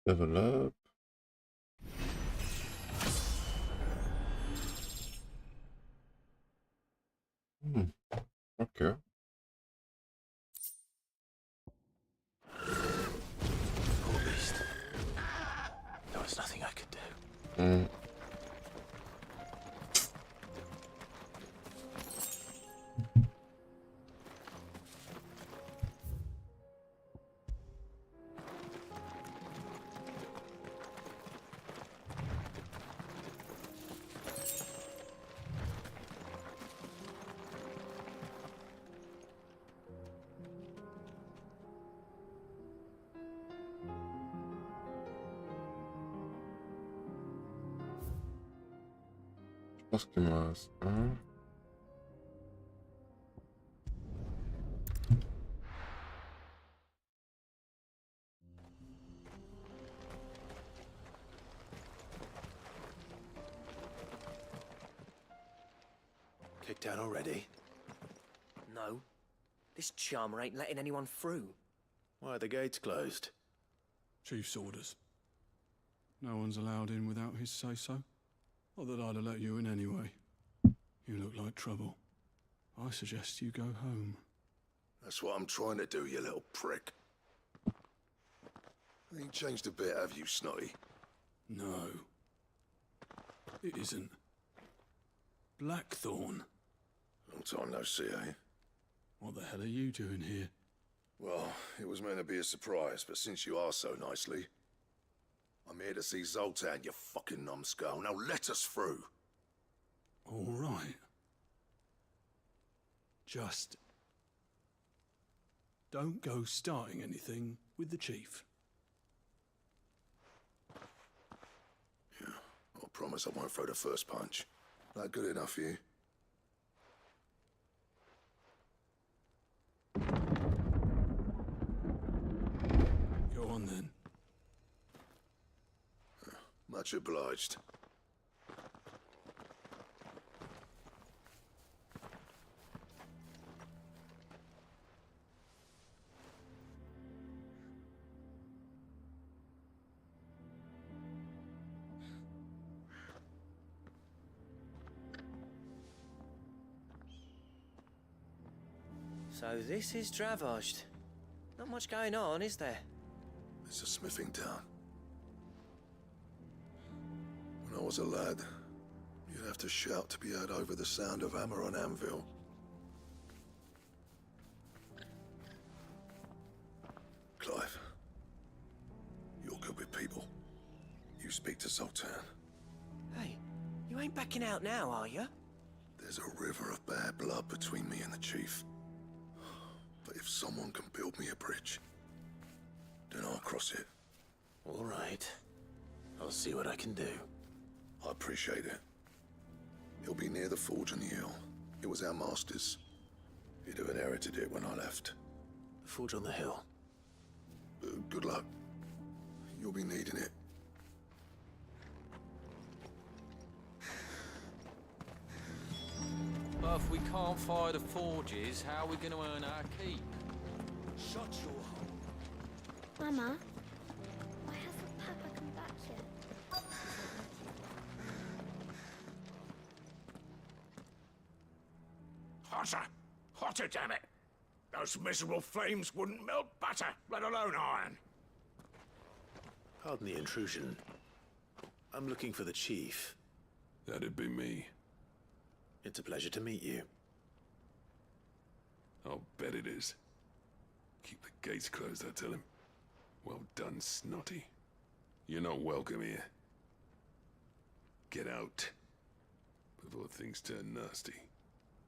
Level up. Okay. Poor beast. There was nothing I could do. Je pense qu'il me reste un. Kicked out already? No. This charmer ain't letting anyone through. Why are the gates closed? Chief's orders. No one's allowed in without his say-so. Not that I'd have let you in anyway. You look like trouble. I suggest you go home. That's what I'm trying to do, you little prick. Ain't changed a bit, have you, Snotty? No. It isn't. Blackthorn. Long time no see, eh? What the hell are you doing here? Well, it was meant to be a surprise, but since you are so nicely, I'm here to see Zoltan, you fucking numbskull. Now let us through. All right. Just don't go starting anything with the chief. Yeah, I promise I won't throw the first punch. That good enough for you? Go on then. Much obliged. So this is Dravaged. Not much going on, is there? It's a smithing town. When I was a lad, you'd have to shout to be heard over the sound of hammer on anvil. Clive, you're good with people. You speak to Zoltan. Hey, you ain't backing out now, are you? There's a river of bad blood between me and the chief. But if someone can build me a bridge, then I'll cross it. All right. I'll see what I can do. I appreciate it. It'll be near the forge on the hill. It was our master's. He'd have inherited it when I left. The forge on the hill. Good luck. You'll be needing it. But if we can't fire the forges, how are we going to earn our keep? Shut your hole. Mama, why hasn't Papa come back yet? Hotter! Hotter, damn it! Those miserable flames wouldn't melt butter, let alone iron. Pardon the intrusion. I'm looking for the chief. That'd be me. It's a pleasure to meet you. I'll bet it is. Keep the gates closed, I tell him. Well done, Snotty. You're not welcome here. Get out. Before things turn nasty.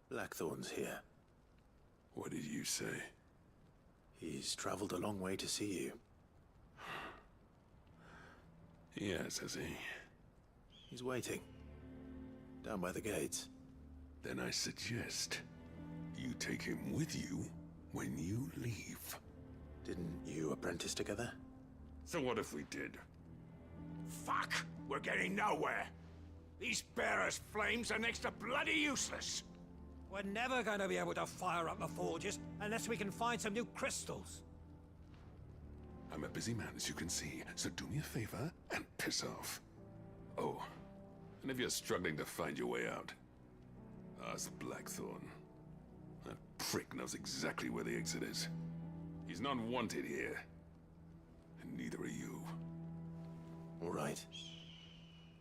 Blackthorn's here. What did you say? He's traveled a long way to see you. Yes, has he? He's waiting. Down by the gates. Then I suggest you take him with you when you leave. Didn't you apprentice together? So what if we did? Fuck! We're getting nowhere. These bearers' flames are next to bloody useless. We're never going to be able to fire up the forges unless we can find some new crystals. I'm a busy man, as you can see, so do me a favor and piss off. Oh, and if you're struggling to find your way out, ask Blackthorn. That prick knows exactly where the exit is. He's not wanted here. And neither are you. All right.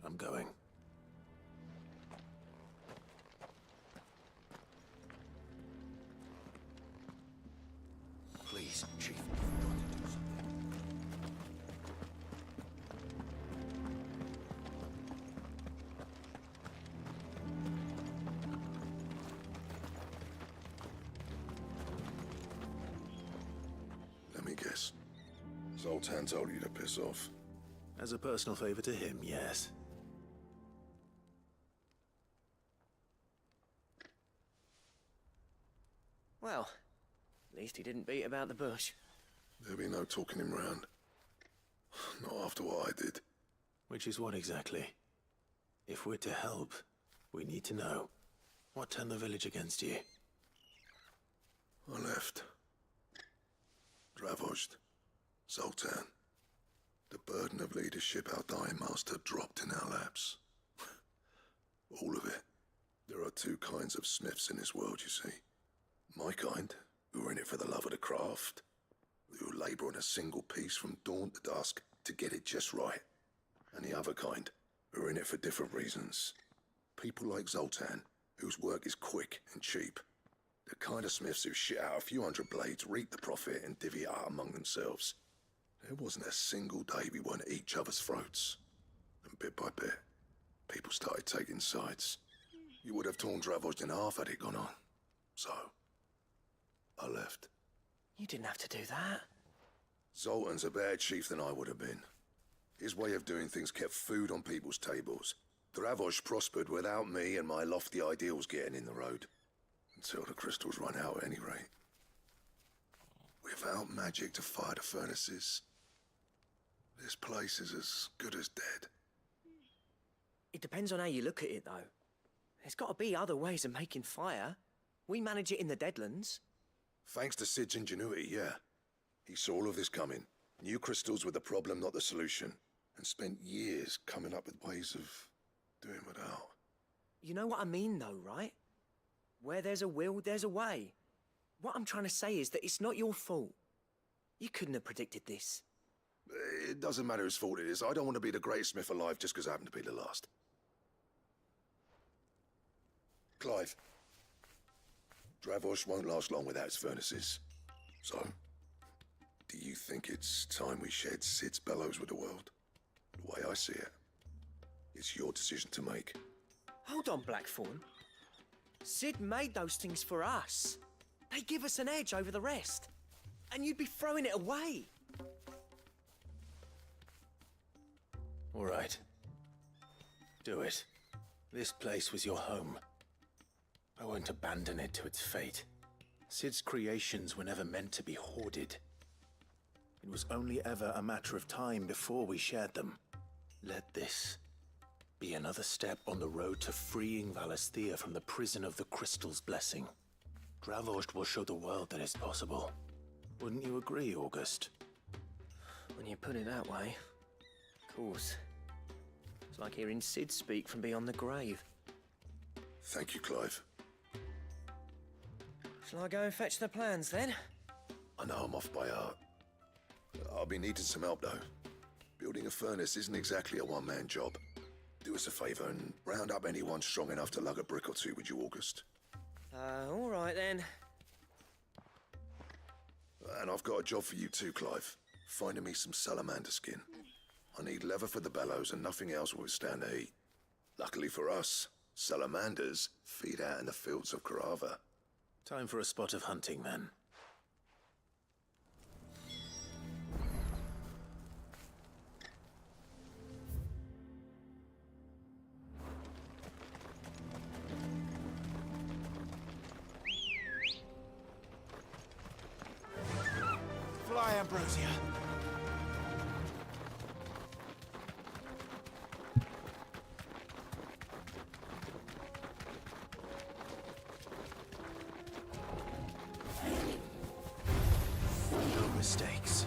I'm going. Please, Chief. Let me guess. Zoltan told you to piss off. As a personal favor to him, yes. Well, at least he didn't beat about the bush. There'll be no talking him round. Not after what I did. Which is what exactly? If we're to help, we need to know. What turned the village against you? I left. Dravozd. Zoltan. The burden of leadership our dying master dropped in our laps. All of it. There are two kinds of smiths in this world, you see. My kind, who are in it for the love of the craft, who labour on a single piece from dawn to dusk to get it just right. And the other kind, who are in it for different reasons. People like Zoltan, whose work is quick and cheap. The kind of smiths who shit out a few hundred blades, reap the profit, and divvy it out among themselves. There wasn't a single day we weren't at each other's throats. And bit by bit, people started taking sides. You would have torn Dravozd in half had it gone on. So, I left. You didn't have to do that. Zoltan's a better chief than I would have been. His way of doing things kept food on people's tables. Dravozd prospered without me and my lofty ideals getting in the road. Until the crystals run out at any rate. Without magic to fire the furnaces, this place is as good as dead. It depends on how you look at it, though. There's got to be other ways of making fire. We manage it in the Deadlands. Thanks to Sid's ingenuity, yeah. He saw all of this coming. Knew crystals were the problem, not the solution. And spent years coming up with ways of doing without. You know what I mean, though, right? Where there's a will, there's a way. What I'm trying to say is that it's not your fault. You couldn't have predicted this. It doesn't matter whose fault it is. I don't want to be the greatest smith alive just because I happen to be the last. Clive. Dravozd won't last long without its furnaces. So, do you think it's time we shared Sid's bellows with the world? The way I see it, it's your decision to make. Hold on, Blackthorn. Sid made those things for us. They give us an edge over the rest. And you'd be throwing it away. All right. Do it. This place was your home. I won't abandon it to its fate. Sid's creations were never meant to be hoarded. It was only ever a matter of time before we shared them. Let this be another step on the road to freeing Valisthea from the prison of the Crystal's blessing. Dravozd will show the world that it's possible. Wouldn't you agree, August? When you put it that way, of course. It's like hearing Sid speak from beyond the grave. Thank you, Clive. Shall I go and fetch the plans, then? I know I'm off by heart. I'll be needing some help, though. Building a furnace isn't exactly a one-man job. Do us a favour and round up anyone strong enough to lug a brick or two, would you, August? All right, then. And I've got a job for you too, Clive. Finding me some salamander skin. I need leather for the bellows and nothing else will withstand the heat. Luckily for us, salamanders feed out in the fields of Carava. Time for a spot of hunting, then. Fly, Ambrosia. No mistakes.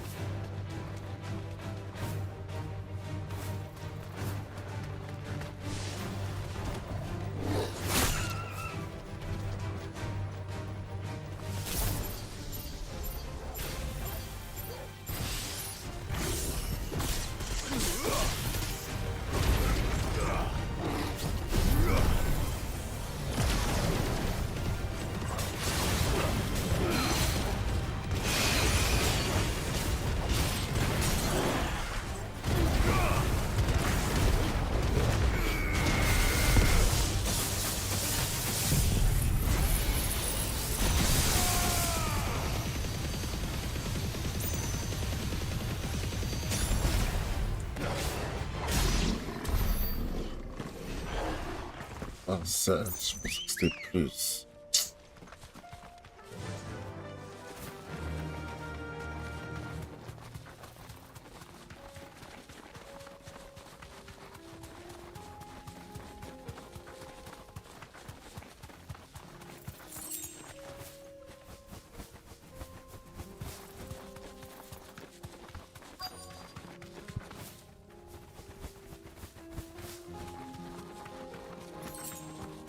Ah, ça, je pensais que c'était plus.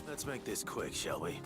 Let's make this quick, shall we?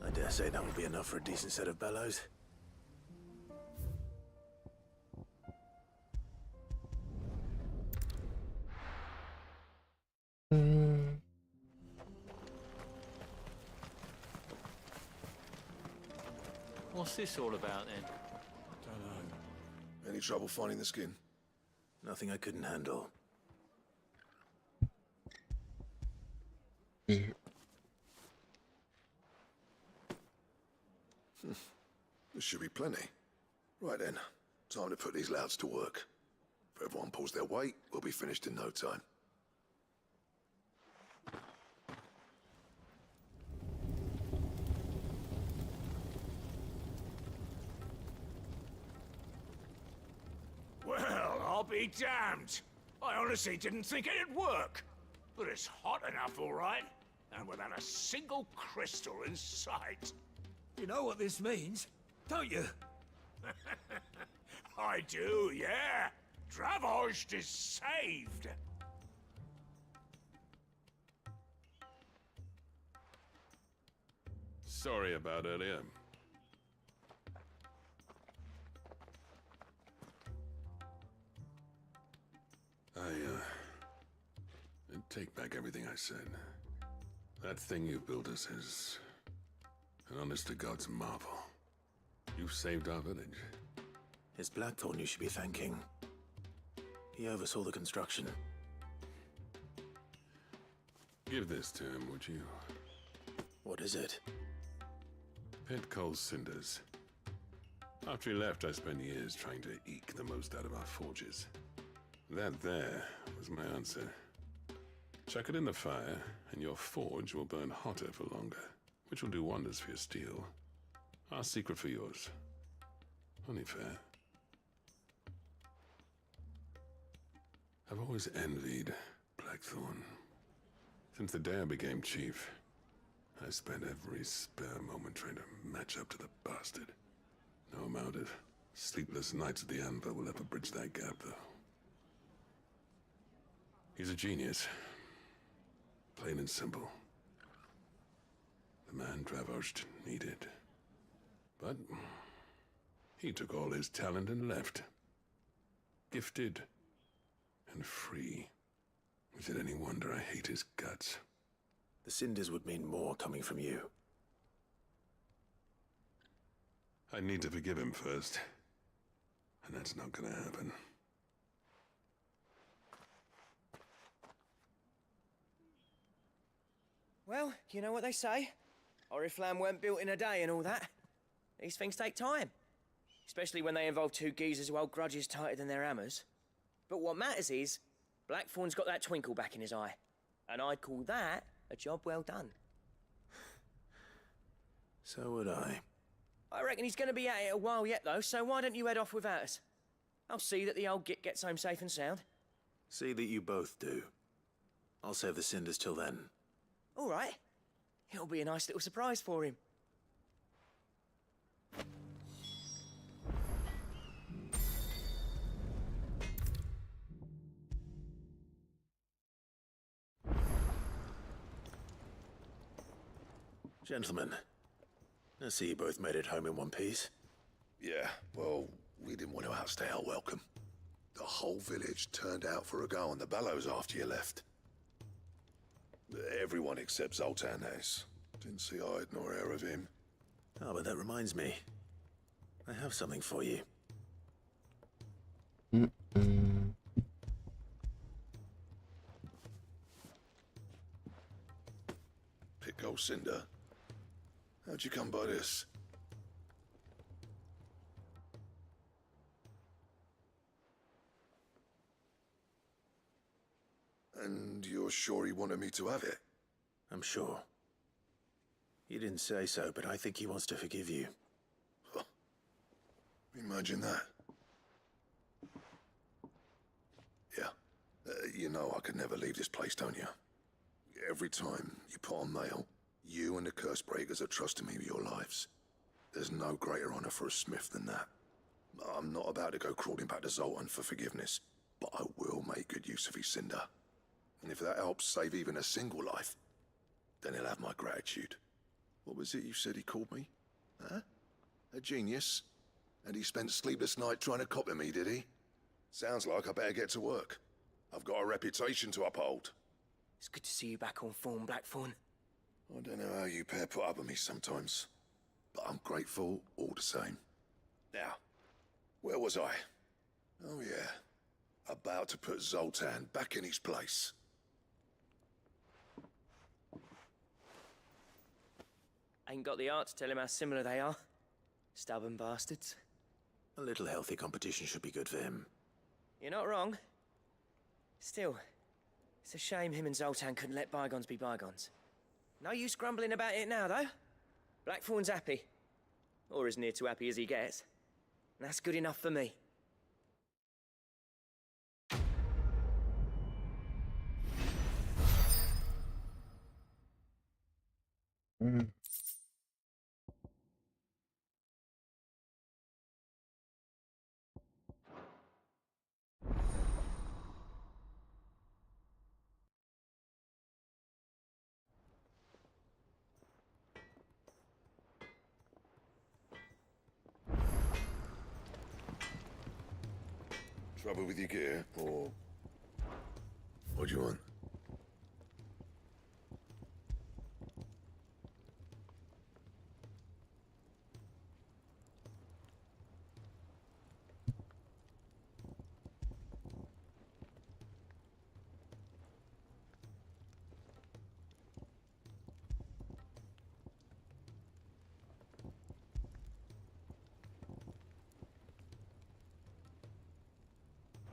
I dare say that will be enough for a decent set of bellows. What's this all about then? Don't know. Any trouble finding the skin? Nothing I couldn't handle. Et There should be plenty. Right then, time to put these louds to work. If everyone pulls their weight, we'll be finished in no time. Well, I'll be damned. I honestly didn't think it'd work. But it's hot enough, all right. And without a single crystal in sight. You know what this means, don't you? I do, yeah. Dravozd is saved. Sorry about earlier. I take back everything I said. That thing you built us is an honest-to-God's marvel. You've saved our village. It's Blackthorn you should be thanking. He oversaw the construction. Give this to him, would you? What is it? Pit Coal's cinders. After he left, I spent years trying to eke the most out of our forges. That there was my answer. Chuck it in the fire, and your forge will burn hotter for longer, which will do wonders for your steel. Our secret for yours. Only fair. I've always envied Blackthorn. Since the day I became chief, I spent every spare moment trying to match up to the bastard. No amount of sleepless nights at the Anvil will ever bridge that gap, though. He's a genius. Plain and simple. The man Dravozd needed. But he took all his talent and left. Gifted and free. Is it any wonder I hate his guts? The cinders would mean more coming from you. I need to forgive him first. And that's not gonna happen. Well, you know what they say. Oriflamme weren't built in a day and all that. These things take time. Especially when they involve two geezers who hold grudges tighter than their hammers. But what matters is, Blackthorn's got that twinkle back in his eye. And I'd call that a job well done. So would I. I reckon he's going to be at it a while yet, though, so why don't you head off without us? I'll see that the old git gets home safe and sound. See that you both do. I'll save the cinders till then. All right. It'll be a nice little surprise for him. Gentlemen, I see you both made it home in one piece. Yeah, well, we didn't want to outstay our welcome. The whole village turned out for a go on the bellows after you left. Everyone except Zoltan has. Didn't see hide nor hair of him. Oh, but that reminds me. I have something for you. Pick old Cinder. How'd you come by this? And you're sure he wanted me to have it? I'm sure. He didn't say so, but I think he wants to forgive you. Huh. Imagine that. Yeah. You know I could never leave this place, don't you? Every time you put on mail, you and the curse breakers are trusting me with your lives. There's no greater honor for a smith than that. I'm not about to go crawling back to Zoltan for forgiveness, but I will make good use of his cinder. And if that helps save even a single life, then he'll have my gratitude. What was it you said he called me? Huh? A genius? And he spent sleepless night trying to copy me, did he? Sounds like I better get to work. I've got a reputation to uphold. It's good to see you back on form, Blackthorn. I don't know how you pair put up with me sometimes, but I'm grateful all the same. Now, where was I? Oh yeah, about to put Zoltan back in his place. Ain't got the art to tell him how similar they are. Stubborn bastards. A little healthy competition should be good for him. You're not wrong. Still, it's a shame him and Zoltan couldn't let bygones be bygones. No use grumbling about it now, though. Blackthorn's happy. Or as near to happy as he gets. And that's good enough for me. Trouble with your gear, or what do you want?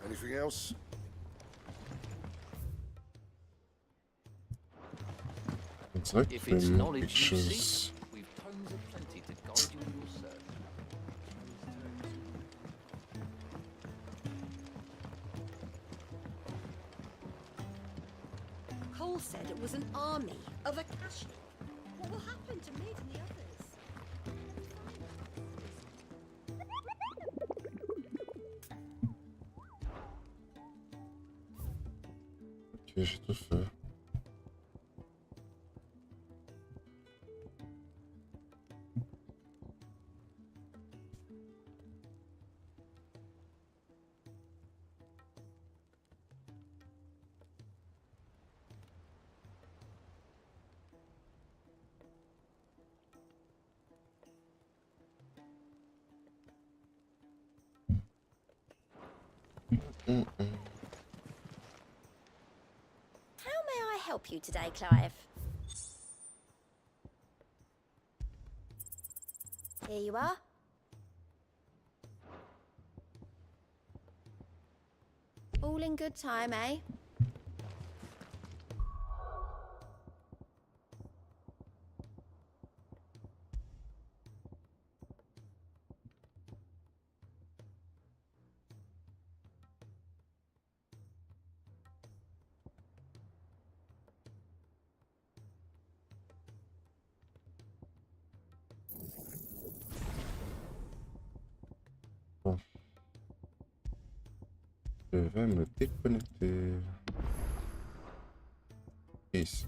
Anything else? Exactly, If it's knowledge you because seek, we've tomes of plenty to guide you in your search. Cole said it was an army of Akashi. What will happen to Mid and the others? ok, j'ai tout fait. How may I help you today, Clive? Here you are. All in good time, eh? Je vais me déconnecter. Ici.